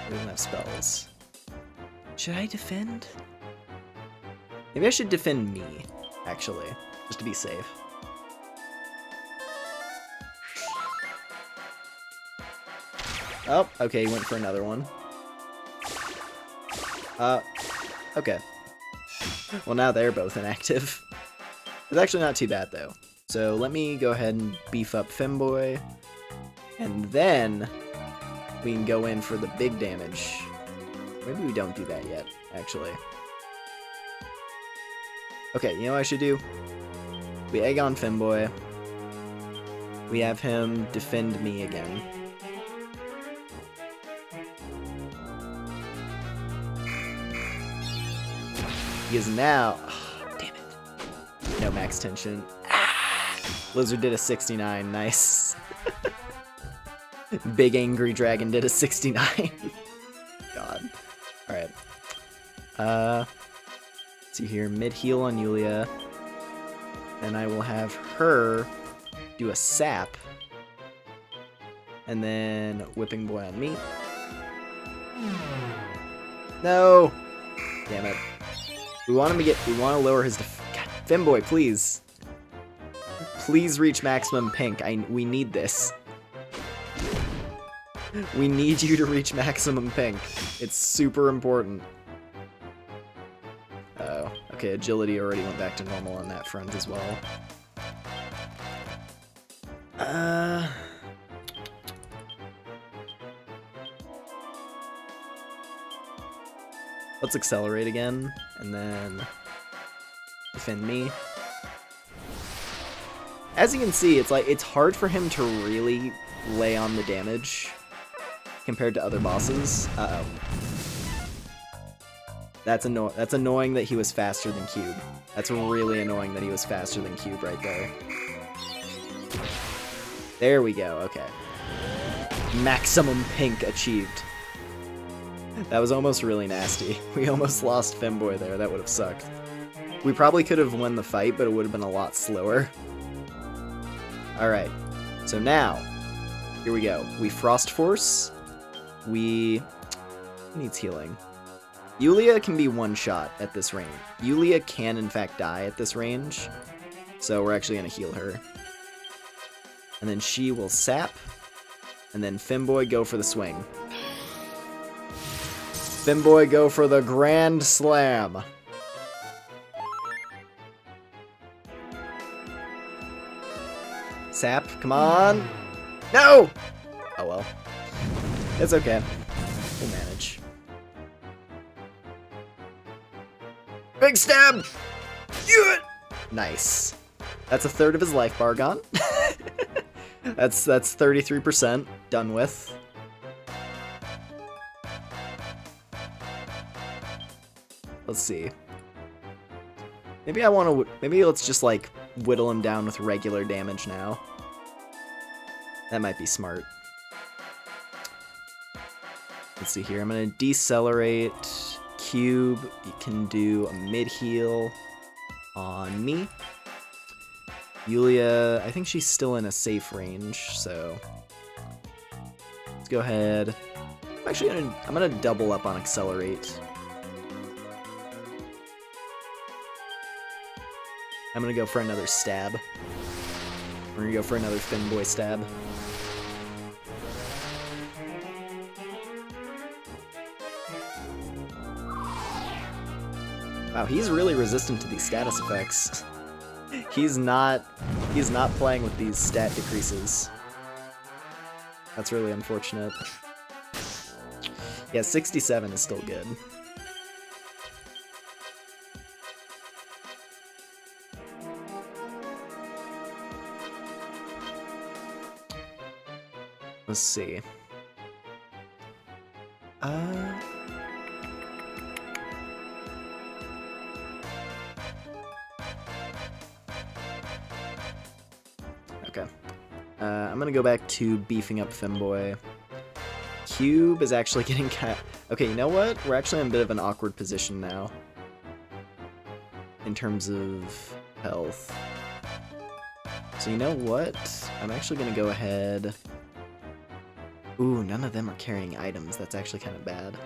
We don't have spells. Should I defend? Maybe I should defend me. actually, just to be safe. Oh, okay, he went for another one. Okay. Well, now they're both inactive. It's actually not too bad, though. So let me go ahead and beef up Femboy. And then we can go in for the big damage. Maybe we don't do that yet, actually. Okay, you know what I should do? We egg on Femboy. We have him defend me again. He is now... Oh, damn it. No max tension. Lizard did a 69. Nice. Big Angry Dragon did a 69. God. Alright. Let's see here. Mid-heal on Yulia. Then I will have her do a sap. And then Whipping Boy on me. No! Damn it. We want him to get... We want to lower his... God, Femboy, please. Please reach maximum pink. We need this. We need you to reach maximum pink. It's super important. Oh, okay, agility already went back to normal on that front as well. Let's accelerate again, and then defend me. As you can see, it's hard for him to really lay on the damage compared to other bosses. Uh-oh. That's annoying that he was faster than Cube. That's really annoying that he was faster than Cube right there. There we go, okay. Maximum pink achieved. That was almost really nasty. We almost lost Femboy there, that would have sucked. We probably could have won the fight, but it would have been a lot slower. Alright, so now, here we go. We Frost Force. Who needs healing? Yulia can be one-shot at this range. Yulia can, in fact, die at this range. So we're actually going to heal her. And then she will sap. And then Femboy go for the swing. Femboy go for the Grand Slam. Sap, come on. No! Oh well. It's okay. We'll manage. Big stab! Yeah! Nice. That's a third of his life bar gone. That's 33% done with. Let's see. Maybe let's just like whittle him down with regular damage now. That might be smart. Let's see here. I'm gonna decelerate. Cube, you can do a mid-heal on me. Yulia, I think she's still in a safe range, so let's go ahead. I'm gonna double up on accelerate. I'm gonna go for another stab. We're gonna go for another Femboy stab. Wow, he's really resistant to these status effects. He's not playing with these stat decreases. That's really unfortunate. Yeah, 67 is still good. Let's see. Okay. I'm gonna go back to beefing up Femboy. Cube is actually getting kind of... Okay, you know what? We're actually in a bit of an awkward position now. In terms of health. So you know what? I'm actually gonna go ahead... Ooh, none of them are carrying items. That's actually kind of bad.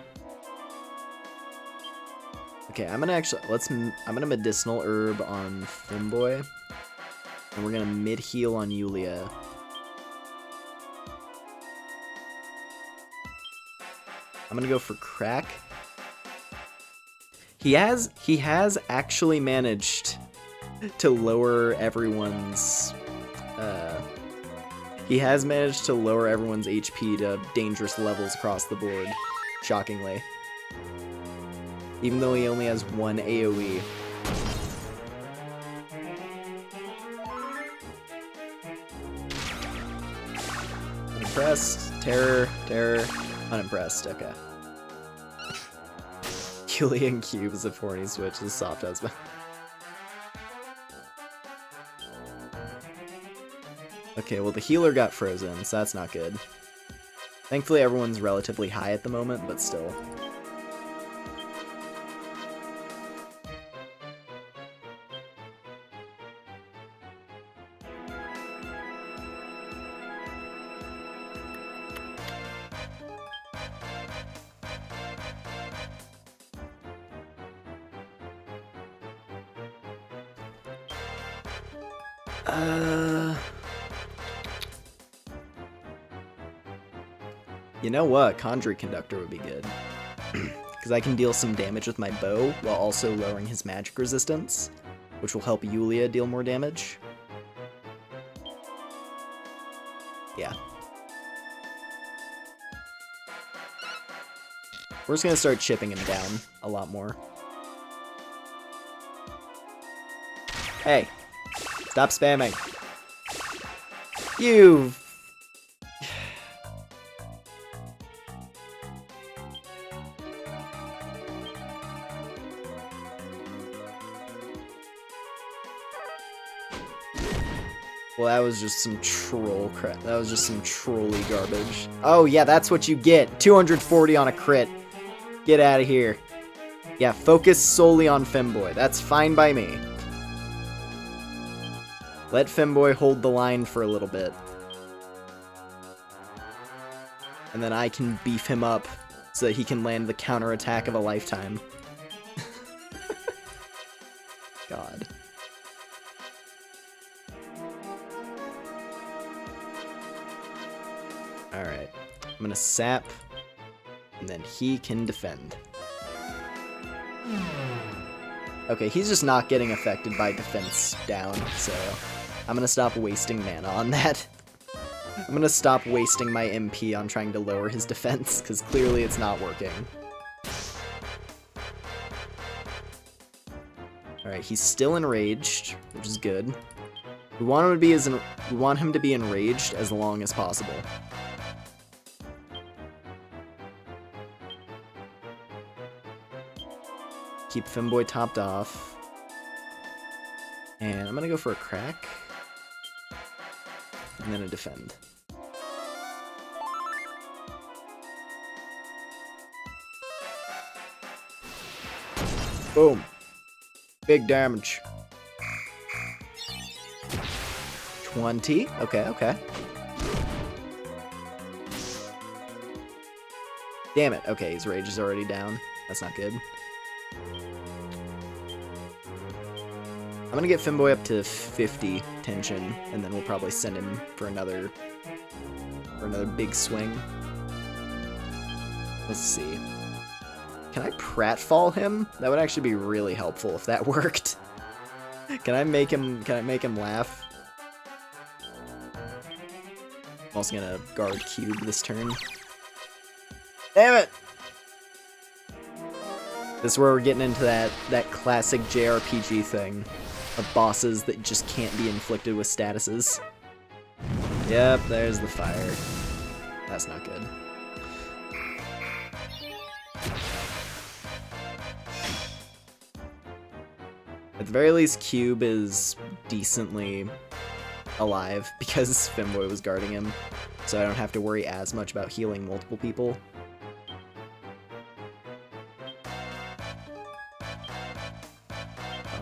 Okay, I'm gonna medicinal herb on Femboy. And we're gonna mid heal on Yulia. I'm gonna go for crack. He has actually managed to lower everyone's HP to dangerous levels across the board, shockingly. Even though he only has one AoE. Unimpressed, terror, unimpressed, okay. Julian Cube is a horny switch, is soft husband. Okay, well the healer got frozen, so that's not good. Thankfully everyone's relatively high at the moment, but still. You know what? Conjuring Conductor would be good. Because I can deal some damage with my bow while also lowering his magic resistance, which will help Yulia deal more damage. Yeah. We're just gonna start chipping him down a lot more. Hey! Stop spamming! You! Well, that was just some troll crap. That was just some trolly garbage. Oh, yeah, that's what you get. 240 on a crit. Get out of here. Yeah, focus solely on Femboy. That's fine by me. Let Femboy hold the line for a little bit. And then I can beef him up so that he can land the counterattack of a lifetime. God. Alright. I'm gonna sap, and then he can defend. Okay, he's just not getting affected by defense down, so I'm gonna stop wasting mana on that. I'm gonna stop wasting my MP on trying to lower his defense, because clearly it's not working. Alright, he's still enraged, which is good. We want him to be enraged as long as possible. Keep Femboy topped off. And I'm gonna go for a crack. And then a defend. Boom. Big damage. 20. Okay, okay. Damn it. Okay, his rage is already down. That's not good. I'm gonna get Femboy up to 50 tension, and then we'll probably send him for another big swing. Let's see. Can I pratfall him? That would actually be really helpful if that worked. Can I make him laugh? I'm also gonna guard cube this turn. Damn it! This is where we're getting into that classic JRPG thing of bosses that just can't be inflicted with statuses. Yep, there's the fire. That's not good. At the very least, Cube is decently alive because Femboy was guarding him, so I don't have to worry as much about healing multiple people.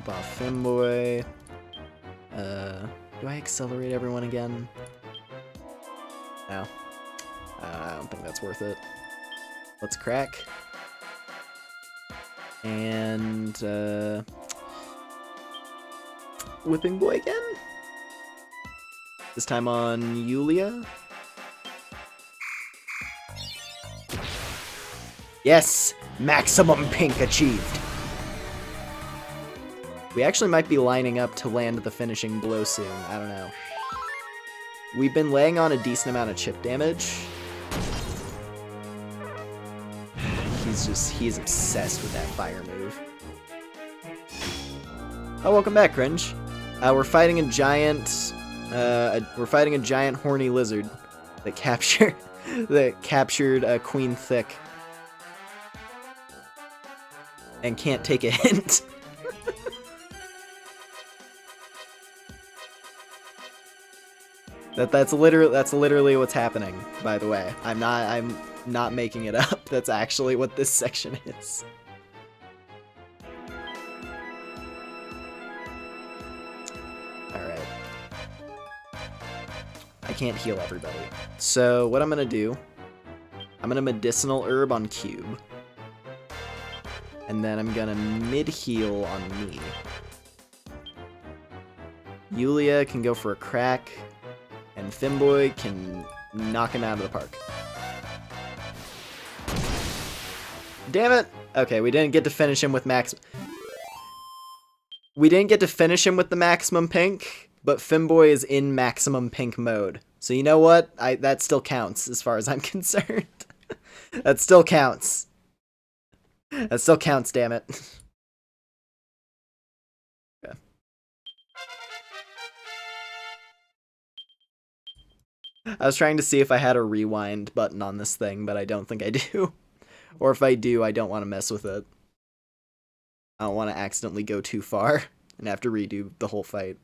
Pop off Femboy. Do I accelerate everyone again? No. I don't think that's worth it. Let's crack. And, Whipping Boy again? This time on Yulia. Yes! Maximum pink achieved! We actually might be lining up to land the finishing blow soon. I don't know. We've been laying on a decent amount of chip damage. He's obsessed with that fire move. Oh, welcome back, Cringe. We're fighting a giant horny lizard that captured Queen Thick and can't take a hint. That's literally what's happening, by the way. I'm not making it up. That's actually what this section is. Alright. I can't heal everybody. So what I'm gonna do, I'm gonna medicinal herb on Cube. And then I'm gonna mid-heal on me. Yulia can go for a crack, and Finboy can knock him out of the park. Damn it! Okay, we didn't get to finish him with We didn't get to finish him with the maximum pink, but Finboy is in maximum pink mode. So you know what? That still counts as far as I'm concerned. That still counts. That still counts, damn it. Okay. I was trying to see if I had a rewind button on this thing, but I don't think I do. Or if I do, I don't want to mess with it. I don't want to accidentally go too far and have to redo the whole fight.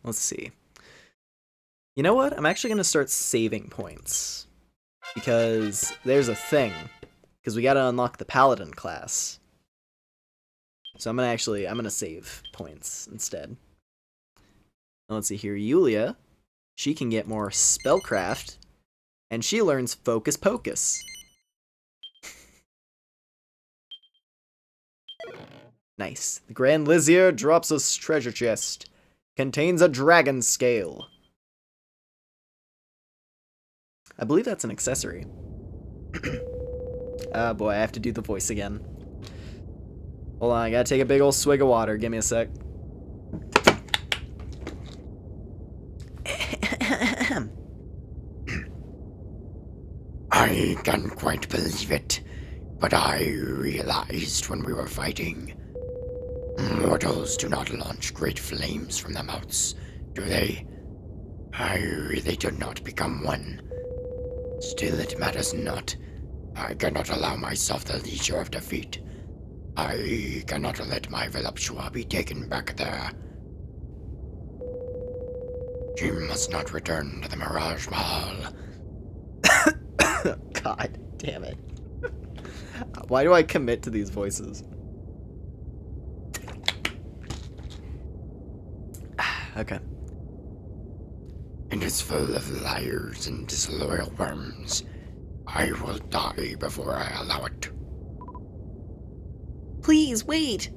Let's see. You know what? I'm actually going to start saving points. Because there's a thing. Because we got to unlock the Paladin class. So I'm going to save points instead. Now let's see here. Yulia, she can get more spellcraft. And she learns Focus Pocus. Nice. The Grand Lizier drops a treasure chest. Contains a dragon scale. I believe that's an accessory. Oh boy, I have to do the voice again. Hold on, I gotta take a big old swig of water. Give me a sec. I can't quite believe it, but I realized when we were fighting. Mortals do not launch great flames from their mouths, do they? I really do not become one. Still, it matters not. I cannot allow myself the leisure of defeat. I cannot let my voluptua be taken back there. She must not return to the Mirage Mahal. God damn it. Why do I commit to these voices? Okay. It is full of liars and disloyal worms. I will die before I allow it. Please, wait!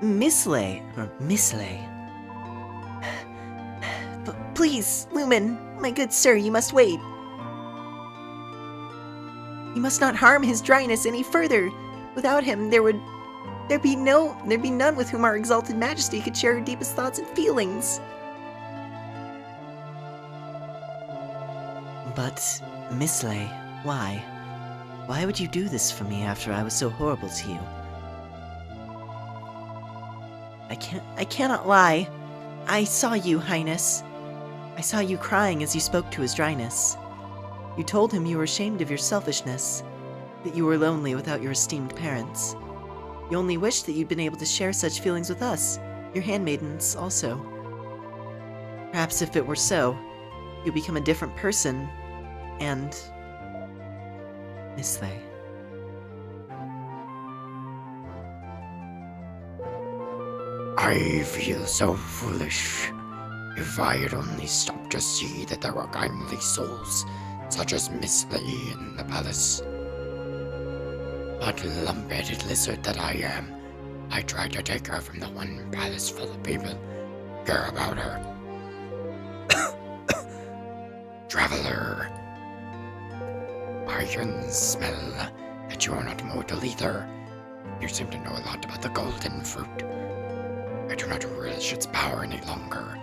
Mislay. Please, Lumen, my good sir, you must wait. You must not harm his dryness any further. Without him, there'd be none with whom our exalted majesty could share her deepest thoughts and feelings. But, Mislay, why? Why would you do this for me after I was so horrible to you? I cannot lie. I saw you, Highness. I saw you crying as you spoke to his dryness. You told him you were ashamed of your selfishness, that you were lonely without your esteemed parents. You only wished that you'd been able to share such feelings with us, your handmaidens also. Perhaps if it were so, you'd become a different person, and... Mislay. I feel so foolish. If I had only stopped to see that there were kindly souls, such as Miss Lee in the palace. But lump-headed lizard that I am, I tried to take her from the one palace full of people care about her. Traveler, I can smell that you are not mortal either. You seem to know a lot about the golden fruit. I do not relish its power any longer.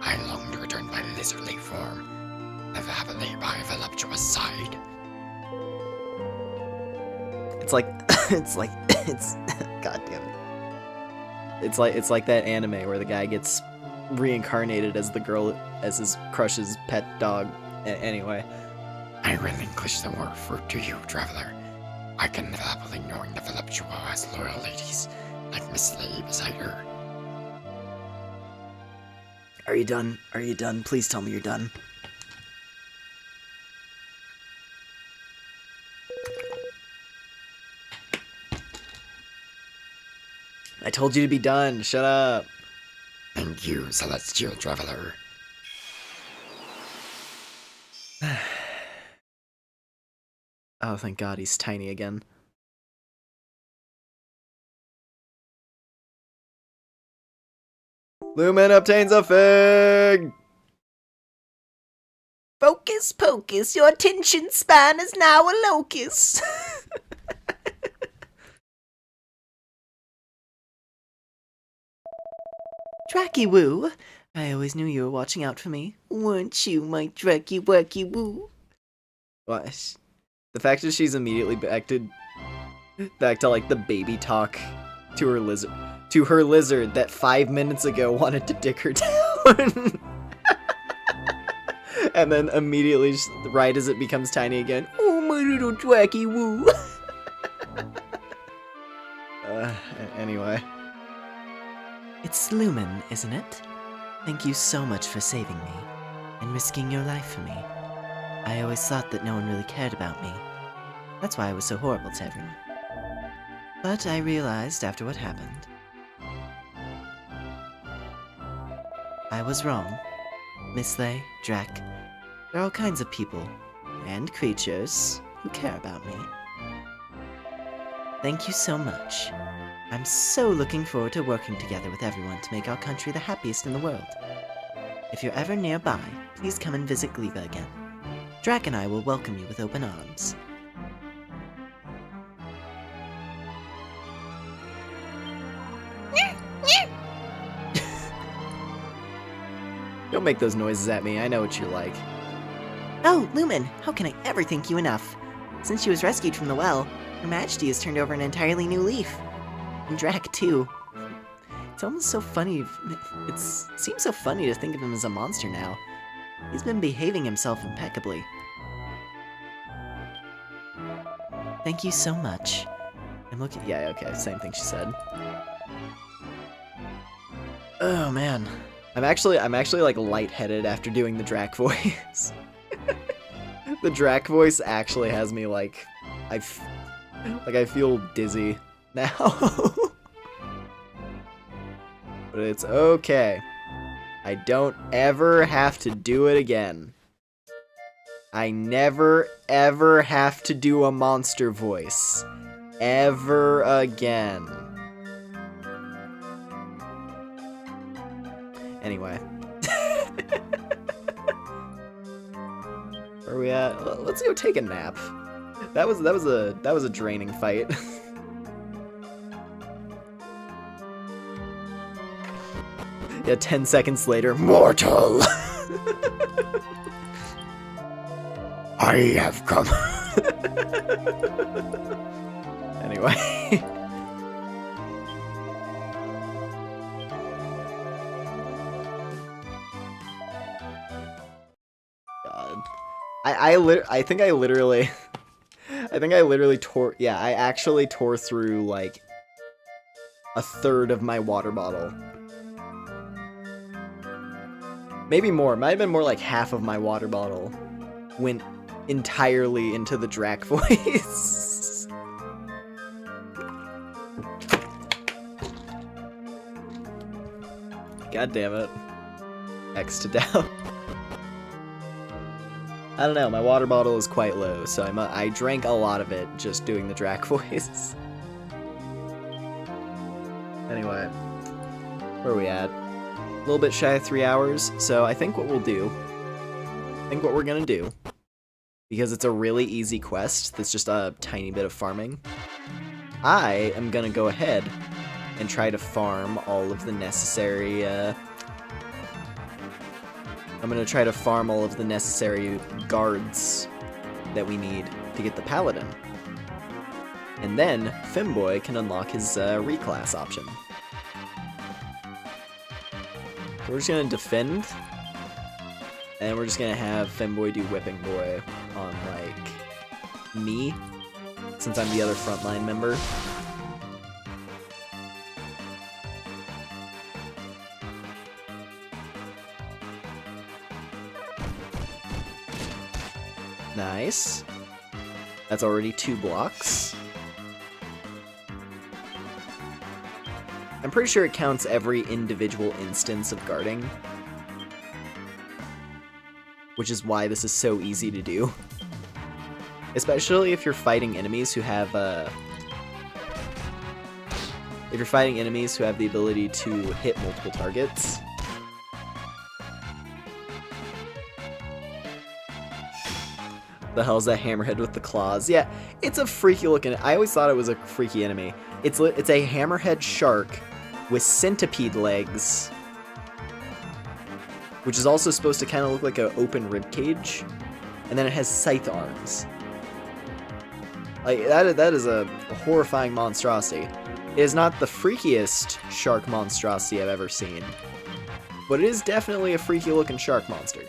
I long to return my lizardly form, live happily by a voluptuous side. It's god damn it. It's like that anime where the guy gets reincarnated as the girl, as his crush's pet dog. Anyway. I relinquish the word fruit to you, traveler. I can live happily knowing the voluptuous loyal ladies like Miss Lee beside her. Are you done? Are you done? Please tell me you're done. I told you to be done. Shut up. Thank you, celestial traveler. Oh, thank God he's tiny again. Lumen obtains a fig! Focus pocus, your attention span is now a locus. Dracky Woo, I always knew you were watching out for me. Weren't you, my Dracky Wacky Woo? What? The fact that she's immediately back to like the baby talk to her lizard that 5 minutes ago wanted to dick her down. And then immediately, right as it becomes tiny again, oh my little Dracky Woo. Anyway. It's Lumen, isn't it? Thank you so much for saving me, and risking your life for me. I always thought that no one really cared about me. That's why I was so horrible to everyone. But I realized after what happened, I was wrong. Miss Lay, Drac, there are all kinds of people, and creatures, who care about me. Thank you so much. I'm so looking forward to working together with everyone to make our country the happiest in the world. If you're ever nearby, please come and visit Gleba again. Drac and I will welcome you with open arms. Don't make those noises at me, I know what you're like. Oh, Lumen, how can I ever thank you enough? Since she was rescued from the well, Her Majesty has turned over an entirely new leaf. And Drac, too. It's almost so funny. It seems so funny to think of him as a monster now. He's been behaving himself impeccably. Thank you so much. I'm looking. Yeah, okay, same thing she said. Oh man, I'm actually like lightheaded after doing the Drac voice. The Drac voice actually has me like, I feel dizzy now. But it's okay. I don't ever have to do it again. I never ever have to do a monster voice. Ever again. Anyway. Where are we at? Let's go take a nap. That was a draining fight. Yeah, 10 seconds later, mortal! I have come. Anyway. God. I think I literally tore, yeah, I actually tore through like a third of my water bottle. Maybe more. Might have been more like half of my water bottle went entirely into the Drac voice. God damn it. X to down. I don't know, my water bottle is quite low, so I drank a lot of it just doing the Drac voice. Anyway, where are we at? A little bit shy of 3 hours, so I think what we're gonna do, because it's a really easy quest that's just a tiny bit of farming, I am gonna go ahead and try to farm all of the necessary, guards that we need to get the Paladin. And then Femboy can unlock his reclass option. So we're just gonna defend, and we're just gonna have Femboy do Whipping Boy on, like, me, since I'm the other frontline member. Nice. That's already 2 blocks. I'm pretty sure it counts every individual instance of guarding, which is why this is so easy to do. Especially if you're fighting enemies who have the ability to hit multiple targets. The hell's that hammerhead with the claws? Yeah, it's a freaky looking. I always thought it was a freaky enemy. It's a hammerhead shark with centipede legs, which is also supposed to kind of look like an open rib cage, and then it has scythe arms. Like that is a horrifying monstrosity. It is not the freakiest shark monstrosity I've ever seen, but it is definitely a freaky looking shark monster.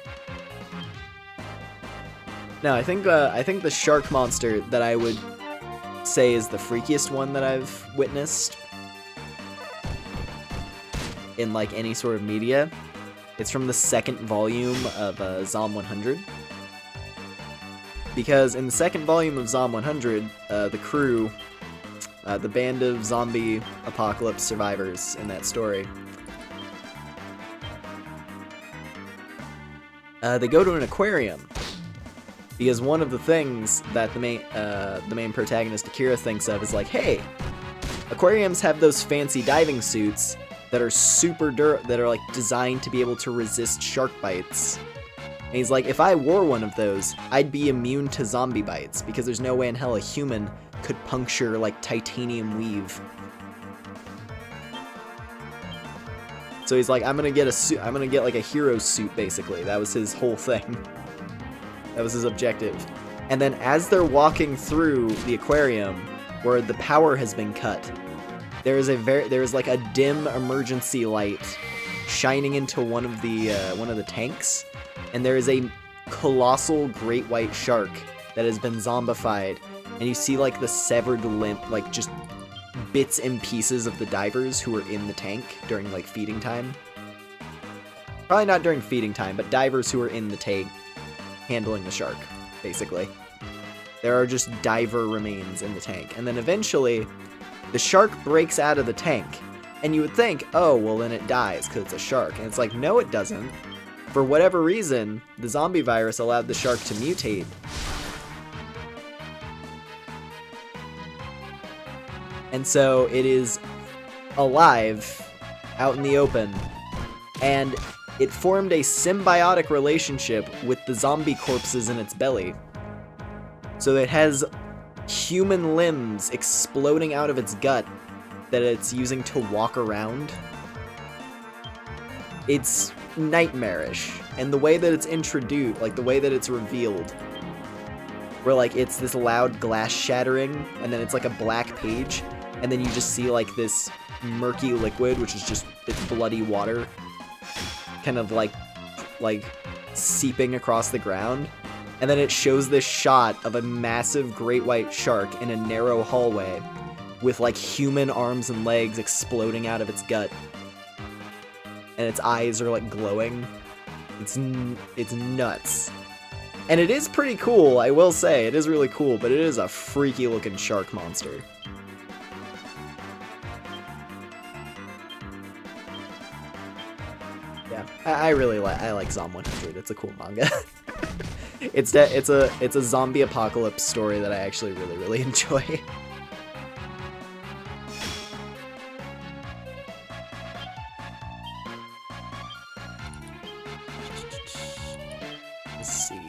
No, I think the shark monster that I would say is the freakiest one that I've witnessed in, like, any sort of media. It's from the 2nd volume of Zom 100. Because in the 2nd volume of Zom 100, the crew, the band of zombie apocalypse survivors in that story, they go to an aquarium. Because one of the things that the main protagonist Akira thinks of is like, hey, aquariums have those fancy diving suits that are that are like designed to be able to resist shark bites. And he's like, if I wore one of those, I'd be immune to zombie bites because there's no way in hell a human could puncture like titanium weave. So he's like, I'm gonna get a suit. I'm gonna get like a hero suit, basically. That was his whole thing. That was his objective. And then as they're walking through the aquarium where the power has been cut, there is like a dim emergency light shining into one of the tanks, and there is a colossal great white shark that has been zombified, and you see like the severed limb, like just bits and pieces of the divers who were in the tank during like feeding time. Probably not during feeding time, but divers who were in the tank handling the shark, basically. There are just diver remains in the tank. And then eventually, the shark breaks out of the tank. And you would think, oh, well then it dies because it's a shark. And it's like, no it doesn't. For whatever reason, the zombie virus allowed the shark to mutate. And so it is alive, out in the open. And it formed a symbiotic relationship with the zombie corpses in its belly. So it has human limbs exploding out of its gut that it's using to walk around. It's nightmarish. And the way that it's introduced, like the way that it's revealed, where like it's this loud glass shattering, and then it's like a black page, and then you just see like this murky liquid, which is just, it's bloody water, kind of like seeping across the ground, and then it shows this shot of a massive great white shark in a narrow hallway with like human arms and legs exploding out of its gut, and its eyes are like glowing. It's nuts, and it is pretty cool. I will say it is really cool, but it is a freaky looking shark monster. Yeah, I really like Zom 100. It's a cool manga. it's a zombie apocalypse story that I actually really enjoy. Let's see.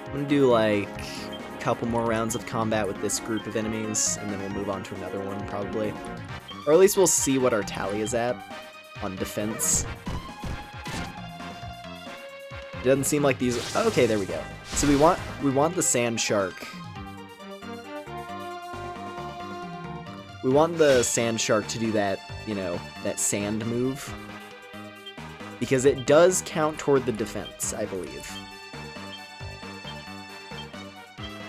I'm gonna do like a couple more rounds of combat with this group of enemies, and then we'll move on to another one probably. Or at least we'll see what our tally is at on defense. It doesn't seem like these. Okay, there we go. So we want the sand shark. We want the sand shark to do that, you know, that sand move. Because it does count toward the defense, I believe.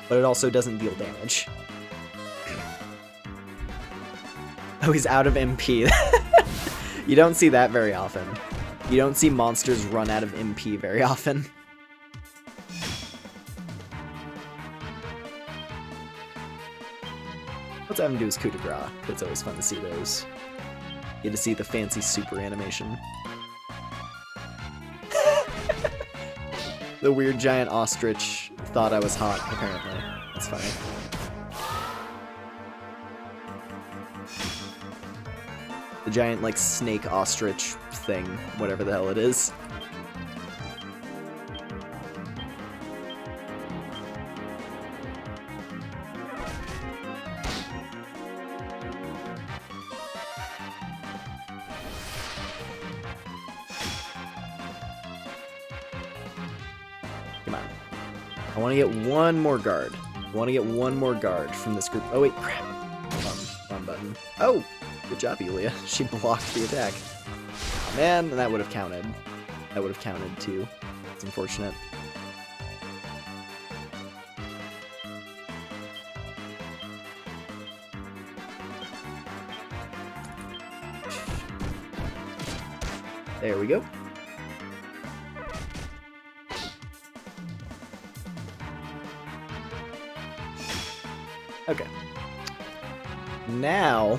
But it also doesn't deal damage. Oh, he's out of MP. You don't see that very often. You don't see monsters run out of MP very often. Let's have him do his coup de grace, because it's always fun to see those. You get to see the fancy super animation. The weird giant ostrich thought I was hot, apparently. That's funny. The giant, like, snake ostrich thing, whatever the hell it is. Come on. I want to get one more guard. I want to get one more guard from this group. Oh, wait, crap. Wrong button. Oh! Good job, Yulia. She blocked the attack. Oh, man, that would have counted. That would have counted, too. It's unfortunate. There we go. Okay. Now,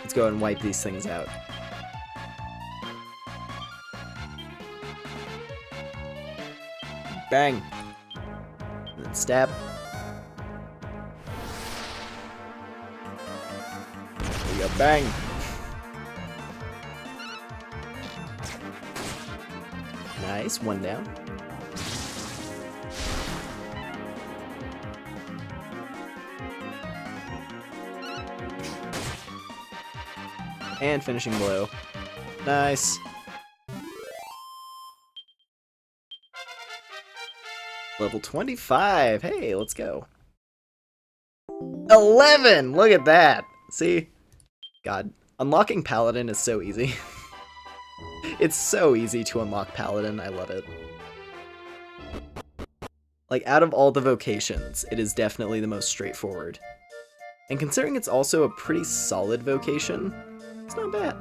let's go and wipe these things out. Bang! And then stab. There we go, bang! Nice, one down. And finishing blow. Nice. Level 25. Hey, let's go. 11! Look at that. See? God, unlocking Paladin is so easy. It's so easy to unlock Paladin. I love it. Like, out of all the vocations, it is definitely the most straightforward. And considering it's also a pretty solid vocation, it's not bad.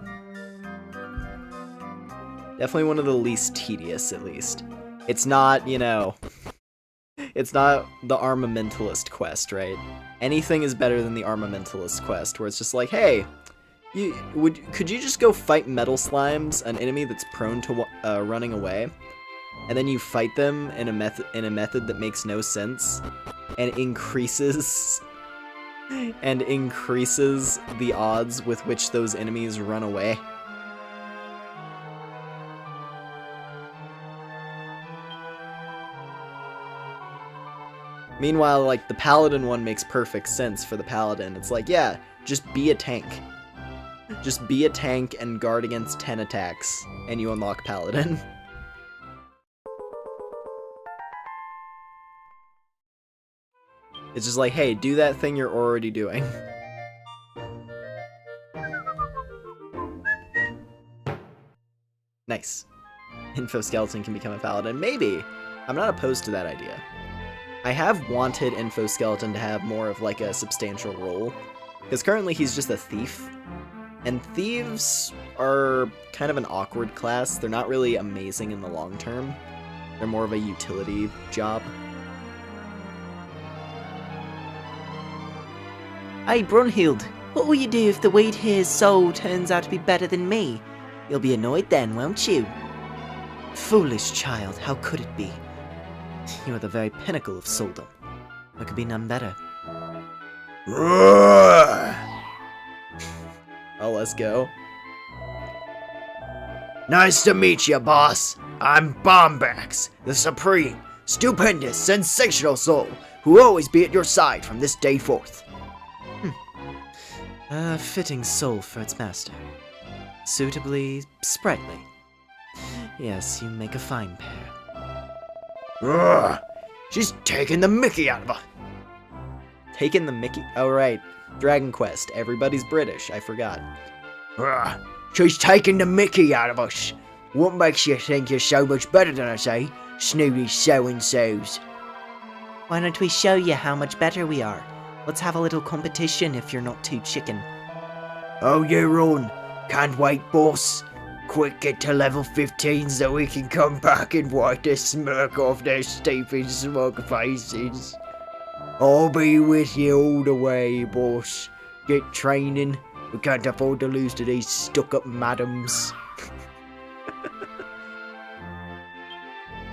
Definitely one of the least tedious, at least. It's not, you know... It's not the Armamentalist quest, right? Anything is better than the Armamentalist quest, where it's just like, hey, could you just go fight metal slimes, an enemy that's prone to running away, and then you fight them in a method that makes no sense, and increases the odds with which those enemies run away. Meanwhile, like, the Paladin one makes perfect sense for the Paladin. It's like, yeah, just be a tank. Just be a tank and guard against 10 attacks, and you unlock Paladin. It's just like, hey, do that thing you're already doing. Nice. Infoskeleton can become a Paladin. Maybe. I'm not opposed to that idea. I have wanted Infoskeleton to have more of like a substantial role, because currently he's just a thief, And thieves are kind of an awkward class. They're not really amazing in the long term. They're more of a utility job. Hey, Brunhild, what will you do if the wheat here's soul turns out to be better than me? You'll be annoyed then, won't you? Foolish child, how could it be? You are the very pinnacle of souldom. There could be none better. Roar! Oh, let's go. Nice to meet you, boss. I'm Bombax, the supreme, stupendous, sensational soul who will always be at your side from this day forth. A fitting soul for its master. Suitably sprightly. Yes, you make a fine pair. Roar! She's taking the mickey out of her. Taking the Mickey. Oh, right. Dragon Quest. Everybody's British. I forgot. Roar! She's taking the mickey out of us. What makes you think you're so much better than us, eh? Snooty so-and-sos. Why don't we show you how much better we are? Let's have a little competition if you're not too chicken. Oh, you're on. Can't wait, boss. Quick, get to level 15 so we can come back and wipe the smirk off their stupid smug faces. I'll be with you all the way, boss. Get training. We can't afford to lose to these stuck-up madams.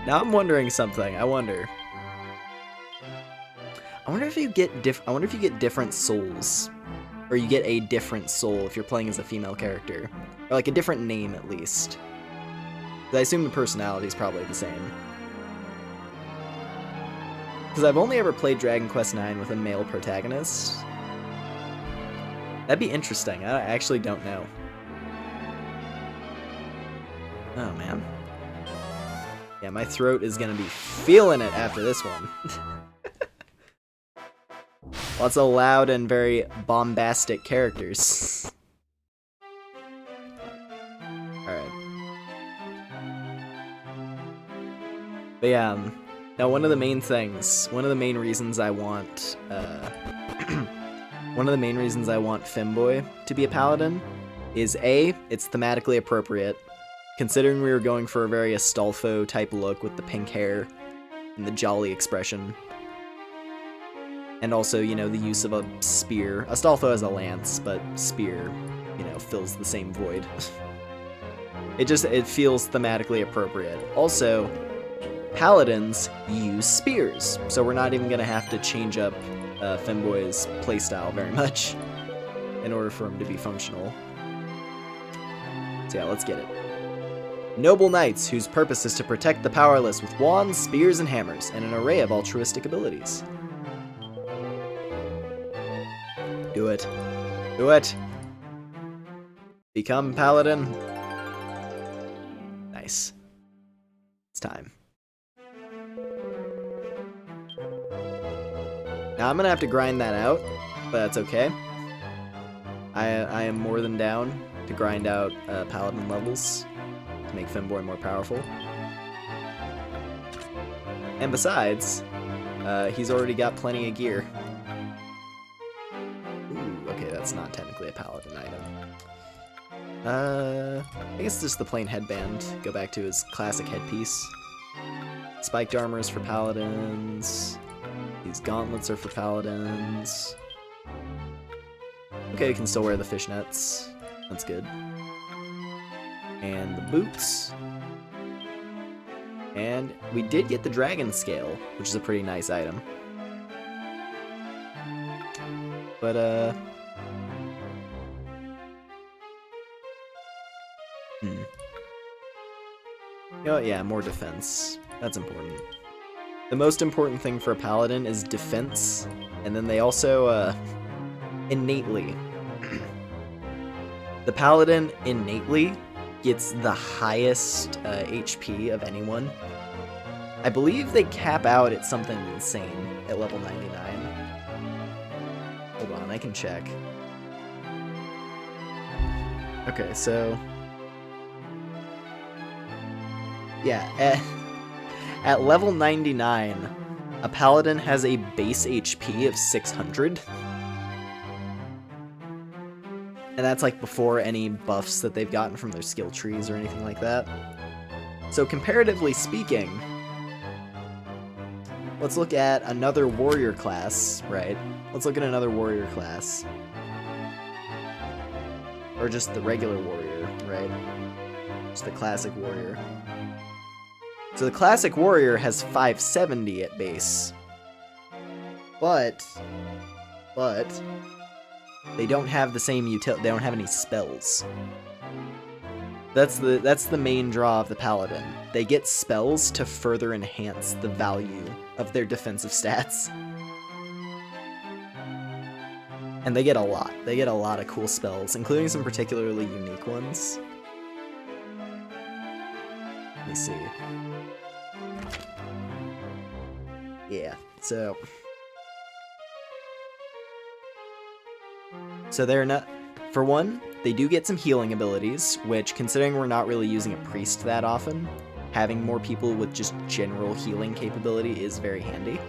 Now I'm wondering something. I wonder if you get different souls, or you get a different soul if you're playing as a female character, or like a different name at least. 'Cause I assume the personality is probably the same. Because I've only ever played Dragon Quest IX with a male protagonist. That'd be interesting. I actually don't know. Oh man. Yeah, my throat is gonna be feeling it after this one. Lots of loud and very bombastic characters. Alright. But yeah, now one of the main reasons I want, Femboy to be a paladin is A, it's thematically appropriate, considering we were going for a very Astolfo type look with the pink hair and the jolly expression. And also, you know, the use of a spear. Astolfo has a lance, but spear, you know, fills the same void. It feels thematically appropriate. Also, paladins use spears, so we're not even gonna have to change up Femboy's playstyle very much in order for him to be functional. So yeah, let's get it. Noble knights whose purpose is to protect the powerless with wands, spears, and hammers, and an array of altruistic abilities. Do it. Do it! Become paladin. Nice. It's time. Now I'm gonna have to grind that out, but that's okay. I am more than down to grind out paladin levels to make Femboy more powerful. And besides, he's already got plenty of gear. Ooh, okay, that's not technically a paladin item. I guess just the plain headband. Go back to his classic headpiece. Spiked armor is for paladins. These gauntlets are for paladins. Okay, you can still wear the fishnets. That's good. And the boots. And we did get the dragon scale, which is a pretty nice item. But, You know what? Yeah, more defense. That's important. The most important thing for a paladin is defense, and then they also, innately. The paladin innately gets the highest HP of anyone. I believe they cap out at something insane at level 99. Hold on, I can check. Okay, so... Yeah, at level 99, a paladin has a base HP of 600. And that's like before any buffs that they've gotten from their skill trees or anything like that. So comparatively speaking, let's look at another warrior class, right? Let's look at another warrior class. Or just the regular warrior, right? Just the classic warrior. So the classic warrior has 570 at base. But they don't have the same utility. They don't have any spells. That's the main draw of the paladin. They get spells to further enhance the value of their defensive stats. And they get a lot. They get a lot of cool spells, including some particularly unique ones. Let me see. Yeah, so they're not... For one, they do get some healing abilities, which, considering we're not really using a priest that often, having more people with just general healing capability is very handy.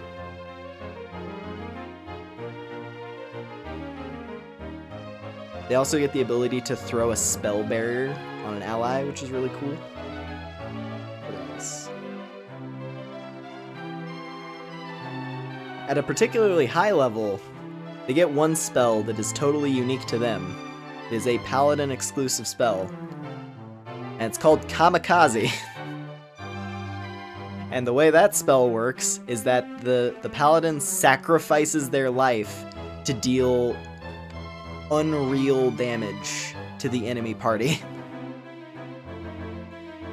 They also get the ability to throw a spell barrier on an ally, which is really cool. What else? At a particularly high level, they get one spell that is totally unique to them. It is a paladin exclusive spell, and it's called Kamikaze. And the way that spell works is that the paladin sacrifices their life to deal unreal damage to the enemy party.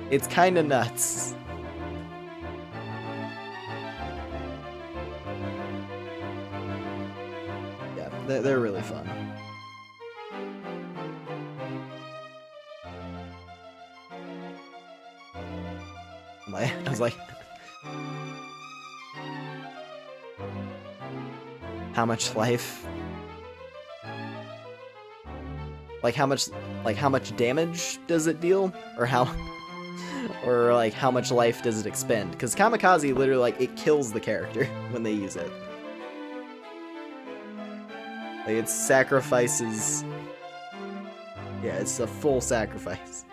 It's kinda nuts. Yeah, they're really fun. I was like, how much life? Like how much damage does it deal? Or how much life does it expend? Because Kamikaze literally, like, it kills the character when they use it. Like, it sacrifices... Yeah, it's a full sacrifice.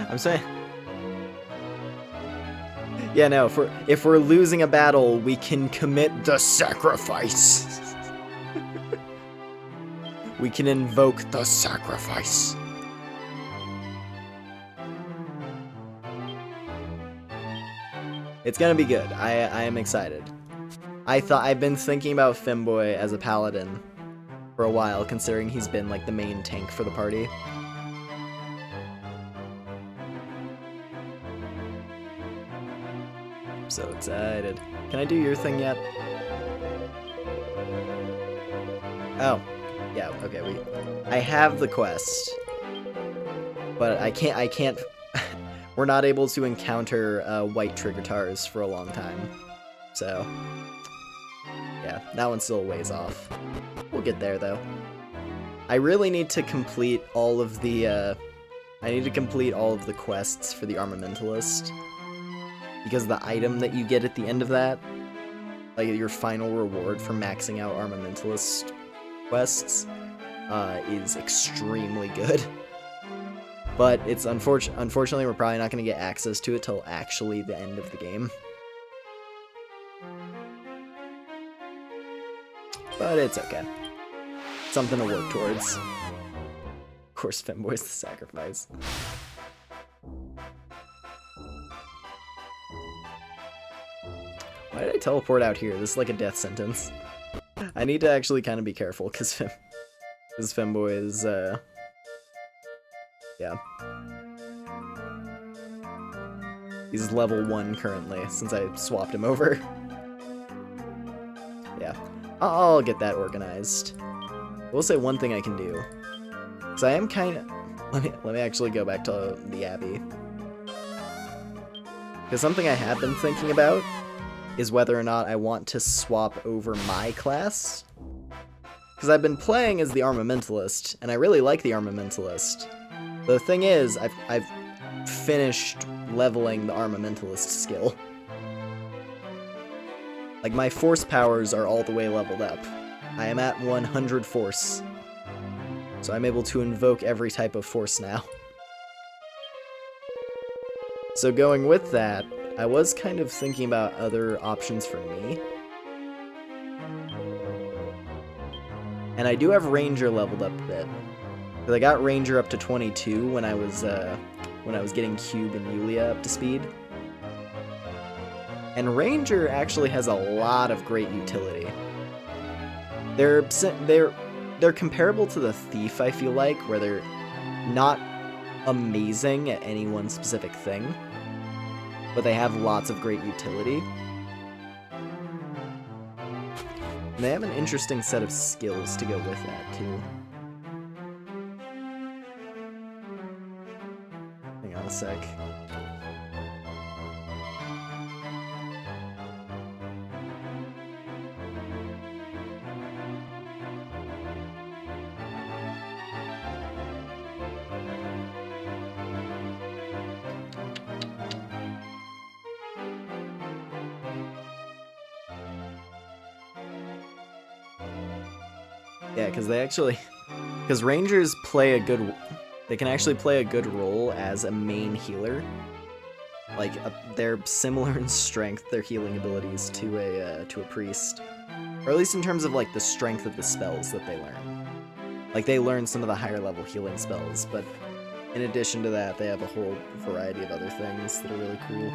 I'm saying... Yeah, no, if we're losing a battle, we can commit the sacrifice. We can invoke the sacrifice. It's gonna be good. I am excited. I've been thinking about Femboy as a paladin for a while, considering he's been like the main tank for the party. So excited. Can I do your thing yet? Oh. Yeah, okay, I have the quest. But I can't we're not able to encounter white Triggertars for a long time. So yeah, that one's still a ways off. We'll get there though. I really need to complete all of the quests for the Armamentalist. Because the item that you get at the end of that, like your final reward for maxing out Armamentalist quests, is extremely good. But it's unfortunately we're probably not going to get access to it till actually the end of the game. But it's okay. Something to work towards. Of course, Femboy's the sacrifice. Why did I teleport out here? This is like a death sentence. I need to actually kind of be careful, because Femboy is, yeah. He's level 1 currently, since I swapped him over. Yeah. I'll get that organized. I will say one thing I can do. Because I am kind of... Let me actually go back to the Abbey. Because something I have been thinking about is whether or not I want to swap over my class. Because I've been playing as the Armamentalist, and I really like the Armamentalist. The thing is, I've finished leveling the Armamentalist skill. Like, my force powers are all the way leveled up. I am at 100 force. So I'm able to invoke every type of force now. So going with that, I was kind of thinking about other options for me. And I do have Ranger leveled up a bit. Because I got Ranger up to 22 when I was getting Cube and Yulia up to speed. And Ranger actually has a lot of great utility. They're comparable to the Thief, I feel like, where they're not amazing at any one specific thing, but they have lots of great utility. And they have an interesting set of skills to go with that, too. Hang on a sec. Yeah, because Rangers play they can actually play a good role as a main healer. Like, they're similar in strength, their healing abilities, to a priest. Or at least in terms of, like, the strength of the spells that they learn. Like, they learn some of the higher level healing spells, but in addition to that, they have a whole variety of other things that are really cool.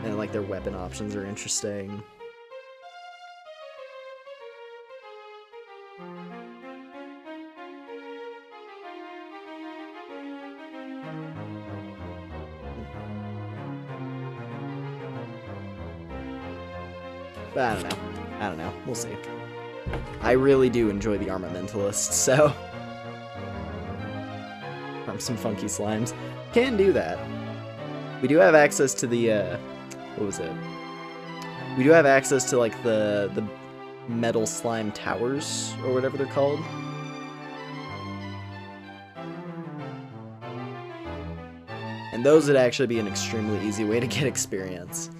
And, like, their weapon options are interesting. But I don't know. We'll see. I really do enjoy the Armamentalist, so... Farm some funky slimes. Can do that. We do have access to the, what was it? We do have access to, like, the metal slime towers, or whatever they're called. And those would actually be an extremely easy way to get experience.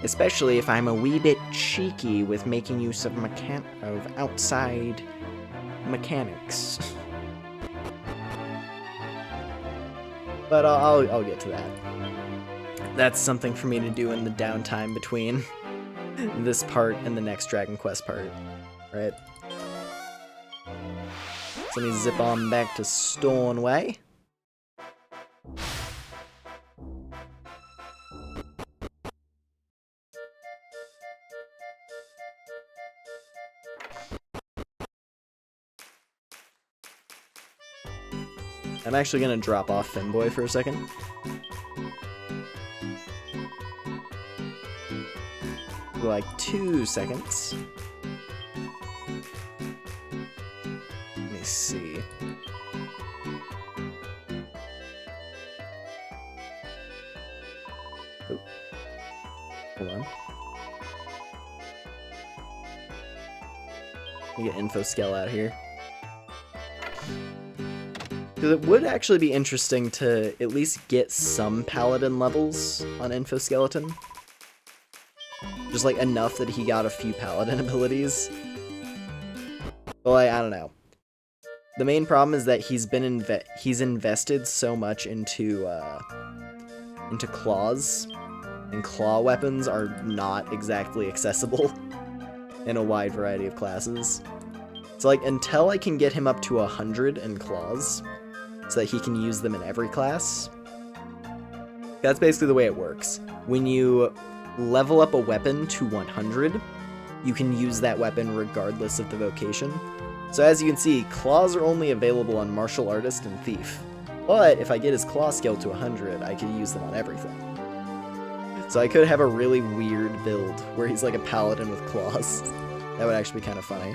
Especially if I'm a wee bit cheeky with making use of outside mechanics. But I'll get to that. That's something for me to do in the downtime between this part and the next Dragon Quest part, right? So let me zip on back to Stornway. I'm actually gonna drop off Femboy for a second. For like 2 seconds. Let me see. Oh. Hold on. Let me get InfoScale out here. Because it would actually be interesting to at least get some Paladin levels on Infoskeleton. Just like enough that he got a few Paladin abilities. But like, I don't know. The main problem is that he's invested so much into claws, and claw weapons are not exactly accessible in a wide variety of classes. So like, until I can get him up to 100 in claws, so that he can use them in every class. That's basically the way it works. When you level up a weapon to 100, you can use that weapon regardless of the vocation. So as you can see, claws are only available on Martial Artist and Thief. But if I get his claw skill to 100, I could use them on everything. So I could have a really weird build where he's like a paladin with claws. That would actually be kind of funny.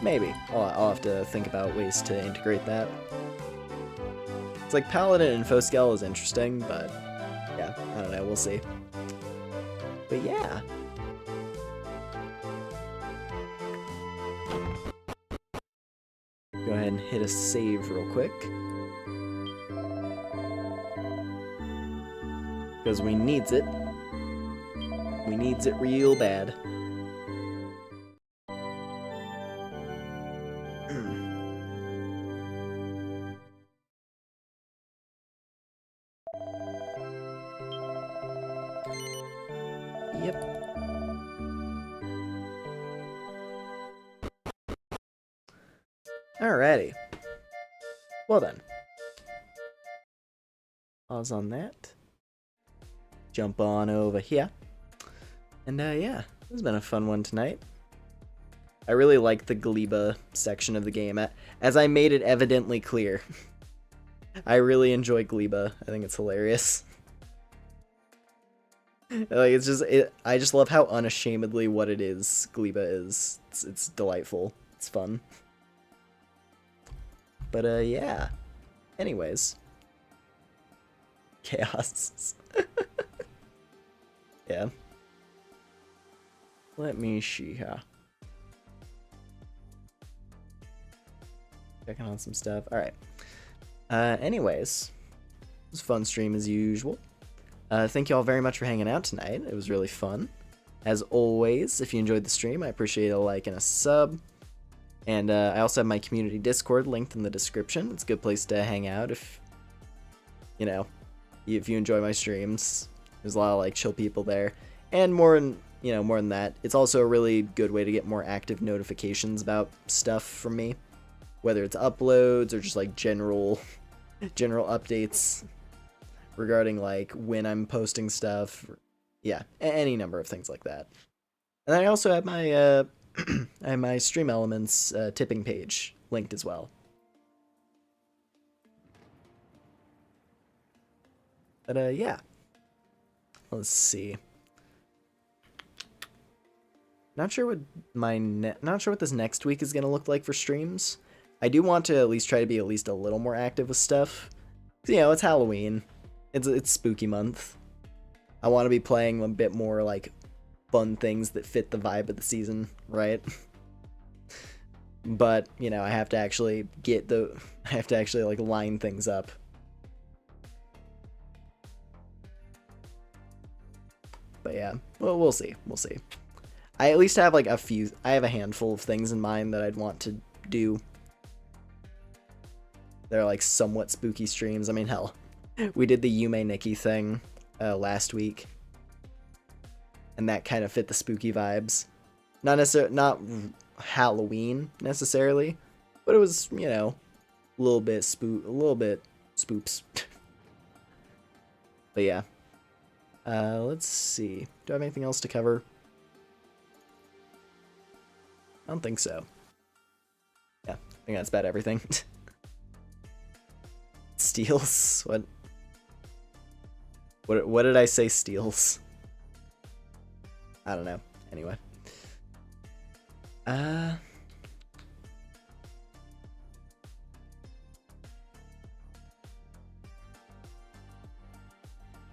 Maybe. I'll have to think about ways to integrate that. It's like Paladin and Foskel is interesting, but yeah, I don't know, we'll see. But yeah. Go ahead and hit a save real quick. Because we needs it. We needs it real bad. Yep. Alrighty. Well then. Pause on that. Jump on over here. And yeah, this has been a fun one tonight. I really like the Gleba section of the game, as I made it evidently clear. I really enjoy Gleba. I think it's hilarious. Like, it's just, I just love how unashamedly what it is Gleba is. It's delightful. It's fun. But yeah. Anyways. Chaos. Yeah. Let me see here. Checking on some stuff. Alright. Anyways. It was a fun stream as usual. Thank you all very much for hanging out tonight. It was really fun. As always, if you enjoyed the stream, I appreciate a like and a sub. And I also have my community Discord linked in the description. It's a good place to hang out if, you know, if you enjoy my streams. There's a lot of like chill people there. And more than that, it's also a really good way to get more active notifications about stuff from me. Whether it's uploads or just like general updates regarding like when I'm posting stuff. Yeah, any number of things like that. And I also have my I have my Stream Elements tipping page linked as well. But yeah. Let's see. Not sure what this next week is gonna look like for streams. I do want to at least try to be at least a little more active with stuff. 'Cause, you know, it's Halloween. It's spooky month. I want to be playing a bit more like fun things that fit the vibe of the season, right? But, you know, I have to actually like line things up. But yeah, well, we'll see. We'll see. I at least have like I have a handful of things in mind that I'd want to do. They're like somewhat spooky streams. I mean, hell, we did the Yume Nikki thing last week. And that kind of fit the spooky vibes. Not Halloween necessarily, but it was, you know, a little bit spoops. But yeah. Let's see. Do I have anything else to cover? I don't think so. Yeah, I think that's about everything. Steals? What did I say steals? I don't know. Anyway.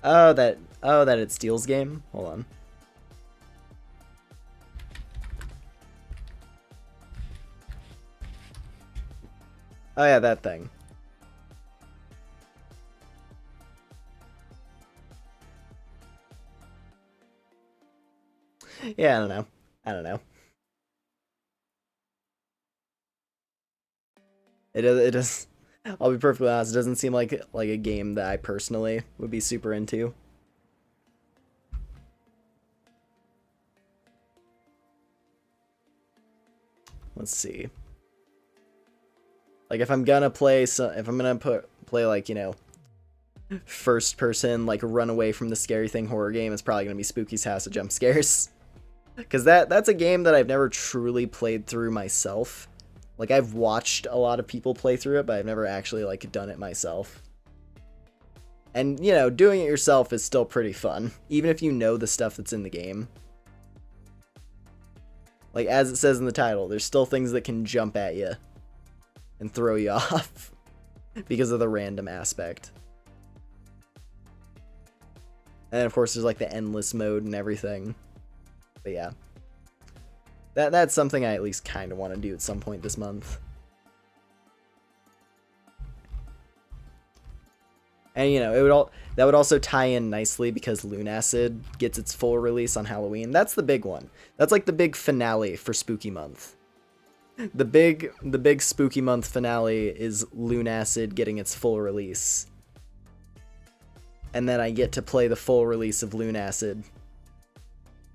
Oh, that it steals game? Hold on. Oh yeah, that thing. Yeah, I don't know. It does. I'll be perfectly honest. It doesn't seem like a game that I personally would be super into. Let's see. Like if I'm gonna play like, you know, first person like run away from the scary thing horror game, it's probably gonna be Spooky's House of Jump Scares. Because that's a game that I've never truly played through myself. Like, I've watched a lot of people play through it, but I've never actually, like, done it myself. And, you know, doing it yourself is still pretty fun, even if you know the stuff that's in the game. Like, as it says in the title, there's still things that can jump at you and throw you off because of the random aspect. And of course, there's like the endless mode and everything. But yeah, that's something I at least kind of want to do at some point this month. And you know, that would also tie in nicely because Lunacid gets its full release on Halloween. That's the big one. That's like the big finale for Spooky Month. The big Spooky Month finale is Lunacid getting its full release. And then I get to play the full release of Lunacid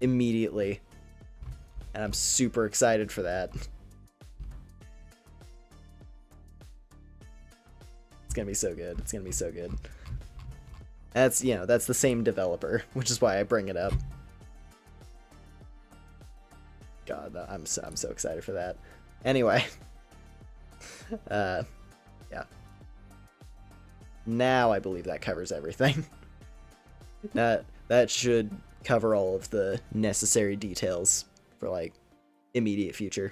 immediately. And I'm super excited for that. It's gonna be so good. It's gonna be so good. That's, you know, that's the same developer, which is why I bring it up. God, I'm so excited for that. Anyway. Yeah. Now I believe that covers everything. That should cover all of the necessary details for like immediate future.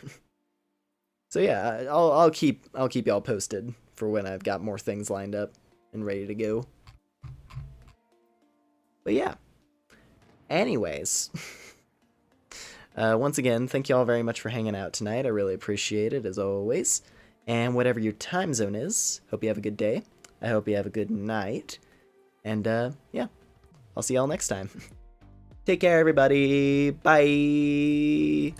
So yeah, I'll keep y'all posted for when I've got more things lined up and ready to go. But yeah. Anyways, once again, thank y'all very much for hanging out tonight. I really appreciate it as always. And whatever your time zone is, hope you have a good day. I hope you have a good night. And yeah, I'll see y'all next time. Take care, everybody. Bye.